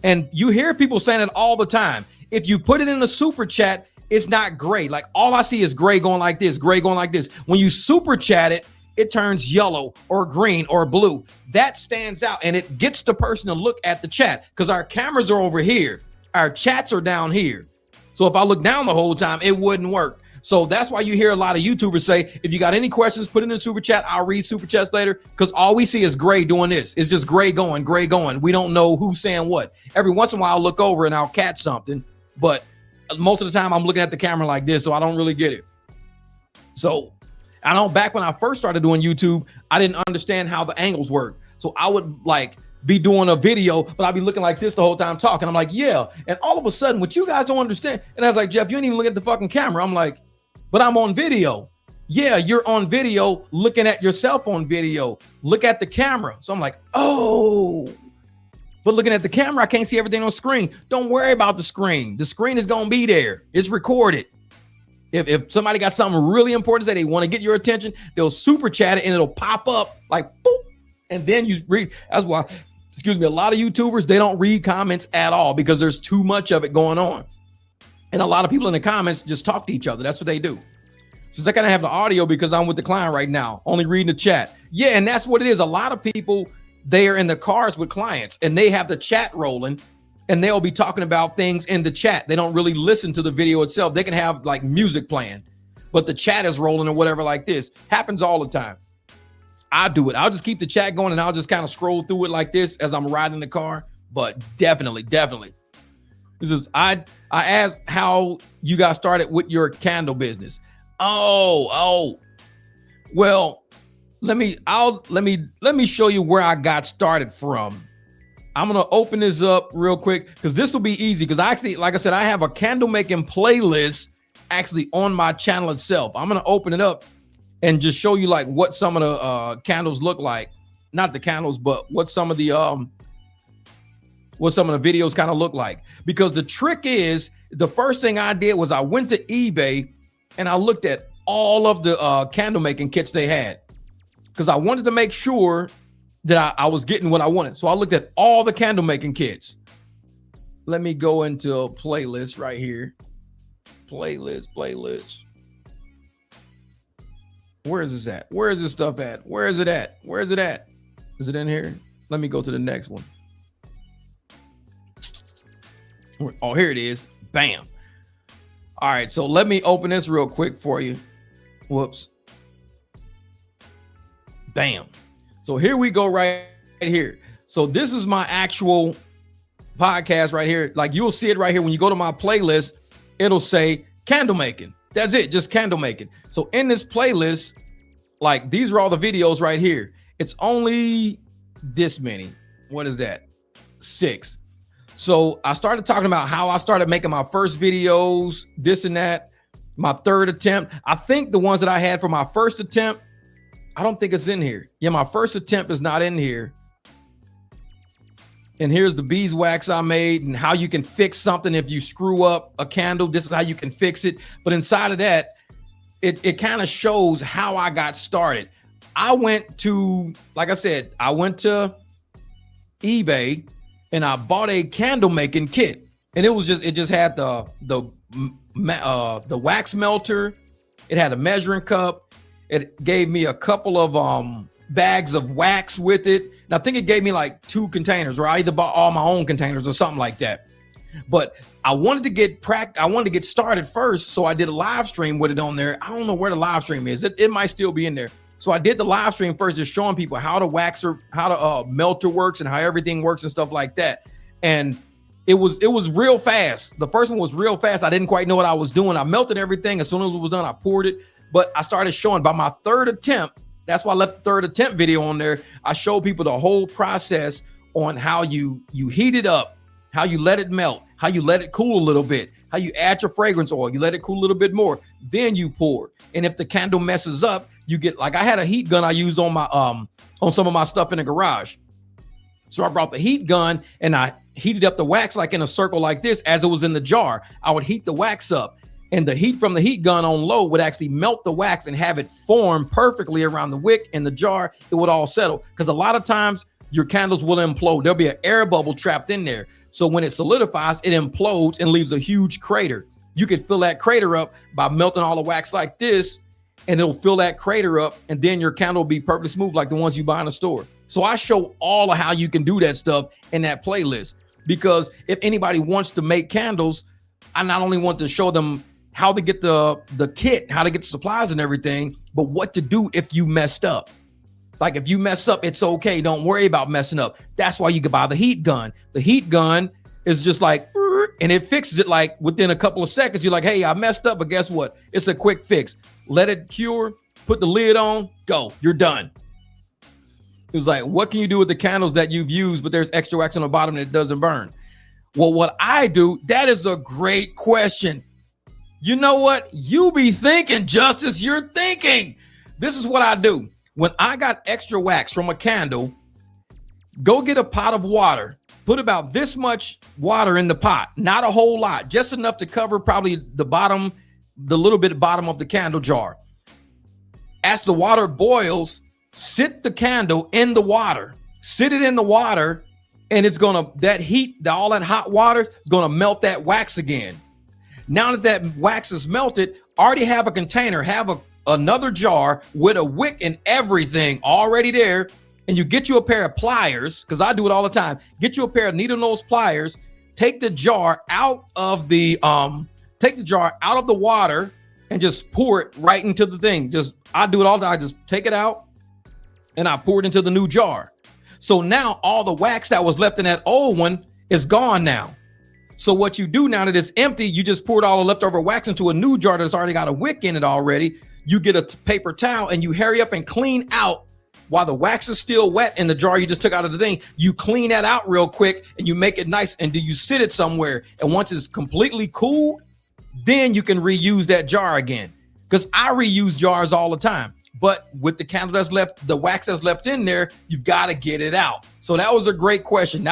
And you hear people saying it all the time. If you put it in a super chat, it's not gray. Like all I see is gray going like this, gray going like this. When you super chat it, it turns yellow or green or blue. That stands out and it gets the person to look at the chat because our cameras are over here. Our chats are down here. So if I look down the whole time, it wouldn't work. So that's why you hear a lot of YouTubers say, if you got any questions, put it in the super chat. I'll read super chats later because all we see is gray doing this. It's just gray going. We don't know who's saying what. Every once in a while, I'll look over and I'll catch something. But most of the time I'm looking at the camera like this, so I don't really get it. So I know back when I first started doing YouTube, I didn't understand how the angles work. So I would like be doing a video, but I'd be looking like this the whole time talking. I'm like, yeah. And all of a sudden, what you guys don't understand. And I was like, Jeff, you ain't even look at the fucking camera. I'm like, but I'm on video. Yeah, you're on video looking at yourself on video. Look at the camera. So I'm like, oh. But looking at the camera, I can't see everything on screen. Don't worry about the screen. The screen is going to be there. It's recorded. If somebody got something really important to say, they want to get your attention, they'll super chat it and it'll pop up like boop. And then you read. That's why, excuse me, a lot of YouTubers, they don't read comments at all because there's too much of it going on. And a lot of people in the comments just talk to each other. That's what they do. Since I kind of have the audio because I'm with the client right now, only reading the chat. Yeah, and that's what it is. A lot of people, they are in the cars with clients and they have the chat rolling and they'll be talking about things in the chat. They don't really listen to the video itself. They can have like music playing, but the chat is rolling or whatever like this. Happens all the time. I do it. I'll just keep the chat going and I'll just kind of scroll through it like this as I'm riding the car. But definitely. This is I asked how you got started with your candle business. Oh. Well, let me show you where I got started from. I'm gonna open this up real quick because this will be easy. Because I actually, like I said, I have a candle making playlist actually on my channel itself. I'm gonna open it up and just show you like what some of the candles look like. Not the candles, but what some of the videos kind of look like. Because the trick is, the first thing I did was I went to eBay and I looked at all of the candle making kits they had, because I wanted to make sure that I was getting what I wanted. So I looked at all the candle making kits. Let me go into a playlist right here. Playlist. Where is this at? Where is this stuff at? Where is it at? Where is it at? Is it in here? Let me go to the next one. Oh, here it is. Bam. All right, so let me open this real quick for you. Whoops. Bam. So here we go right here. So this is my actual podcast right here. Like, you'll see it right here. When you go to my playlist, it'll say candle making. That's it, just candle making. So in this playlist, like, these are all the videos right here. It's only this many. What is that? 6. So I started talking about how I started making my first videos, this and that, my third attempt. I think the ones that I had for my first attempt, I don't think it's in here. Yeah, my first attempt is not in here. And here's the beeswax I made and how you can fix something if you screw up a candle. This is how you can fix it. But inside of that, it kind of shows how I got started. I went to, like I said, I went to eBay and I bought a candle making kit, and it just had the wax melter. It had a measuring cup. It gave me a couple of bags of wax with it. And I think it gave me like 2 containers, or I either bought all my own containers or something like that. But I wanted to get started first, so I did a live stream with it on there. I don't know where the live stream is. It might still be in there. So I did the live stream first, just showing people how the waxer, how the melter works and how everything works and stuff like that. And it was real fast. The first one was real fast. I didn't quite know what I was doing. I melted everything. As soon as it was done, I poured it. But I started showing by my third attempt. That's why I left the third attempt video on there. I showed people the whole process on how you heat it up, how you let it melt, how you let it cool a little bit, how you add your fragrance oil, you let it cool a little bit more, then you pour. And if the candle messes up, you get, like, I had a heat gun I used on my on some of my stuff in the garage. So I brought the heat gun and I heated up the wax like in a circle like this as it was in the jar. I would heat the wax up, and the heat from the heat gun on low would actually melt the wax and have it form perfectly around the wick in the jar. It would all settle, because a lot of times your candles will implode. There'll be an air bubble trapped in there. So when it solidifies, it implodes and leaves a huge crater. You could fill that crater up by melting all the wax like this, and it'll fill that crater up, and then your candle will be perfectly smooth like the ones you buy in the store. So I show all of how you can do that stuff in that playlist, because if anybody wants to make candles, I not only want to show them how to get the kit, how to get the supplies and everything, but what to do if you messed up. Like, if you mess up, it's okay. Don't worry about messing up. That's why you can buy the heat gun. The heat gun is just like, and it fixes it like within a couple of seconds. You're like, hey, I messed up, but guess what? It's a quick fix. Let it cure, put the lid on, go, you're done. It was like, what can you do with the candles that you've used, but there's extra wax on the bottom and it doesn't burn? Well, what I do, that is a great question. You know what? You be thinking, Justice, you're thinking. This is what I do. When I got extra wax from a candle, go get a pot of water, put about this much water in the pot, not a whole lot, just enough to cover probably the bottom, the little bit bottom of the candle jar. As the water boils, sit the candle in the water, sit it in the water, and it's gonna, that heat, all that hot water is gonna melt that wax again. Now that wax is melted, already have a container, have another jar with a wick and everything already there, and you get you a pair of pliers, because I do it all the time. Get you a pair of needle nose pliers, take the jar out of the water and just pour it right into the thing. I do it all the time. I just take it out and I pour it into the new jar. So now all the wax that was left in that old one is gone now. So what you do now that it's empty, you just poured all the leftover wax into a new jar that's already got a wick in it already. You get a paper towel and you hurry up and clean out while the wax is still wet in the jar you just took out of the thing. You clean that out real quick and you make it nice, and then you sit it somewhere. And once it's completely cooled, then you can reuse that jar again. Because I reuse jars all the time. But with the candle that's left, the wax that's left in there, you've got to get it out. So that was a great question.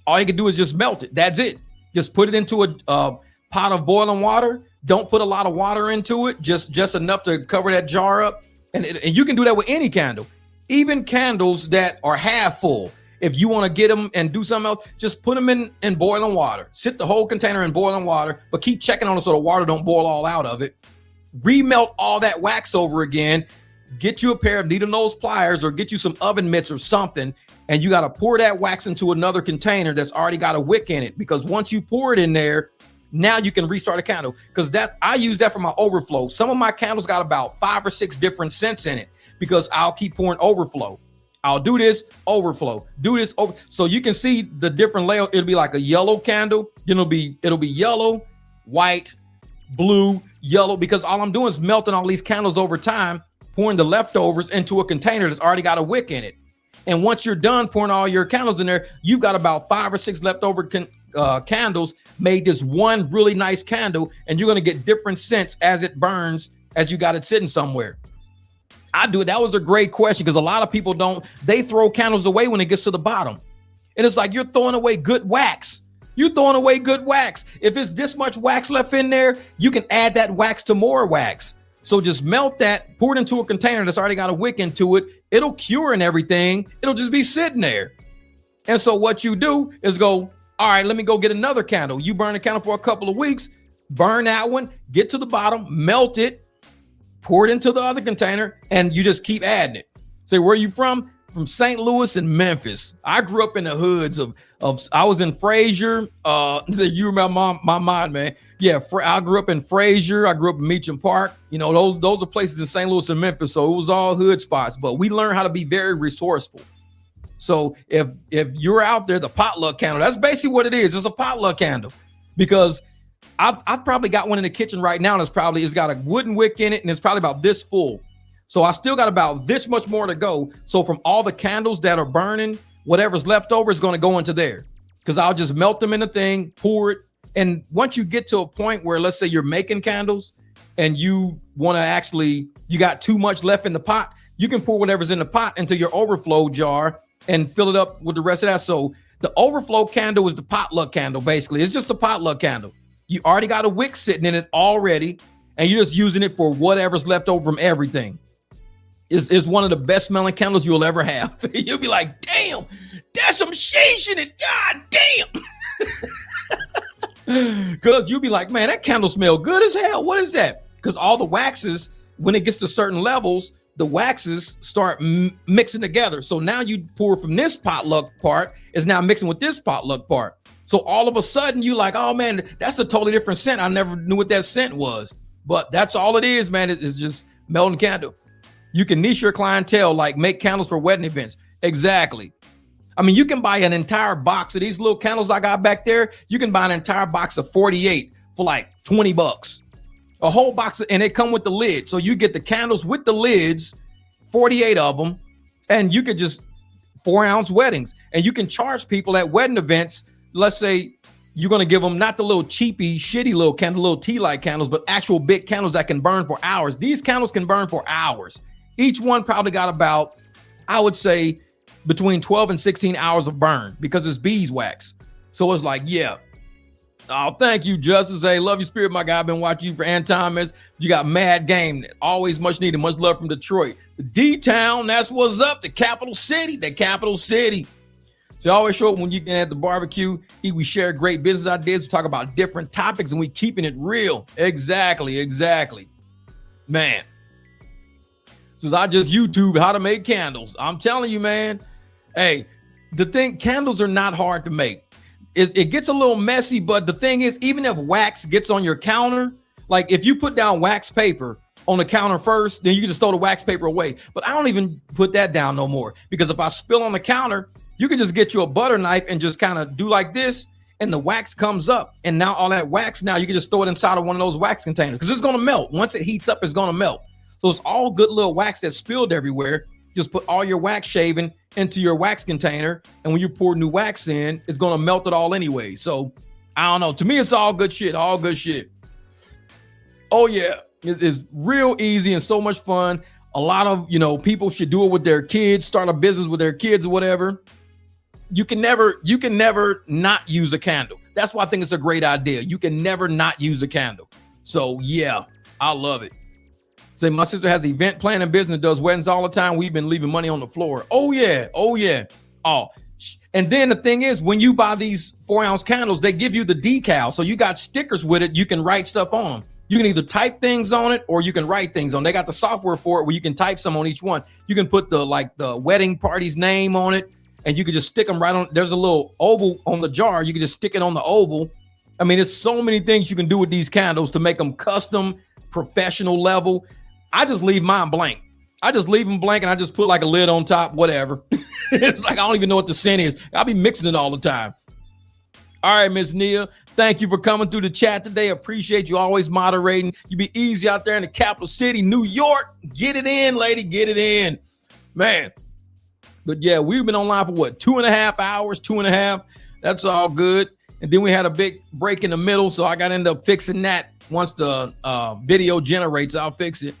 All you can do is just melt it. That's it. Just put it into a pot of boiling water. Don't put a lot of water into it. Just enough to cover that jar up. And you can do that with any candle, even candles that are half full. If you want to get them and do something else, just put them in boiling water. Sit the whole container in boiling water, but keep checking on it so the water don't boil all out of it. Remelt all that wax over again. Get you a pair of needle nose pliers or get you some oven mitts or something, and you got to pour that wax into another container that's already got a wick in it. Because once you pour it in there, now you can restart a candle. Because I use that for my overflow. Some of my candles got about 5 or 6 different scents in it because I'll keep pouring overflow. I'll do this, overflow, do this over. So you can see the different layer. It'll be like a yellow candle. It'll be yellow, white, blue, yellow, because all I'm doing is melting all these candles over time, pouring the leftovers into a container that's already got a wick in it. And once you're done pouring all your candles in there, you've got about 5 or 6 leftover candles, made this one really nice candle, and you're going to get different scents as it burns, as you got it sitting somewhere. I do it. That was a great question, because a lot of people they throw candles away when it gets to the bottom. And it's like, you're throwing away good wax. You're throwing away good wax. If it's this much wax left in there, you can add that wax to more wax. So just melt that, pour it into a container that's already got a wick into it. It'll cure and everything. It'll just be sitting there. And so what you do is go, all right, let me go get another candle. You burn a candle for a couple of weeks, burn that one, get to the bottom, melt it, pour it into the other container, and you just keep adding it. Say, where are you from? From St. Louis and Memphis. I grew up in the hoods of I was in Frazier. You remember my mind, man. Yeah, I grew up in Frazier. I grew up in Meacham Park. You know, those are places in St. Louis and Memphis. So it was all hood spots. But we learned how to be very resourceful. So if you're out there, the potluck candle, that's basically what it is. It's a potluck candle, because I've probably got one in the kitchen right now, and it's got a wooden wick in it, and it's probably about this full. So I still got about this much more to go. So from all the candles that are burning, whatever's left over is going to go into there, because I'll just melt them in a thing, pour it. And once you get to a point where, let's say you're making candles and you want to you got too much left in the pot, you can pour whatever's in the pot into your overflow jar and fill it up with the rest of that. So the overflow candle is the potluck candle, basically. It's just a potluck candle. You already got a wick sitting in it already, and you're just using it for whatever's left over from everything. Is one of the best smelling candles you'll ever have. You'll be like, damn, that's some sheesh in it. God damn. Because you'll be like, man, that candle smell good as hell. What is that? Because all the waxes, when it gets to certain levels, the waxes start mixing together. So now you pour from this potluck part is now mixing with this potluck part. So all of a sudden you like, oh man, that's a totally different scent. I never knew what that scent was. But that's all it is, man. It's just melting candle. You can niche your clientele, like make candles for wedding events. Exactly. I mean, you can buy an entire box of these little candles I got back there. You can buy an entire box of 48 for like $20. A whole box, and they come with the lid. So you get the candles with the lids, 48 of them, and you could just 4-ounce weddings. And you can charge people at wedding events. Let's say you're going to give them not the little cheapy, shitty little candle, little tea light candles, but actual big candles that can burn for hours. These candles can burn for hours. Each one probably got about, I would say, between 12 and 16 hours of burn, because it's beeswax. So it's like, yeah. Oh, thank you, Justice. Hey, love your spirit, my guy. I've been watching you for Anton. You got mad game. Always much needed. Much love from Detroit. The D-Town, that's what's up. The capital city. The capital city. So always show up when you get at the barbecue. We share great business ideas. We talk about different topics, and we keeping it real. Exactly. Man. So I just YouTube how to make candles. I'm telling you, man. Hey, candles are not hard to make. It gets a little messy, but the thing is, even if wax gets on your counter, like if you put down wax paper on the counter first, then you can just throw the wax paper away. But I don't even put that down no more, because if I spill on the counter, you can just get you a butter knife and just kind of do like this, and the wax comes up, and now all that wax, now you can just throw it inside of one of those wax containers because it's going to melt. Once it heats up, it's going to melt. So it's all good little wax that's spilled everywhere. Just put all your wax shaving into your wax container, and when you pour new wax in, it's going to melt it all anyway. So I don't know. To me, it's all good shit. All good shit. Oh yeah, it's real easy and so much fun. A lot of, people should do it with their kids, start a business with their kids or whatever. You can never not use a candle. That's why I think it's a great idea. You can never not use a candle. So yeah, I love it. Say my sister has event planning business, does weddings all the time. We've been leaving money on the floor. Oh yeah. Oh, and then the thing is, when you buy these 4-ounce candles, they give you the decal. So you got stickers with it. You can write stuff on them. You can either type things on it or you can write things on. They got the software for it where you can type some on each one. You can put the wedding party's name on it, and you can just stick them right on. There's a little oval on the jar. You can just stick it on the oval. I mean, there's so many things you can do with these candles to make them custom, professional level. I just leave mine blank. I just leave them blank and I just put like a lid on top, whatever. It's like, I don't even know what the scent is. I'll be mixing it all the time. All right, Miss Nia, thank you for coming through the chat today. Appreciate you always moderating. You be easy out there in the capital city, New York. Get it in, lady. Get it in, man. But yeah, we've been online for what, 2.5 hours, 2.5. That's all good. And then we had a big break in the middle. So I got to end up fixing that. Once the video generates, I'll fix it.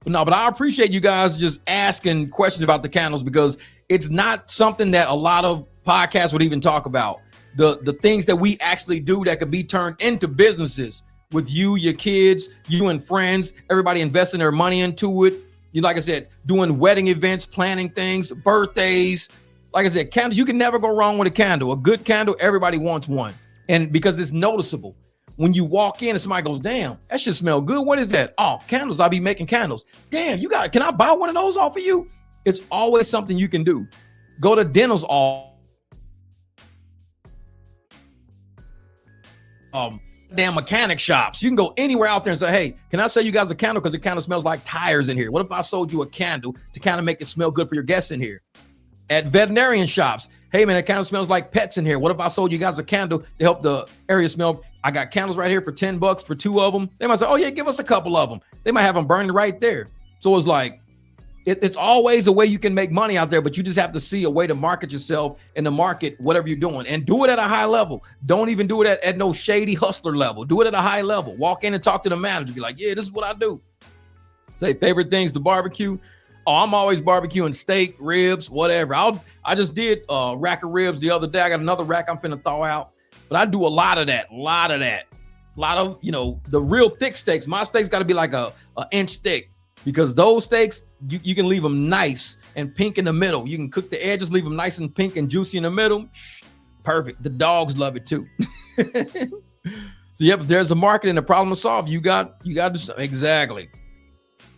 But I appreciate you guys just asking questions about the candles, because it's not something that a lot of podcasts would even talk about. The things that we actually do that could be turned into businesses with you, your kids, you and friends, everybody investing their money into it. Like I said, doing wedding events, planning things, birthdays. Like I said, candles, you can never go wrong with a candle. A good candle, everybody wants one. And because it's noticeable. When you walk in and somebody goes, damn, that should smell good. What is that? Oh, candles. I'll be making candles. Damn, can I buy one of those off of you? It's always something you can do. Go to dentals damn mechanic shops. You can go anywhere out there and say, hey, can I sell you guys a candle? Because the candle smells like tires in here. What if I sold you a candle to kind of make it smell good for your guests in here? At veterinarian shops, hey man, that candle smells like pets in here. What if I sold you guys a candle to help the area smell? I got candles right here for $10 for 2 of them. They might say, oh yeah, give us a couple of them. They might have them burning right there. So it's like, it's always a way you can make money out there, but you just have to see a way to market yourself in the market, whatever you're doing, and do it at a high level. Don't even do it at no shady hustler level. Do it at a high level. Walk in and talk to the manager. Be like, yeah, this is what I do. Say favorite things to barbecue. Oh, I'm always barbecuing steak, ribs, whatever. I just did a rack of ribs the other day. I got another rack I'm finna thaw out. But I do a lot of that. A lot of, the real thick steaks. My steaks got to be like a inch thick, because those steaks, you can leave them nice and pink in the middle. You can cook the edges, leave them nice and pink and juicy in the middle. Perfect. The dogs love it too. So yep, there's a market and a problem to solve. You got to do something. Exactly.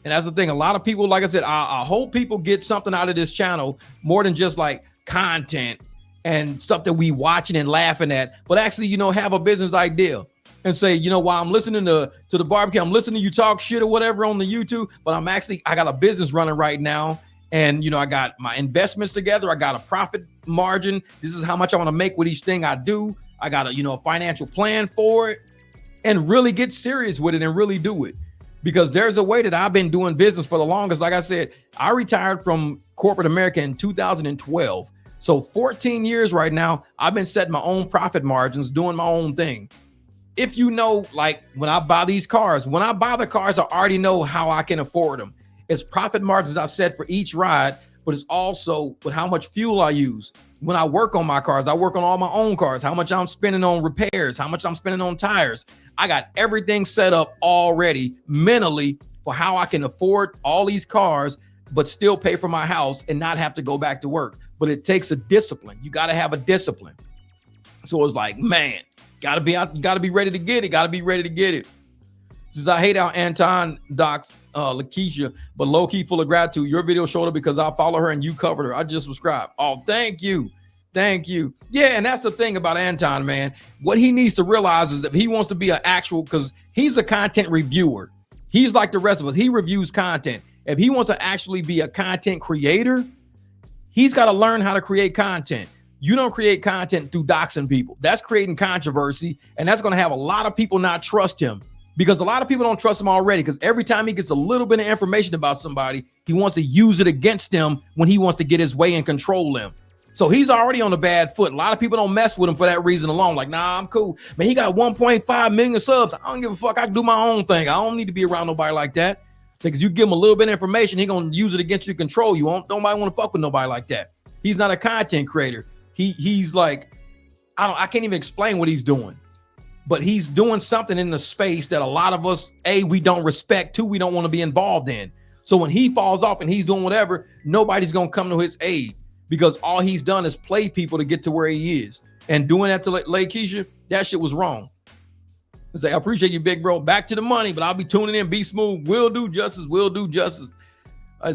And that's the thing. A lot of people, like I said, I hope people get something out of this channel more than just like content and stuff that we watching and laughing at, but actually, have a business idea and say, while I'm listening to the barbecue, I'm listening to you talk shit or whatever on the YouTube, but I got a business running right now. And, I got my investments together. I got a profit margin. This is how much I want to make with each thing I do. I got a financial plan for it, and really get serious with it and really do it. Because there's a way that I've been doing business for the longest. Like I said, I retired from corporate America in 2012. So 14 years right now, I've been setting my own profit margins, doing my own thing. If like when I buy these cars, when I buy the cars, I already know how I can afford them. It's profit margins I set for each ride, but it's also with how much fuel I use. When I work on my cars, I work on all my own cars, how much I'm spending on repairs, how much I'm spending on tires. I got everything set up already mentally for how I can afford all these cars, but still pay for my house and not have to go back to work. But it takes a discipline. You got to have a discipline. So it's like, man, got to be out. You got to be ready to get it. Since I hate how Anton docs Lakeisha, but low key full of gratitude. Your video showed up because I follow her and you covered her. I just subscribed. Oh, thank you. Yeah, and that's the thing about Anton, man. What he needs to realize is that he wants to be an actual, because he's a content reviewer. He's like the rest of us. He reviews content. If he wants to actually be a content creator, he's got to learn how to create content. You don't create content through doxing people. That's creating controversy, and that's going to have a lot of people not trust him, because a lot of people don't trust him already, because every time he gets a little bit of information about somebody, he wants to use it against them when he wants to get his way and control them. So he's already on a bad foot. A lot of people don't mess with him for that reason alone. Like, nah, I'm cool. Man, he got 1.5 million subs. I don't give a fuck. I can do my own thing. I don't need to be around nobody like that. Because you give him a little bit of information, he's going to use it against you to control you. Nobody want to fuck with nobody like that. He's not a content creator. He's like, I can't even explain what he's doing. But he's doing something in the space that a lot of us, A, we don't respect, 2, we don't want to be involved in. So when he falls off and he's doing whatever, nobody's going to come to his aid, because all he's done is play people to get to where he is. And doing that to Keisha, that shit was wrong. I say, I appreciate you, big bro. Back to the money, but I'll be tuning in. Be smooth. Will do justice. Will do justice.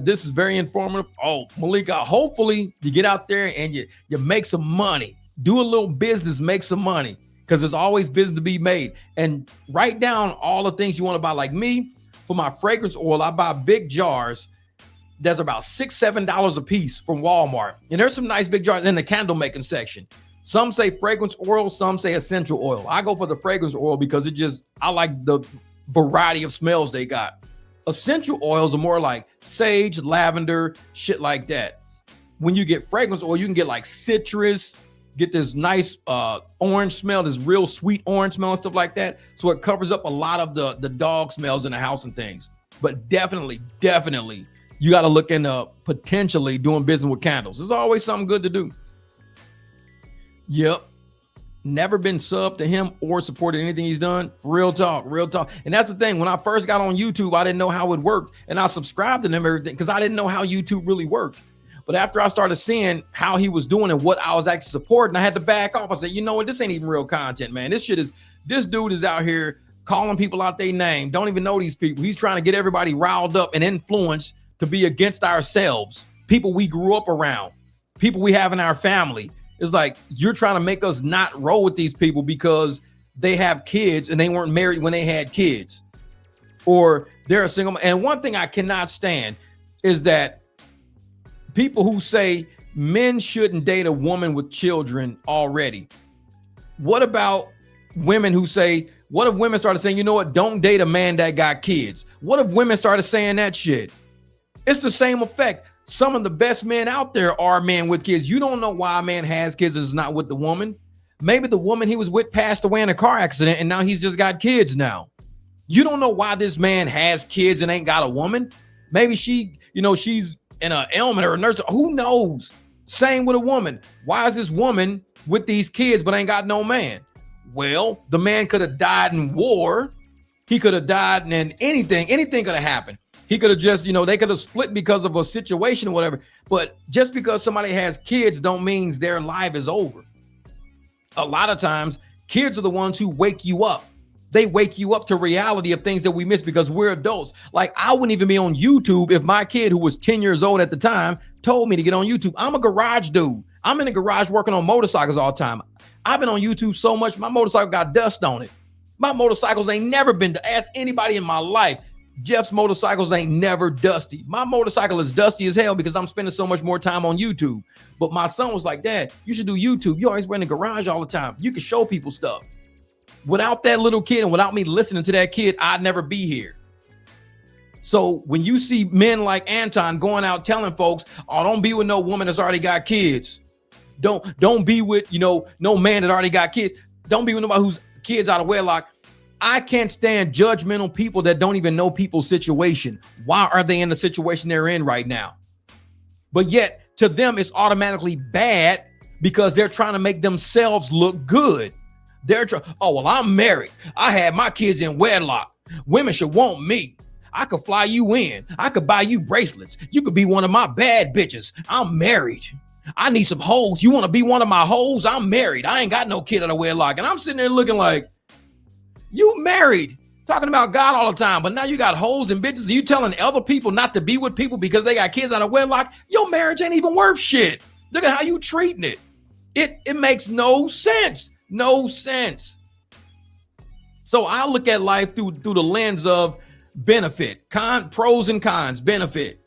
This is very informative. Oh, Malika, hopefully you get out there and you make some money. Do a little business, make some money, because there's always business to be made. And write down all the things you want to buy. Like me, for my fragrance oil, I buy big jars. There's about $6-7 a piece from Walmart. And there's some nice big jars in the candle making section. Some say fragrance oil, some say essential oil. I go for the fragrance oil because I like the variety of smells they got. Essential oils are more like sage, lavender, shit like that. When you get fragrance oil, you can get like citrus, get this nice orange smell, this real sweet orange smell and stuff like that. So it covers up a lot of the dog smells in the house and things. But definitely, you got to look into potentially doing business with candles. There's always something good to do. Yep. Never been subbed to him or supported anything he's done. Real talk. And that's the thing. When I first got on YouTube, I didn't know how it worked. And I subscribed to him everything because I didn't know how YouTube really worked. But after I started seeing how he was doing and what I was actually supporting, I had to back off. I said, you know what? This ain't even real content, man. This dude is out here calling people out their name. Don't even know these people. He's trying to get everybody riled up and influenced to be against ourselves, people we grew up around, people we have in our family. It's like, you're trying to make us not roll with these people because they have kids and they weren't married when they had kids, or they're a single. And one thing I cannot stand is that people who say men shouldn't date a woman with children already. What about women who say, what if women started saying, you know what, don't date a man that got kids? What if women started saying that shit? It's the same effect. Some of the best men out there are men with kids. You don't know why a man has kids and is not with the woman. Maybe the woman he was with passed away in a car accident and now he's just got kids now. You don't know why this man has kids and ain't got a woman. Maybe she's in an ailment or a nurse. Who knows? Same with a woman. Why is this woman with these kids but ain't got no man? Well, the man could have died in war. He could have died in anything could have happened. He could have just, they could have split because of a situation or whatever. But just because somebody has kids don't mean their life is over. A lot of times, kids are the ones who wake you up. They wake you up to reality of things that we miss because we're adults. Like, I wouldn't even be on YouTube if my kid, who was 10 years old at the time, told me to get on YouTube. I'm a garage dude. I'm in the garage working on motorcycles all the time. I've been on YouTube so much, my motorcycle got dust on it. My motorcycles ain't never been to ask anybody in my life. Jeff's motorcycles ain't never dusty. My motorcycle is dusty as hell because I'm spending so much more time on YouTube. But my son was like, Dad, you should do YouTube. You always run in the garage all the time. You can show people stuff. Without that little kid and without me listening to that kid, I'd never be here. So when you see men like Anton going out telling folks, oh, don't be with no woman that's already got kids. Don't be with, no man that already got kids. Don't be with nobody whose kids out of wedlock. I can't stand judgmental people that don't even know people's situation. Why are they in the situation they're in right now? But yet to them, it's automatically bad because they're trying to make themselves look good. I'm married. I had my kids in wedlock. Women should want me. I could fly you in. I could buy you bracelets. You could be one of my bad bitches. I'm married. I need some hoes. You want to be one of my hoes? I'm married. I ain't got no kid out of wedlock. And I'm sitting there looking like, you married, talking about God all the time, but now you got hoes and bitches. And you telling other people not to be with people because they got kids out of wedlock. Your marriage ain't even worth shit. Look at how you treating it. It makes no sense. No sense. So I look at life through the lens of benefit, pros and cons, benefit.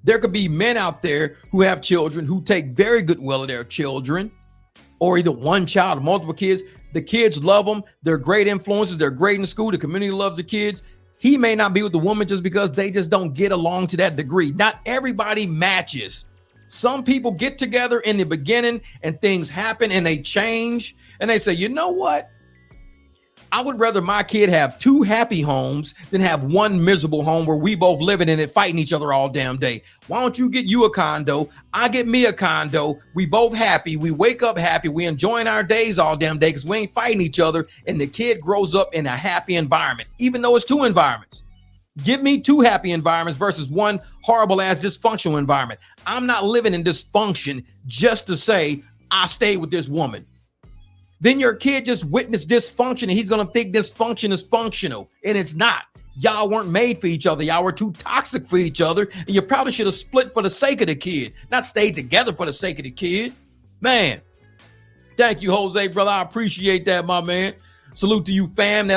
There could be men out there who have children who take very good well of their children, or either one child or multiple kids. The kids love them. They're great influences. They're great in school. The community loves the kids. He may not be with the woman just because they just don't get along to that degree. Not everybody matches. Some people get together in the beginning and things happen and they change and they say, you know what? I would rather my kid have 2 happy homes than have one miserable home where we both living in it, fighting each other all damn day. Why don't you get you a condo? I get me a condo. We both happy. We wake up happy. We enjoying our days all damn day because we ain't fighting each other. And the kid grows up in a happy environment, even though it's 2 environments. Give me 2 happy environments versus one horrible ass dysfunctional environment. I'm not living in dysfunction just to say I stayed with this woman. Then your kid just witnessed dysfunction and he's going to think dysfunction is functional, and it's not. Y'all weren't made for each other. Y'all were too toxic for each other, and you probably should have split for the sake of the kid, not stayed together for the sake of the kid. Man, thank you, Jose, brother. I appreciate that, my man. Salute to you, fam.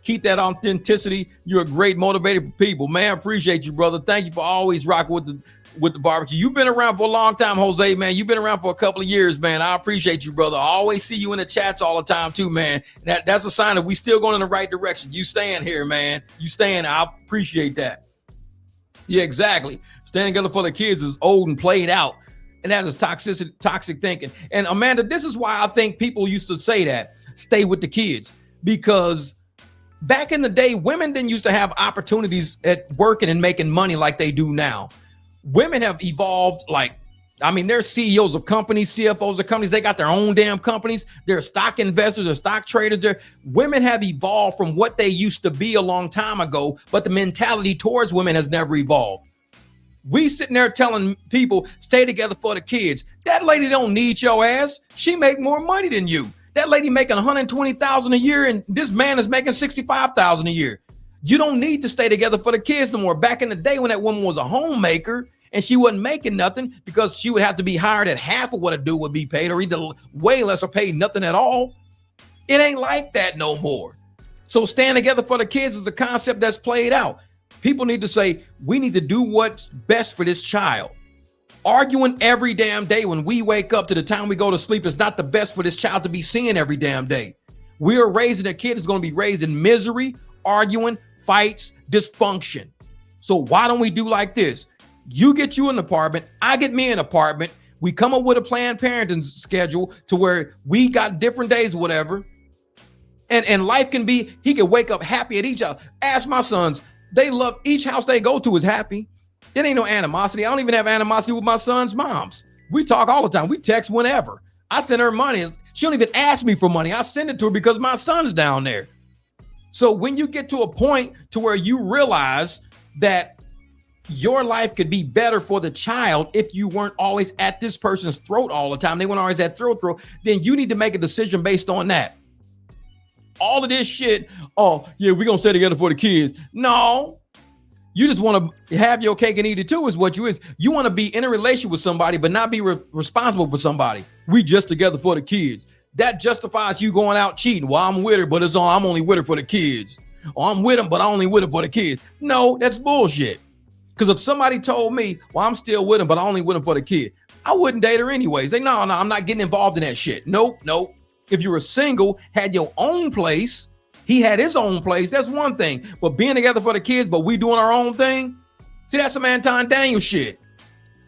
Keep that authenticity. You're a great motivator for people, man. I appreciate you, brother. Thank you for always rocking with the barbecue. You've been around for a long time, Jose, man. You've been around for a couple of years, man. I appreciate you, brother. I always see you in the chats all the time too, man. That's a sign that we still going in the right direction. You staying here, man. You staying. I appreciate that. Yeah, exactly. Staying together for the kids is old and played out. And that is toxic thinking. And Amanda, this is why I think people used to say that. Stay with the kids. Because back in the day, women didn't used to have opportunities at working and making money like they do now. Women have evolved they're CEOs of companies, CFOs of companies. They got their own damn companies. They're stock investors, they're stock traders. Women have evolved from what they used to be a long time ago, but the mentality towards women has never evolved. We sitting there telling people, stay together for the kids. That lady don't need your ass. She make more money than you. That lady making $120,000 a year, and this man is making $65,000 a year. You don't need to stay together for the kids no more. Back in the day when that woman was a homemaker and she wasn't making nothing because she would have to be hired at half of what a dude would be paid, or either way less or paid nothing at all. It ain't like that no more. So staying together for the kids is a concept that's played out. People need to say, we need to do what's best for this child. Arguing every damn day when we wake up to the time we go to sleep is not the best for this child to be seeing every damn day. We are raising a kid that's going to be raised in misery, arguing, fights, dysfunction. So why don't we do like this? You get you an apartment, I get me an apartment. We come up with a Planned Parenting schedule to where we got different days, whatever. And life can be, he can wake up happy at each house. Ask my sons, they love each house they go to is happy. There ain't no animosity. I don't even have animosity with my son's moms. We talk all the time. We text whenever. I send her money. She don't even ask me for money. I send it to her because my son's down there. So when you get to a point to where you realize that your life could be better for the child if you weren't always at this person's throat all the time, they weren't always at throat, then you need to make a decision based on that. All of this shit, oh, yeah, we're going to stay together for the kids. No. You just want to have your cake and eat it too is what you is. You want to be in a relationship with somebody, but not be responsible for somebody. We just together for the kids. That justifies you going out cheating. Well, I'm with her, but I'm only with her for the kids. Or I'm with him, but I only with her for the kids. No, that's bullshit. Because if somebody told me, well, I'm still with him, but I only with him for the kid, I wouldn't date her anyways. Say, no, I'm not getting involved in that shit. Nope. If you were single, had your own place, he had his own place, that's one thing. But being together for the kids, but we doing our own thing, see, that's some Anton Daniel shit.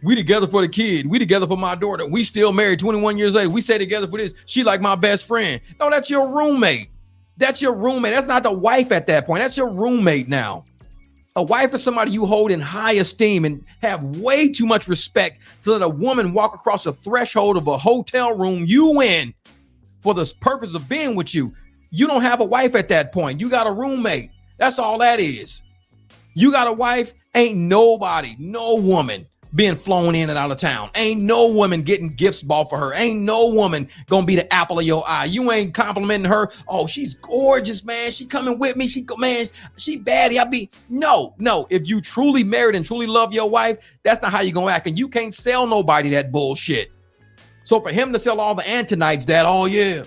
We together for the kid. We together for my daughter. We still married 21 years later. We stay together for this. She like my best friend. No, that's your roommate. That's your roommate. That's not the wife at that point. That's your roommate now. A wife is somebody you hold in high esteem and have way too much respect to let a woman walk across the threshold of a hotel room you in for the purpose of being with you. You don't have a wife at that point. You got a roommate. That's all that is. You got a wife, ain't nobody, no woman being flown in and out of town. Ain't no woman getting gifts bought for her. Ain't no woman gonna be the apple of your eye. You ain't complimenting her. Oh, she's gorgeous, man. She coming with me. She baddie. No. If you truly married and truly love your wife, that's not how you gonna act. And you can't sell nobody that bullshit. So for him to sell all the Antonites that, oh yeah,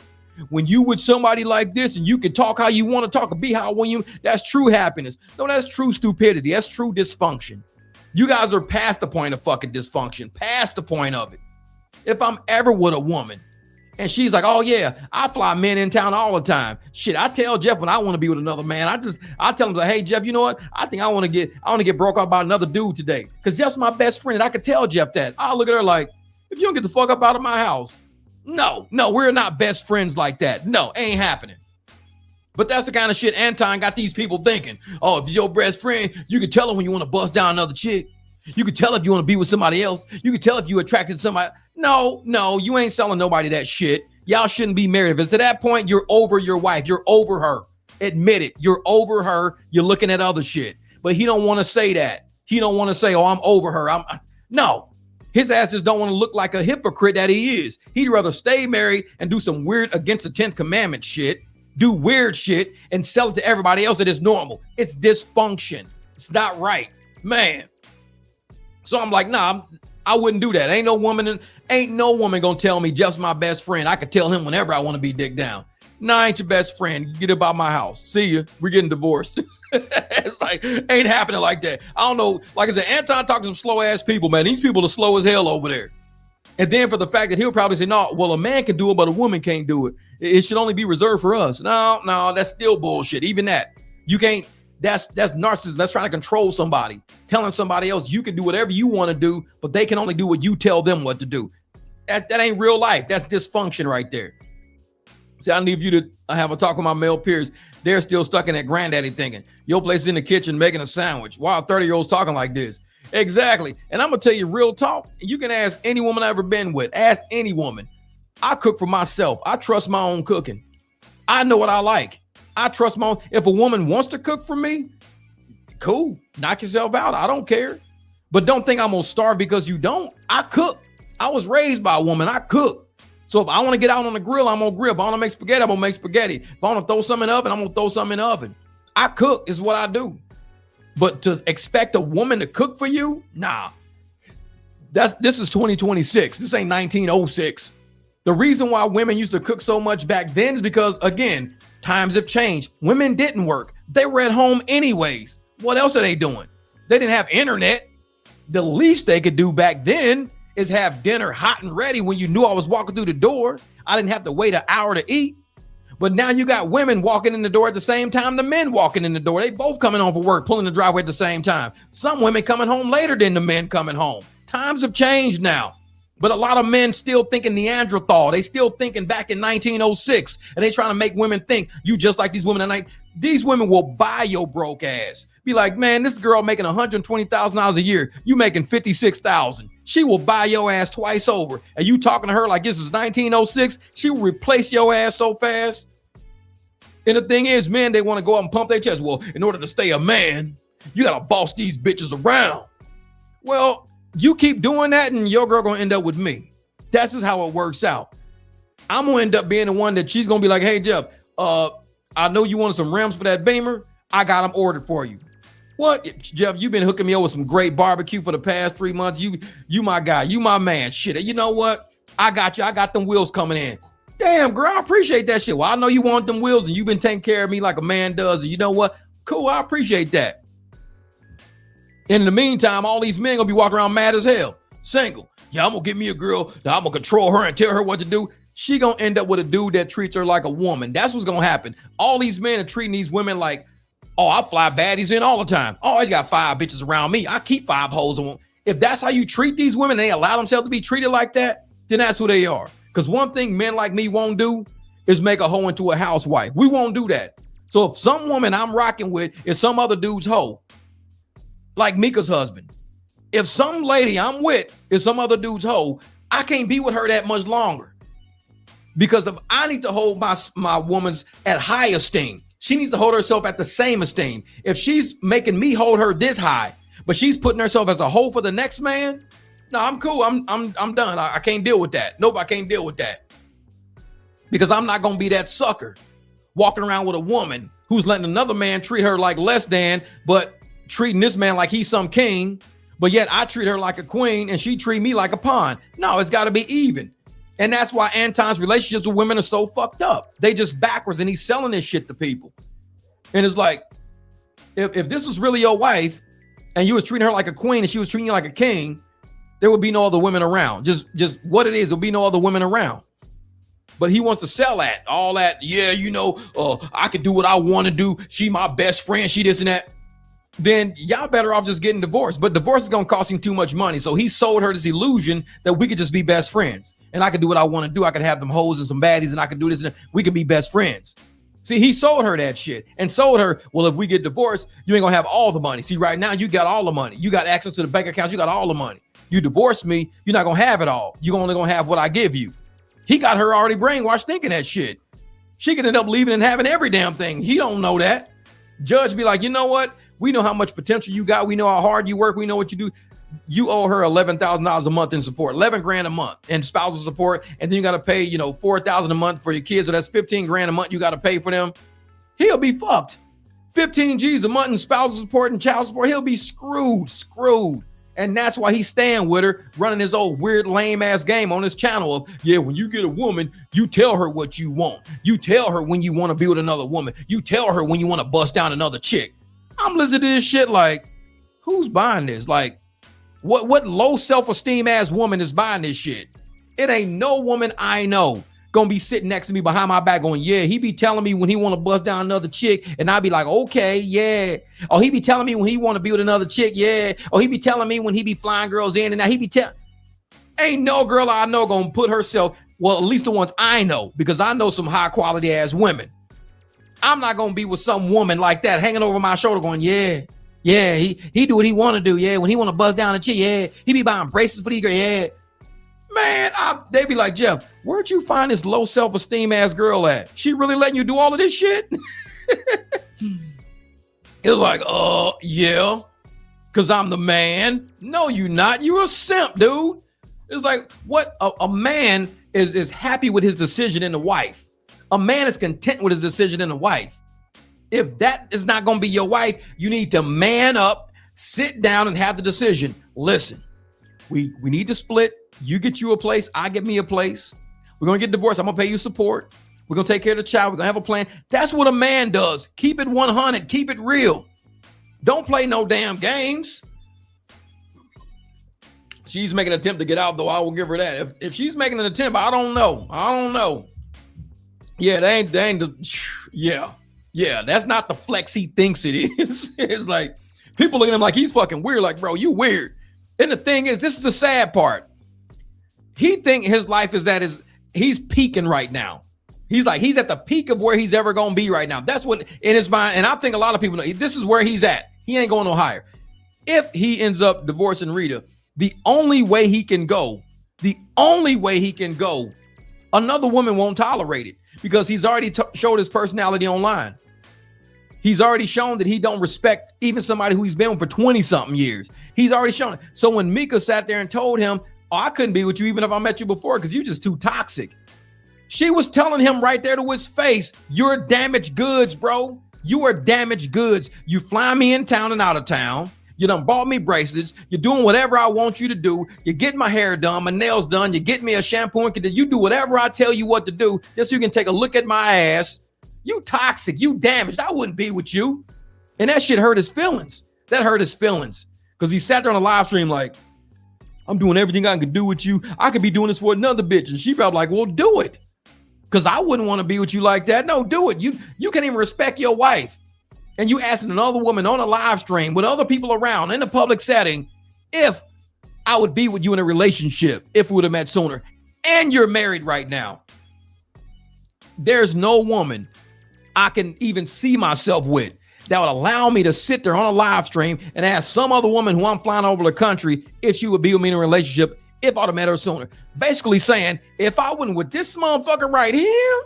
when you with somebody like this and you can talk how you want to talk and be how when you, that's true happiness. No, that's true stupidity. That's true dysfunction. You guys are past the point of fucking dysfunction, past the point of it. If I'm ever with a woman And she's like, oh yeah, I fly men in town all the time. Shit, I tell Jeff when I want to be with another man. I tell him like, hey Jeff, you know what? I think I want to get broke up by another dude today. Cause Jeff's my best friend. And I could tell Jeff that. I'll look at her like, if you don't get the fuck up out of my house. No, we're not best friends like that. No, ain't happening. But that's the kind of shit Anton got these people thinking. Oh, if you're your best friend, you can tell her when you want to bust down another chick. You can tell if you want to be with somebody else. You can tell if you attracted to somebody. No, you ain't selling nobody that shit. Y'all shouldn't be married. If it's to that point, you're over your wife. You're over her. Admit it. You're over her. You're looking at other shit. But he don't want to say that. He don't want to say, oh, I'm over her. No. His ass just don't want to look like a hypocrite that he is. He'd rather stay married and do some weird against the 10th commandment shit, do weird shit, and sell it to everybody else that is normal. It's dysfunction. It's not right. Man. So I'm like, nah, I wouldn't do that. Ain't no woman gonna tell me Jeff's my best friend. I could tell him whenever I want to be dick down. Nah, I ain't your best friend. Get about my house. See ya. We're getting divorced. It's like, ain't happening like that. I don't know. Like I said, Anton talks to some slow ass people, man. These people are slow as hell over there. And then for the fact that he'll probably say, no, well, a man can do it, but a woman can't do it. It should only be reserved for us. No, that's still bullshit. Even that. You can't. That's narcissism. That's trying to control somebody, telling somebody else you can do whatever you want to do, but they can only do what you tell them what to do. That ain't real life. That's dysfunction right there. See, I need you to have a talk with my male peers. They're still stuck in that granddaddy thinking. Your place is in the kitchen making a sandwich. Wow, 30-year-olds talking like this. Exactly. And I'm going to tell you real talk. You can ask any woman I've ever been with. Ask any woman. I cook for myself. I trust my own cooking. I know what I like. I trust my own. If a woman wants to cook for me, cool. Knock yourself out. I don't care. But don't think I'm going to starve because you don't. I cook. I was raised by a woman. I cook. So if I want to get out on the grill, I'm going to grill. If I want to make spaghetti, I'm going to make spaghetti. If I want to throw something in the oven, I'm going to throw something in the oven. I cook is what I do. But to expect a woman to cook for you? Nah. This is 2026. This ain't 1906. The reason why women used to cook so much back then is because, again, times have changed. Women didn't work. They were at home anyways. What else are they doing? They didn't have internet. The least they could do back then is have dinner hot and ready when you knew I was walking through the door. I didn't have to wait an hour to eat. But now you got women walking in the door at the same time the men walking in the door. They both coming home for work, pulling the driveway at the same time. Some women coming home later than the men coming home. Times have changed now. But a lot of men still thinking Neanderthal. They still thinking back in 1906. And they trying to make women think you just like these women tonight. These women will buy your broke ass. Be like, man, this girl making $120,000 a year. You making $56,000. She will buy your ass twice over. And you talking to her like this is 1906. She will replace your ass so fast. And the thing is, men, they want to go out and pump their chest. Well, in order to stay a man, you got to boss these bitches around. Well, you keep doing that and your girl going to end up with me. That's just how it works out. I'm going to end up being the one that she's going to be like, hey, Jeff, I know you wanted some rims for that Beamer. I got them ordered for you. What? Jeff, you've been hooking me up with some great barbecue for the past 3 months. You my guy. You my man. Shit, you know what? I got you. I got them wheels coming in. Damn, girl, I appreciate that shit. Well, I know you want them wheels and you've been taking care of me like a man does. And you know what? Cool, I appreciate that. In the meantime, all these men gonna be walking around mad as hell, single. Yeah, I'm gonna get me a girl that I'm gonna control her and tell her what to do. She gonna end up with a dude that treats her like a woman. That's what's gonna happen. All these men are treating these women like, oh, I fly baddies in all the time. Oh, I got 5 bitches around me. I keep 5 hoes on. If that's how you treat these women, they allow themselves to be treated like that, then that's who they are. Because one thing men like me won't do is make a hoe into a housewife. We won't do that. So if some woman I'm rocking with is some other dude's hoe, like Mika's husband, if some lady I'm with is some other dude's hoe, I can't be with her that much longer. Because if I need to hold my woman's at high esteem, she needs to hold herself at the same esteem. If she's making me hold her this high, but she's putting herself as a hoe for the next man, no, I'm cool. I'm done. I can't deal with that. Nope, I can't deal with that. Because I'm not going to be that sucker walking around with a woman who's letting another man treat her like less than, but treating this man like he's some king, but yet I treat her like a queen and she treat me like a pawn. No, it's got to be even. And that's why Anton's relationships with women are so fucked up. They just backwards and he's selling this shit to people. And it's like, if this was really your wife and you was treating her like a queen and she was treating you like a king, there would be no other women around. Just what it is, there'll be no other women around. but he wants to sell that, all that. Yeah, I could do what I want to do. She my best friend. She this and that. Then y'all better off just getting divorced. But divorce is going to cost him too much money. So he sold her this illusion that we could just be best friends. And I could do what I want to do. I could have them hoes and some baddies and I could do this and that. We could be best friends. See, he sold her that shit and sold her, well, if we get divorced, you ain't going to have all the money. See, right now you got all the money. You got access to the bank accounts. You got all the money. You divorce me, you're not going to have it all. You're only going to have what I give you. He got her already brainwashed thinking that shit. She could end up leaving and having every damn thing. He don't know that. Judge be like, you know what? We know how much potential you got. We know how hard you work. We know what you do. You owe her $11,000 a month in support, 11 grand a month in spousal support. And then you got to pay, $4,000 a month for your kids. So that's 15 grand a month you got to pay for them. He'll be fucked. 15 G's a month in spousal support and child support. He'll be screwed. And that's why he's staying with her, running his old weird, lame ass game on his channel of, yeah, when you get a woman, you tell her what you want. You tell her when you want to be with another woman. You tell her when you want to bust down another chick. I'm listening to this shit like, who's buying this? Like, what low self-esteem ass woman is buying this shit? It ain't no woman I know gonna be sitting next to me behind my back going, yeah, he be telling me when he want to bust down another chick, and I be like, okay, yeah. Or he be telling me when he want to be with another chick, yeah. Or he be telling me when he be flying girls in, and now he be ain't no girl I know gonna put herself, well, at least the ones I know, because I know some high quality ass women. I'm not gonna be with some woman like that hanging over my shoulder going, yeah, he do what he want to do, yeah. When he want to buzz down a chick, yeah. He be buying braces for these girls, yeah. Man, they be like, Jeff, where'd you find this low self-esteem ass girl at? She really letting you do all of this shit? It was like, yeah, because I'm the man. No, you not. You're a simp, dude. It's like, what? A man is happy with his decision in the wife. A man is content with his decision in the wife. If that is not going to be your wife, you need to man up, sit down and have the decision. Listen, we need to split. You get you a place. I get me a place. We're going to get divorced. I'm going to pay you support. We're going to take care of the child. We're going to have a plan. That's what a man does. Keep it 100. Keep it real. Don't play no damn games. She's making an attempt to get out, though. I will give her that. If she's making an attempt, I don't know. Yeah, yeah, that's not the flex he thinks it is. It's like people look at him like he's fucking weird. Like, bro, you weird. And the thing is, this is the sad part. He think his life is he's peaking right now. He's at the peak of where he's ever gonna be right now. That's what in his mind. And I think a lot of people know this is where he's at. He ain't going no higher. If he ends up divorcing Rita, the only way he can go, another woman won't tolerate it. Because he's already showed his personality online. He's already shown that he don't respect even somebody who he's been with for 20-something years. He's already shown it. So when Mika sat there and told him, I couldn't be with you even if I met you before because you're just too toxic. She was telling him right there to his face, you're damaged goods, bro. You are damaged goods. You fly me in town and out of town. You done bought me bracelets. You're doing whatever I want you to do. You get my hair done, my nails done. You get me a shampoo and conditioner. You do whatever I tell you what to do just so you can take a look at my ass. You toxic. You damaged. I wouldn't be with you. And that shit hurt his feelings. That hurt his feelings because he sat there on a live stream like, I'm doing everything I can do with you. I could be doing this for another bitch. And she probably like, well, do it. Because I wouldn't want to be with you like that. No, do it. You can't even respect your wife. And you asking another woman on a live stream with other people around in a public setting if I would be with you in a relationship, if we would have met sooner. And you're married right now. There's no woman I can even see myself with that would allow me to sit there on a live stream and ask some other woman who I'm flying over the country if she would be with me in a relationship if I'd have met her sooner. Basically saying, if I wasn't with this motherfucker right here,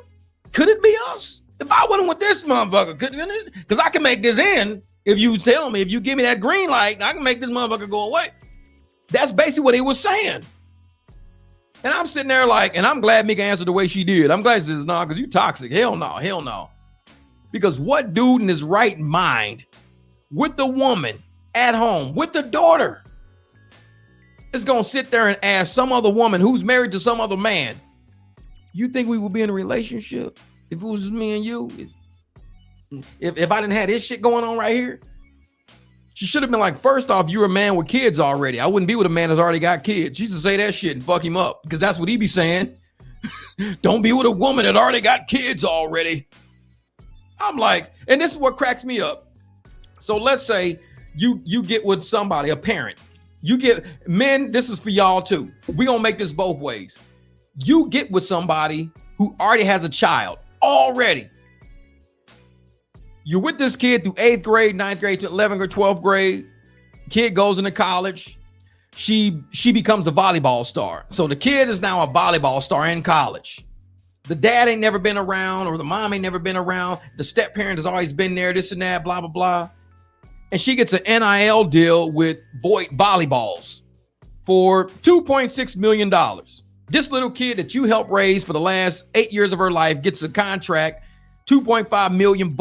could it be us? If I wasn't with this motherfucker, couldn't it? Because I can make this end. If you tell me, if you give me that green light, I can make this motherfucker go away. That's basically what he was saying. And I'm sitting there like, and I'm glad Mika answered the way she did. I'm glad she says, no, because you toxic. Hell no. Because what dude in his right mind with the woman at home, with the daughter, is going to sit there and ask some other woman who's married to some other man, you think we would be in a relationship if it was just me and you? If I didn't have this shit going on right here? She should have been like, first off, you're a man with kids already. I wouldn't be with a man that's already got kids. She used to say that shit and fuck him up because that's what he be saying. Don't be with a woman that already got kids already. I'm like, and this is what cracks me up. So let's say you get with somebody, a parent. You get men, this is for y'all too. We're gonna make this both ways. You get with somebody who already has a child already. You're with this kid through 8th grade, 9th grade to 11th or 12th grade. Kid goes into college. She becomes a volleyball star. So the kid is now a volleyball star in college. The dad ain't never been around, or the mom ain't never been around. The step parent has always been there, this and that, blah, blah, blah. And she gets an NIL deal with volleyballs for $2.6 million. This little kid that you helped raise for the last 8 years of her life gets a contract, $2.5 million.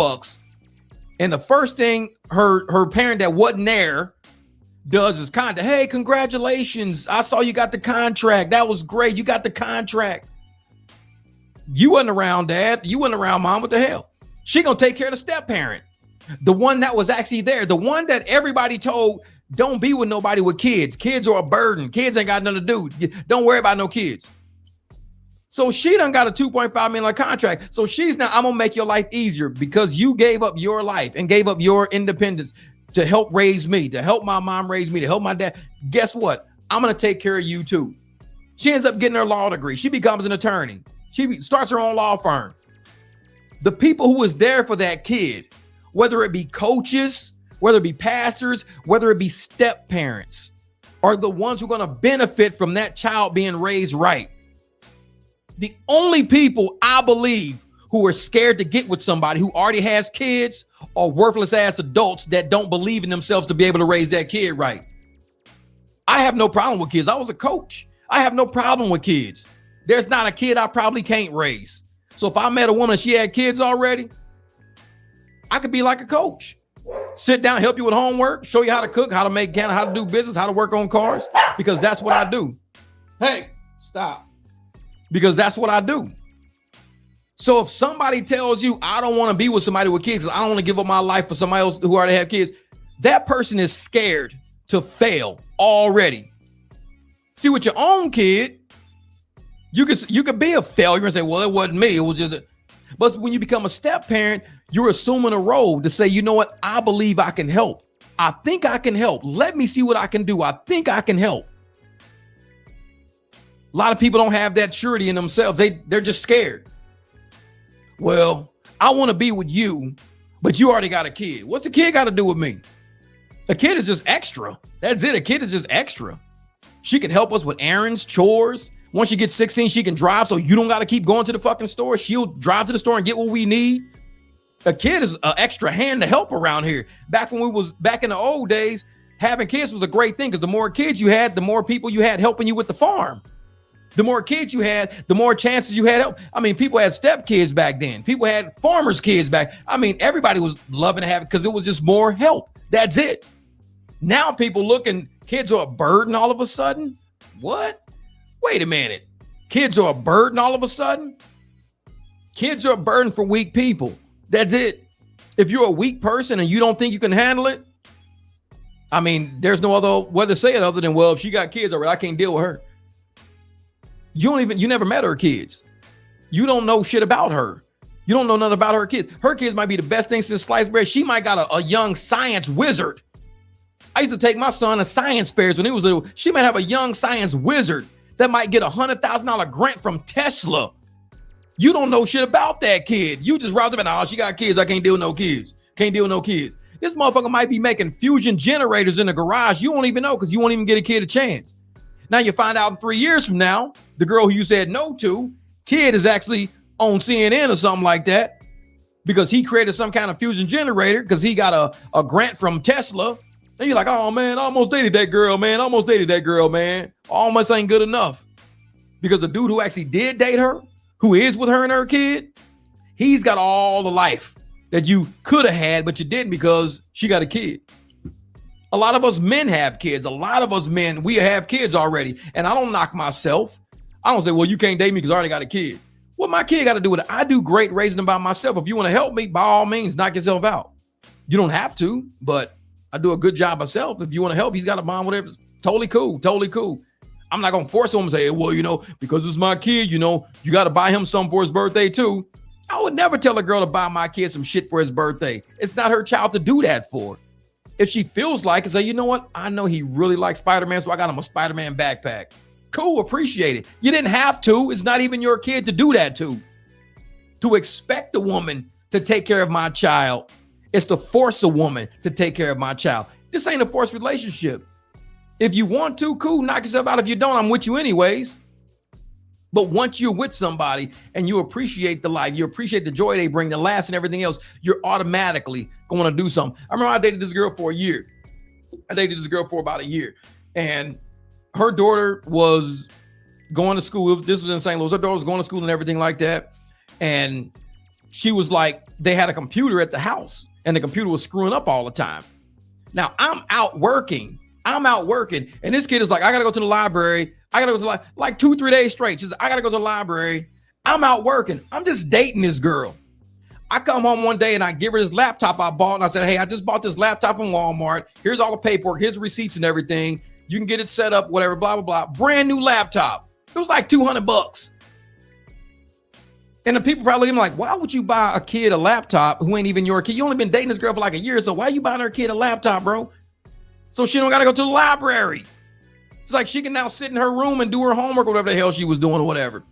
And the first thing her parent that wasn't there does is contact, hey, congratulations. I saw you got the contract. That was great. You got the contract. You wasn't around, Dad. You wasn't around, Mom. What the hell? She gonna take care of the step parent. The one that was actually there. The one that everybody told, don't be with nobody with kids. Kids are a burden. Kids ain't got nothing to do. Don't worry about no kids. So she done got a $2.5 million contract. So she's now, I'm gonna make your life easier because you gave up your life and gave up your independence to help raise me, to help my mom raise me, to help my dad. Guess what? I'm going to take care of you too. She ends up getting her law degree. She becomes an attorney. She starts her own law firm. The people who was there for that kid, whether it be coaches, whether it be pastors, whether it be step parents, are the ones who are going to benefit from that child being raised right. The only people I believe who are scared to get with somebody who already has kids are worthless ass adults that don't believe in themselves to be able to raise that kid right. I have no problem with kids. I was a coach. I have no problem with kids. There's not a kid I probably can't raise. So if I met a woman and she had kids already, I could be like a coach. Sit down, help you with homework, show you how to cook, how to make candy, how to do business, how to work on cars, because that's what I do. Hey, stop. Because that's what I do. So if somebody tells you, I don't want to be with somebody with kids, I don't want to give up my life for somebody else who already have kids, that person is scared to fail already. See, with your own kid, you could be a failure and say, well, it wasn't me. It was just But when you become a step parent, you're assuming a role to say, you know what? I believe I can help. I think I can help. Let me see what I can do. I think I can help. A lot of people don't have that surety in themselves. They're just scared. Well, I want to be with you, but you already got a kid. What's the kid got to do with me? A kid is just extra. That's it. A kid is just extra. She can help us with errands, chores. Once she gets 16, she can drive, so you don't got to keep going to the fucking store. She'll drive to the store and get what we need. A kid is an extra hand to help around here. Back in the old days, having kids was a great thing because the more kids you had, the more people you had helping you with the farm. The more kids you had, the more chances you had help. I mean, people had step kids back then. People had farmers' kids back. I mean, everybody was loving to have it because it was just more help. That's it. Now people looking, kids are a burden all of a sudden. What? Wait a minute. Kids are a burden all of a sudden? Kids are a burden for weak people. That's it. If you're a weak person and you don't think you can handle it, I mean, there's no other way to say it other than, well, if she got kids already, I can't deal with her. You never met her kids. You don't know shit about her. You don't know nothing about her kids. Her kids might be the best thing since sliced bread. She might got a young science wizard. I used to take my son to science fairs when he was little. She might have a young science wizard that might get $100,000 grant from Tesla. You don't know shit about that kid. You just roused up and, oh, she got kids. I can't deal with no kids. Can't deal with no kids. This motherfucker might be making fusion generators in the garage. You won't even know because you won't even get a kid a chance. Now you find out in 3 years from now, the girl who you said no to, kid is actually on CNN or something like that because he created some kind of fusion generator because he got a grant from Tesla. And you're like, oh man, I almost dated that girl, man. Almost ain't good enough. Because the dude who actually did date her, who is with her and her kid, he's got all the life that you could have had, but you didn't because she got a kid. A lot of us men have kids. A lot of us men, we have kids already. And I don't knock myself. I don't say, well, you can't date me because I already got a kid. What my kid got to do with it? I do great raising them by myself. If you want to help me, by all means, knock yourself out. You don't have to, but I do a good job myself. If you want to help, he's got a mom, whatever. Totally cool. Totally cool. I'm not going to force him and say, well, you know, because it's my kid, you know, you got to buy him something for his birthday too. I would never tell a girl to buy my kid some shit for his birthday. It's not her child to do that for. If she feels like it, say, you know what? I know he really likes Spider-Man, so I got him a Spider-Man backpack. Cool, appreciate it. You didn't have to. It's not even your kid to do that to. To expect a woman to take care of my child is to force a woman to take care of my child. This ain't a forced relationship. If you want to, cool, knock yourself out. If you don't, I'm with you anyways. But once you're with somebody and you appreciate the life, you appreciate the joy they bring, the laughs and everything else, you're automatically going to do something. I remember I dated this girl for a year. I dated this girl for about a year. And her daughter was going to school. This was in St. Louis. Her daughter was going to school and everything like that. And she was like, they had a computer at the house and the computer was screwing up all the time. Now I'm out working. And this kid is like, I got to go to the library. I got to go to like 2-3 days straight. She's like, I got to go to the library. I'm out working. I'm just dating this girl. I come home one day and I give her this laptop I bought. And I said, hey, I just bought this laptop from Walmart. Here's all the paperwork. Here's the receipts and everything. You can get it set up, whatever, blah, blah, blah. Brand new laptop. It was like $200. And the people probably look at me like, why would you buy a kid a laptop who ain't even your kid? You only been dating this girl for like a year. So why you buying her kid a laptop, bro? So she don't got to go to the library. It's like she can now sit in her room and do her homework or whatever the hell she was doing or whatever.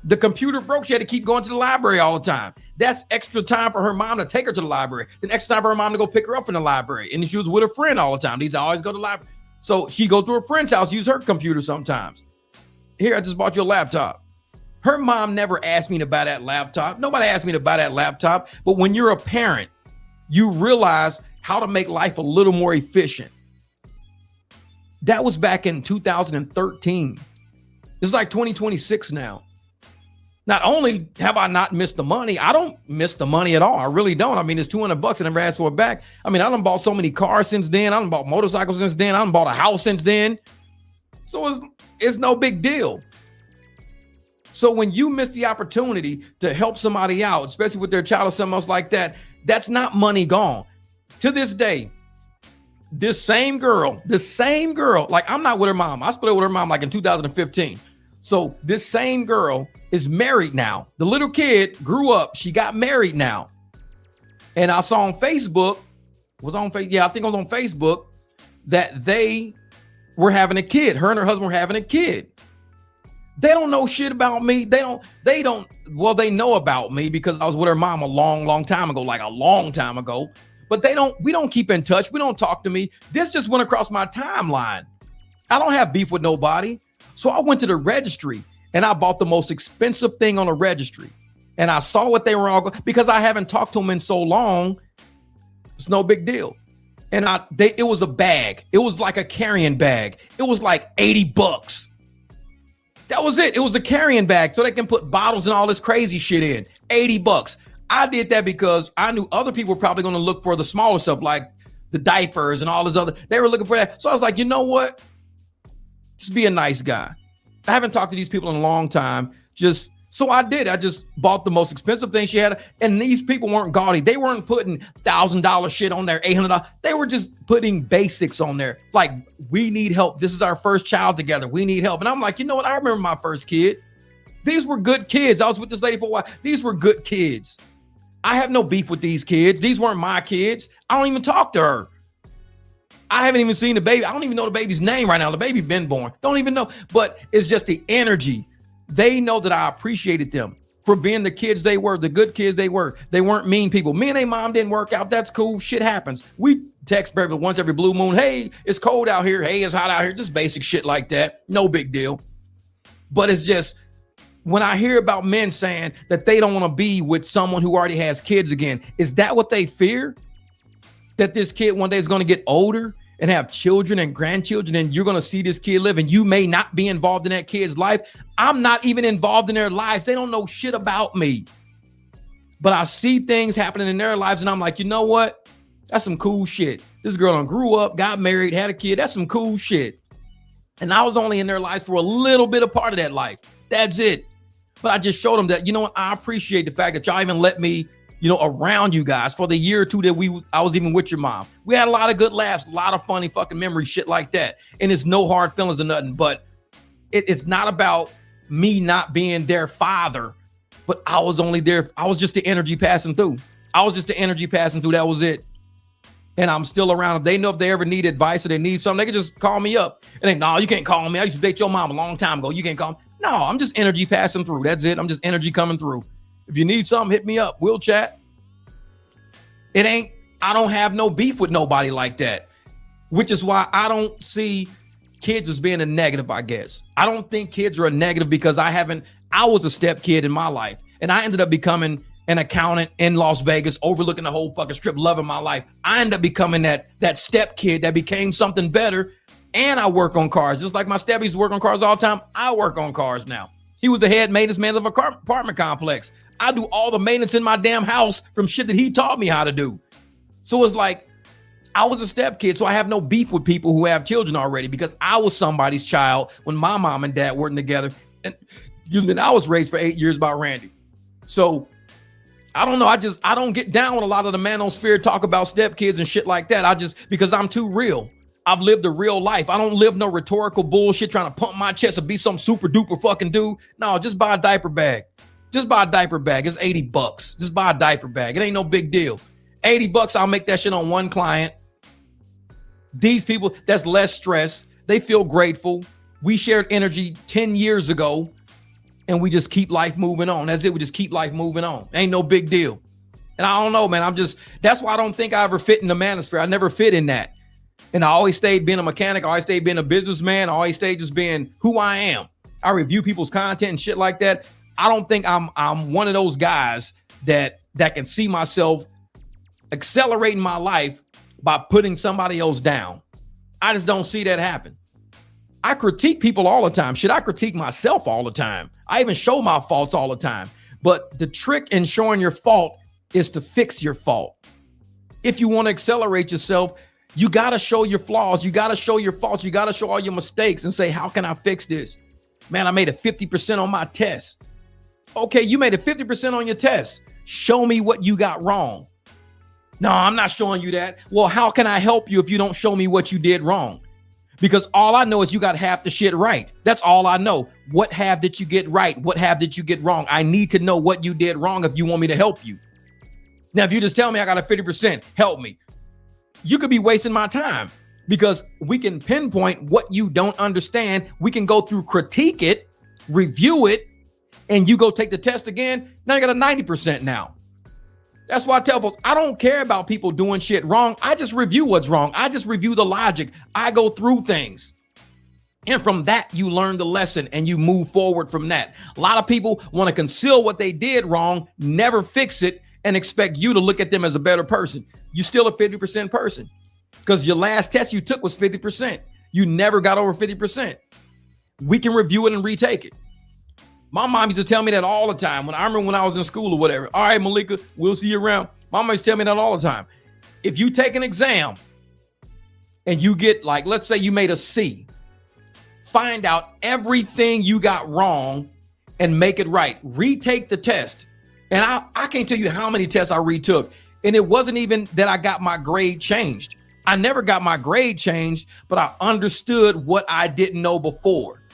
The computer broke. She had to keep going to the library all the time. That's extra time for her mom to take her to the library. Then extra time for her mom to go pick her up from the library. And she was with a friend all the time. These always go to the library. So she goes to her friend's house, use her computer sometimes. Here, I just bought you a laptop. Her mom never asked me to buy that laptop. Nobody asked me to buy that laptop. But when you're a parent, you realize how to make life a little more efficient. That was back in 2013. It's like 2026 now. Not only have I not missed the money, I don't miss the money at all. I really don't. I mean, it's $200 and I never asked for it back. I mean, I done bought so many cars since then. I done bought motorcycles since then. I done bought a house since then. So it's no big deal. So when you miss the opportunity to help somebody out, especially with their child or something else like that, that's not money gone. To this day, this same girl, like I'm not with her mom. I split up with her mom like in 2015. So this same girl is married now. The little kid grew up. She got married now. And I saw on Facebook, I think it was on Facebook, that they were having a kid. Her and her husband were having a kid. They don't know shit about me. They know about me because I was with her mom a long time ago. But we don't keep in touch. We don't talk to me. This just went across my timeline. I don't have beef with nobody. So I went to the registry and I bought the most expensive thing on the registry. And I saw what they were all because I haven't talked to them in so long. It's no big deal. And it was a bag. It was like a carrying bag. It was like $80. That was it. It was a carrying bag so they can put bottles and all this crazy shit in. $80. I did that because I knew other people were probably going to look for the smaller stuff like the diapers and all this other. They were looking for that. So I was like, you know what? Just be a nice guy. I haven't talked to these people in a long time. So I did. I just bought the most expensive thing she had. And these people weren't gaudy. They weren't putting $1,000 shit on there, $800. They were just putting basics on there. Like, we need help. This is our first child together. We need help. And I'm like, you know what? I remember my first kid. These were good kids. I was with this lady for a while. These were good kids. I have no beef with these kids. These weren't my kids. I don't even talk to her. I haven't even seen the baby. I don't even know the baby's name right now. The baby been born. Don't even know. But it's just the energy. They know that I appreciated them for being the kids they were, the good kids they were. They weren't mean people. Me and their mom didn't work out. That's cool. Shit happens. We text baby once every blue moon. Hey, it's cold out here. Hey, it's hot out here. Just basic shit like that. No big deal. But it's just when I hear about men saying that they don't want to be with someone who already has kids again, is that what they fear? That this kid one day is going to get older and have children and grandchildren and you're going to see this kid live and you may not be involved in that kid's life. I'm not even involved in their lives. They don't know shit about me. But I see things happening in their lives and I'm like, you know what? That's some cool shit. This girl done grew up, got married, had a kid. That's some cool shit. And I was only in their lives for a little bit of part of that life. That's it. But I just showed them that, you know what? I appreciate the fact that y'all even let me, around you guys for the year or two that I was even with your mom. We had a lot of good laughs, a lot of funny fucking memories, shit like that. And it's no hard feelings or nothing. But It's not about me not being their father, but I was only there. I was just the energy passing through. That was it. And I'm still around. If they know if they ever need advice or they need something, they can just call me up. And they, no, you can't call me. I used to date your mom a long time ago. You can't call me. No, I'm just energy passing through. That's it. I'm just energy coming through. If you need something, hit me up. We'll chat. I don't have no beef with nobody like that, which is why I don't see kids as being a negative, I guess. I don't think kids are a negative because I was a step kid in my life and I ended up becoming an accountant in Las Vegas, overlooking the whole fucking strip, loving my life. I ended up becoming that step kid that became something better. And I work on cars. Just like my step used to work on cars all the time, I work on cars now. He was the head maintenance man of a apartment complex. I do all the maintenance in my damn house from shit that he taught me how to do. So it's like, I was a step kid, so I have no beef with people who have children already because I was somebody's child when my mom and dad weren't together. And I was raised for 8 years by Randy. So I don't know. I don't get down with a lot of the manosphere talk about stepkids and shit like that. Because I'm too real. I've lived a real life. I don't live no rhetorical bullshit trying to pump my chest or be some super duper fucking dude. No, just buy a diaper bag. It's $80. Just buy a diaper bag. It ain't no big deal. $80, I'll make that shit on one client. These people, that's less stress. They feel grateful. We shared energy 10 years ago. And we just keep life moving on. That's it. We just keep life moving on. Ain't no big deal. And I don't know, man. That's why I don't think I ever fit in the manosphere. I never fit in that. And I always stayed being a mechanic. I always stayed being a businessman. I always stayed just being who I am. I review people's content and shit like that. I don't think I'm one of those guys that can see myself accelerating my life by putting somebody else down. I just don't see that happen. I critique people all the time. Shit, I critique myself all the time. I even show my faults all the time. But the trick in showing your fault is to fix your fault. If you want to accelerate yourself, you got to show your flaws. You got to show your faults. You got to show all your mistakes and say, how can I fix this? Man, I made a 50% on my test. Okay, you made a 50% on your test. Show me what you got wrong. No, I'm not showing you that. Well, how can I help you if you don't show me what you did wrong? Because all I know is you got half the shit right. That's all I know. What half did you get right? What half did you get wrong? I need to know what you did wrong if you want me to help you. Now, if you just tell me I got a 50%, help me. You could be wasting my time because we can pinpoint what you don't understand. We can go through, critique it, review it, and you go take the test again. Now you got a 90% now. That's why I tell folks, I don't care about people doing shit wrong. I just review what's wrong. I just review the logic. I go through things. And from that, you learn the lesson and you move forward from that. A lot of people want to conceal what they did wrong, never fix it, and expect you to look at them as a better person. You're still a 50% person because your last test you took was 50%. You never got over 50%. We can review it and retake it. My mom used to tell me that all the time. When I remember when I was in school or whatever. All right, Malika, we'll see you around. My mom used to tell me that all the time. If you take an exam and you get, like, let's say you made a C, find out everything you got wrong and make it right. Retake the test. And I can't tell you how many tests I retook. And it wasn't even that I got my grade changed. I never got my grade changed, but I understood what I didn't know before.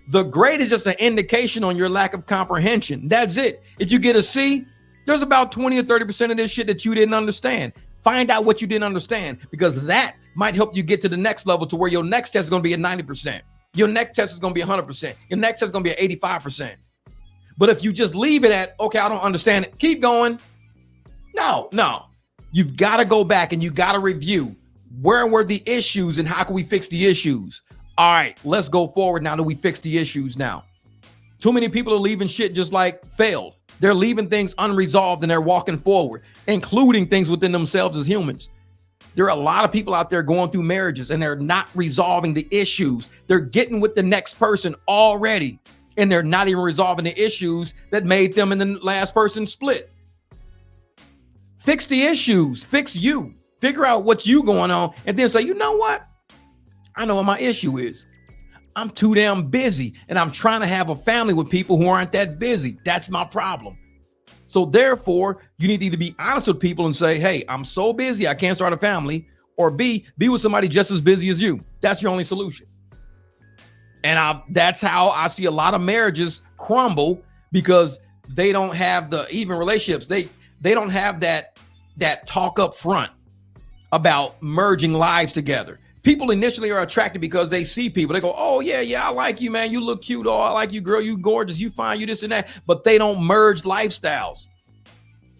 The grade is just an indication on your lack of comprehension. That's it. If you get a C, there's about 20 or 30% of this shit that you didn't understand. Find out what you didn't understand because that might help you get to the next level to where your next test is going to be at 90%. Your next test is going to be 100%. Your next test is going to be at 85%. But if you just leave it at, okay, I don't understand it, keep going. No. You've got to go back and you got to review where were the issues and how can we fix the issues? All right, let's go forward now that we fix the issues now. Too many people are leaving shit just like failed. They're leaving things unresolved and they're walking forward, including things within themselves as humans. There are a lot of people out there going through marriages and they're not resolving the issues. They're getting with the next person already, and they're not even resolving the issues that made them and the last person split. Fix the issues. Fix you. Figure out what you going on and then say, you know what? I know what my issue is. I'm too damn busy and I'm trying to have a family with people who aren't that busy. That's my problem. So therefore, you need to either be honest with people and say, hey, I'm so busy, I can't start a family, or B, be with somebody just as busy as you. That's your only solution. And that's how I see a lot of marriages crumble, because they don't have even relationships. They don't have that talk up front about merging lives together. People initially are attracted because they see people. They go, oh, yeah, I like you, man. You look cute. Oh, I like you, girl. You gorgeous. You fine. You this and that. But they don't merge lifestyles.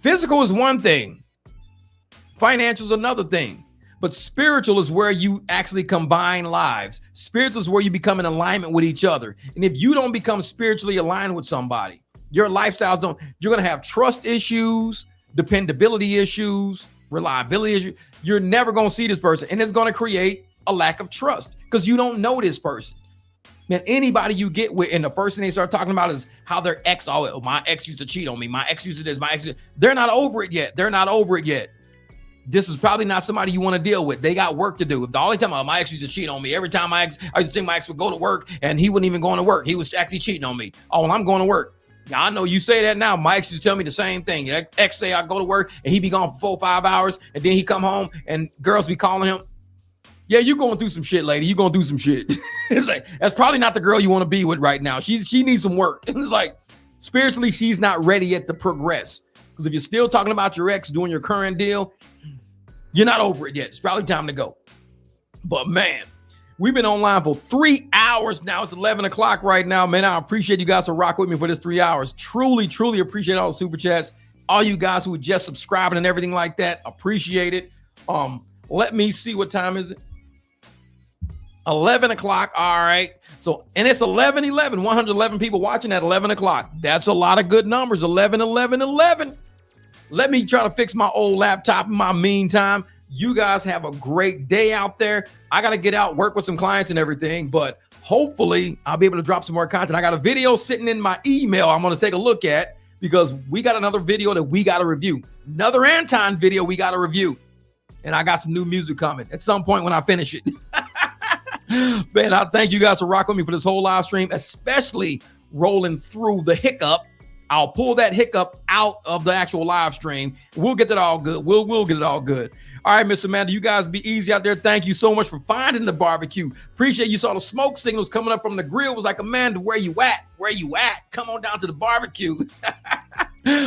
Physical is one thing. Financial is another thing. But spiritual is where you actually combine lives. Spiritual is where you become in alignment with each other. And if you don't become spiritually aligned with somebody, your lifestyles you're going to have trust issues, dependability issues, reliability issues. You're never going to see this person. And it's going to create a lack of trust because you don't know this person. Man, anybody you get with, and the first thing they start talking about is how their ex, oh, my ex used to cheat on me. My ex used to this, my ex. They're not over it yet. This is probably not somebody you want to deal with. They got work to do. If the only time my ex used to cheat on me, every time I used to think my ex would go to work and he wouldn't even go to work. He was actually cheating on me. Oh, well, I'm going to work. Yeah, I know you say that now. My ex used to tell me the same thing. Ex say I go to work and he be gone for 4 or 5 hours, and then he come home and girls be calling him. Yeah, you going through some shit, lady. You going through some shit. It's like, that's probably not the girl you want to be with right now. She needs some work. And it's like, spiritually, she's not ready yet to progress. Because if you're still talking about your ex doing your current deal, you're not over it yet. It's probably time to go. But man, we've been online for 3 hours now. It's 11 o'clock right now. Man, I appreciate you guys to rock with me for this 3 hours. Truly, truly appreciate all the super chats. All you guys who are just subscribing and everything like that. Appreciate it. Let me see, what time is it? 11 o'clock. All right. So, and it's 11:11, 111 people watching at 11 o'clock. That's a lot of good numbers. 11. Let me try to fix my old laptop in my meantime. You guys have a great day out there. I got to get out, work with some clients and everything, but hopefully I'll be able to drop some more content. I got a video sitting in my email I'm going to take a look at, because we got another video that we got to review. Another Anton video we got to review. And I got some new music coming at some point when I finish it. Man, I thank you guys for rocking with me for this whole live stream, especially rolling through the hiccup. I'll pull that hiccup out of the actual live stream. We'll get that all good. We'll get it all good. All right, Miss Amanda, you guys be easy out there. Thank you so much for finding the barbecue. Appreciate you saw the smoke signals coming up from the grill. It was like, Amanda, where you at? Where you at? Come on down to the barbecue.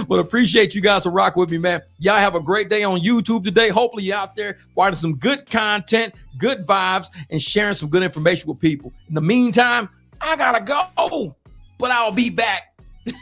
But appreciate you guys for rocking with me, man. Y'all have a great day on YouTube today. Hopefully you're out there watching some good content, good vibes, and sharing some good information with people. In the meantime, I gotta go, but I'll be back.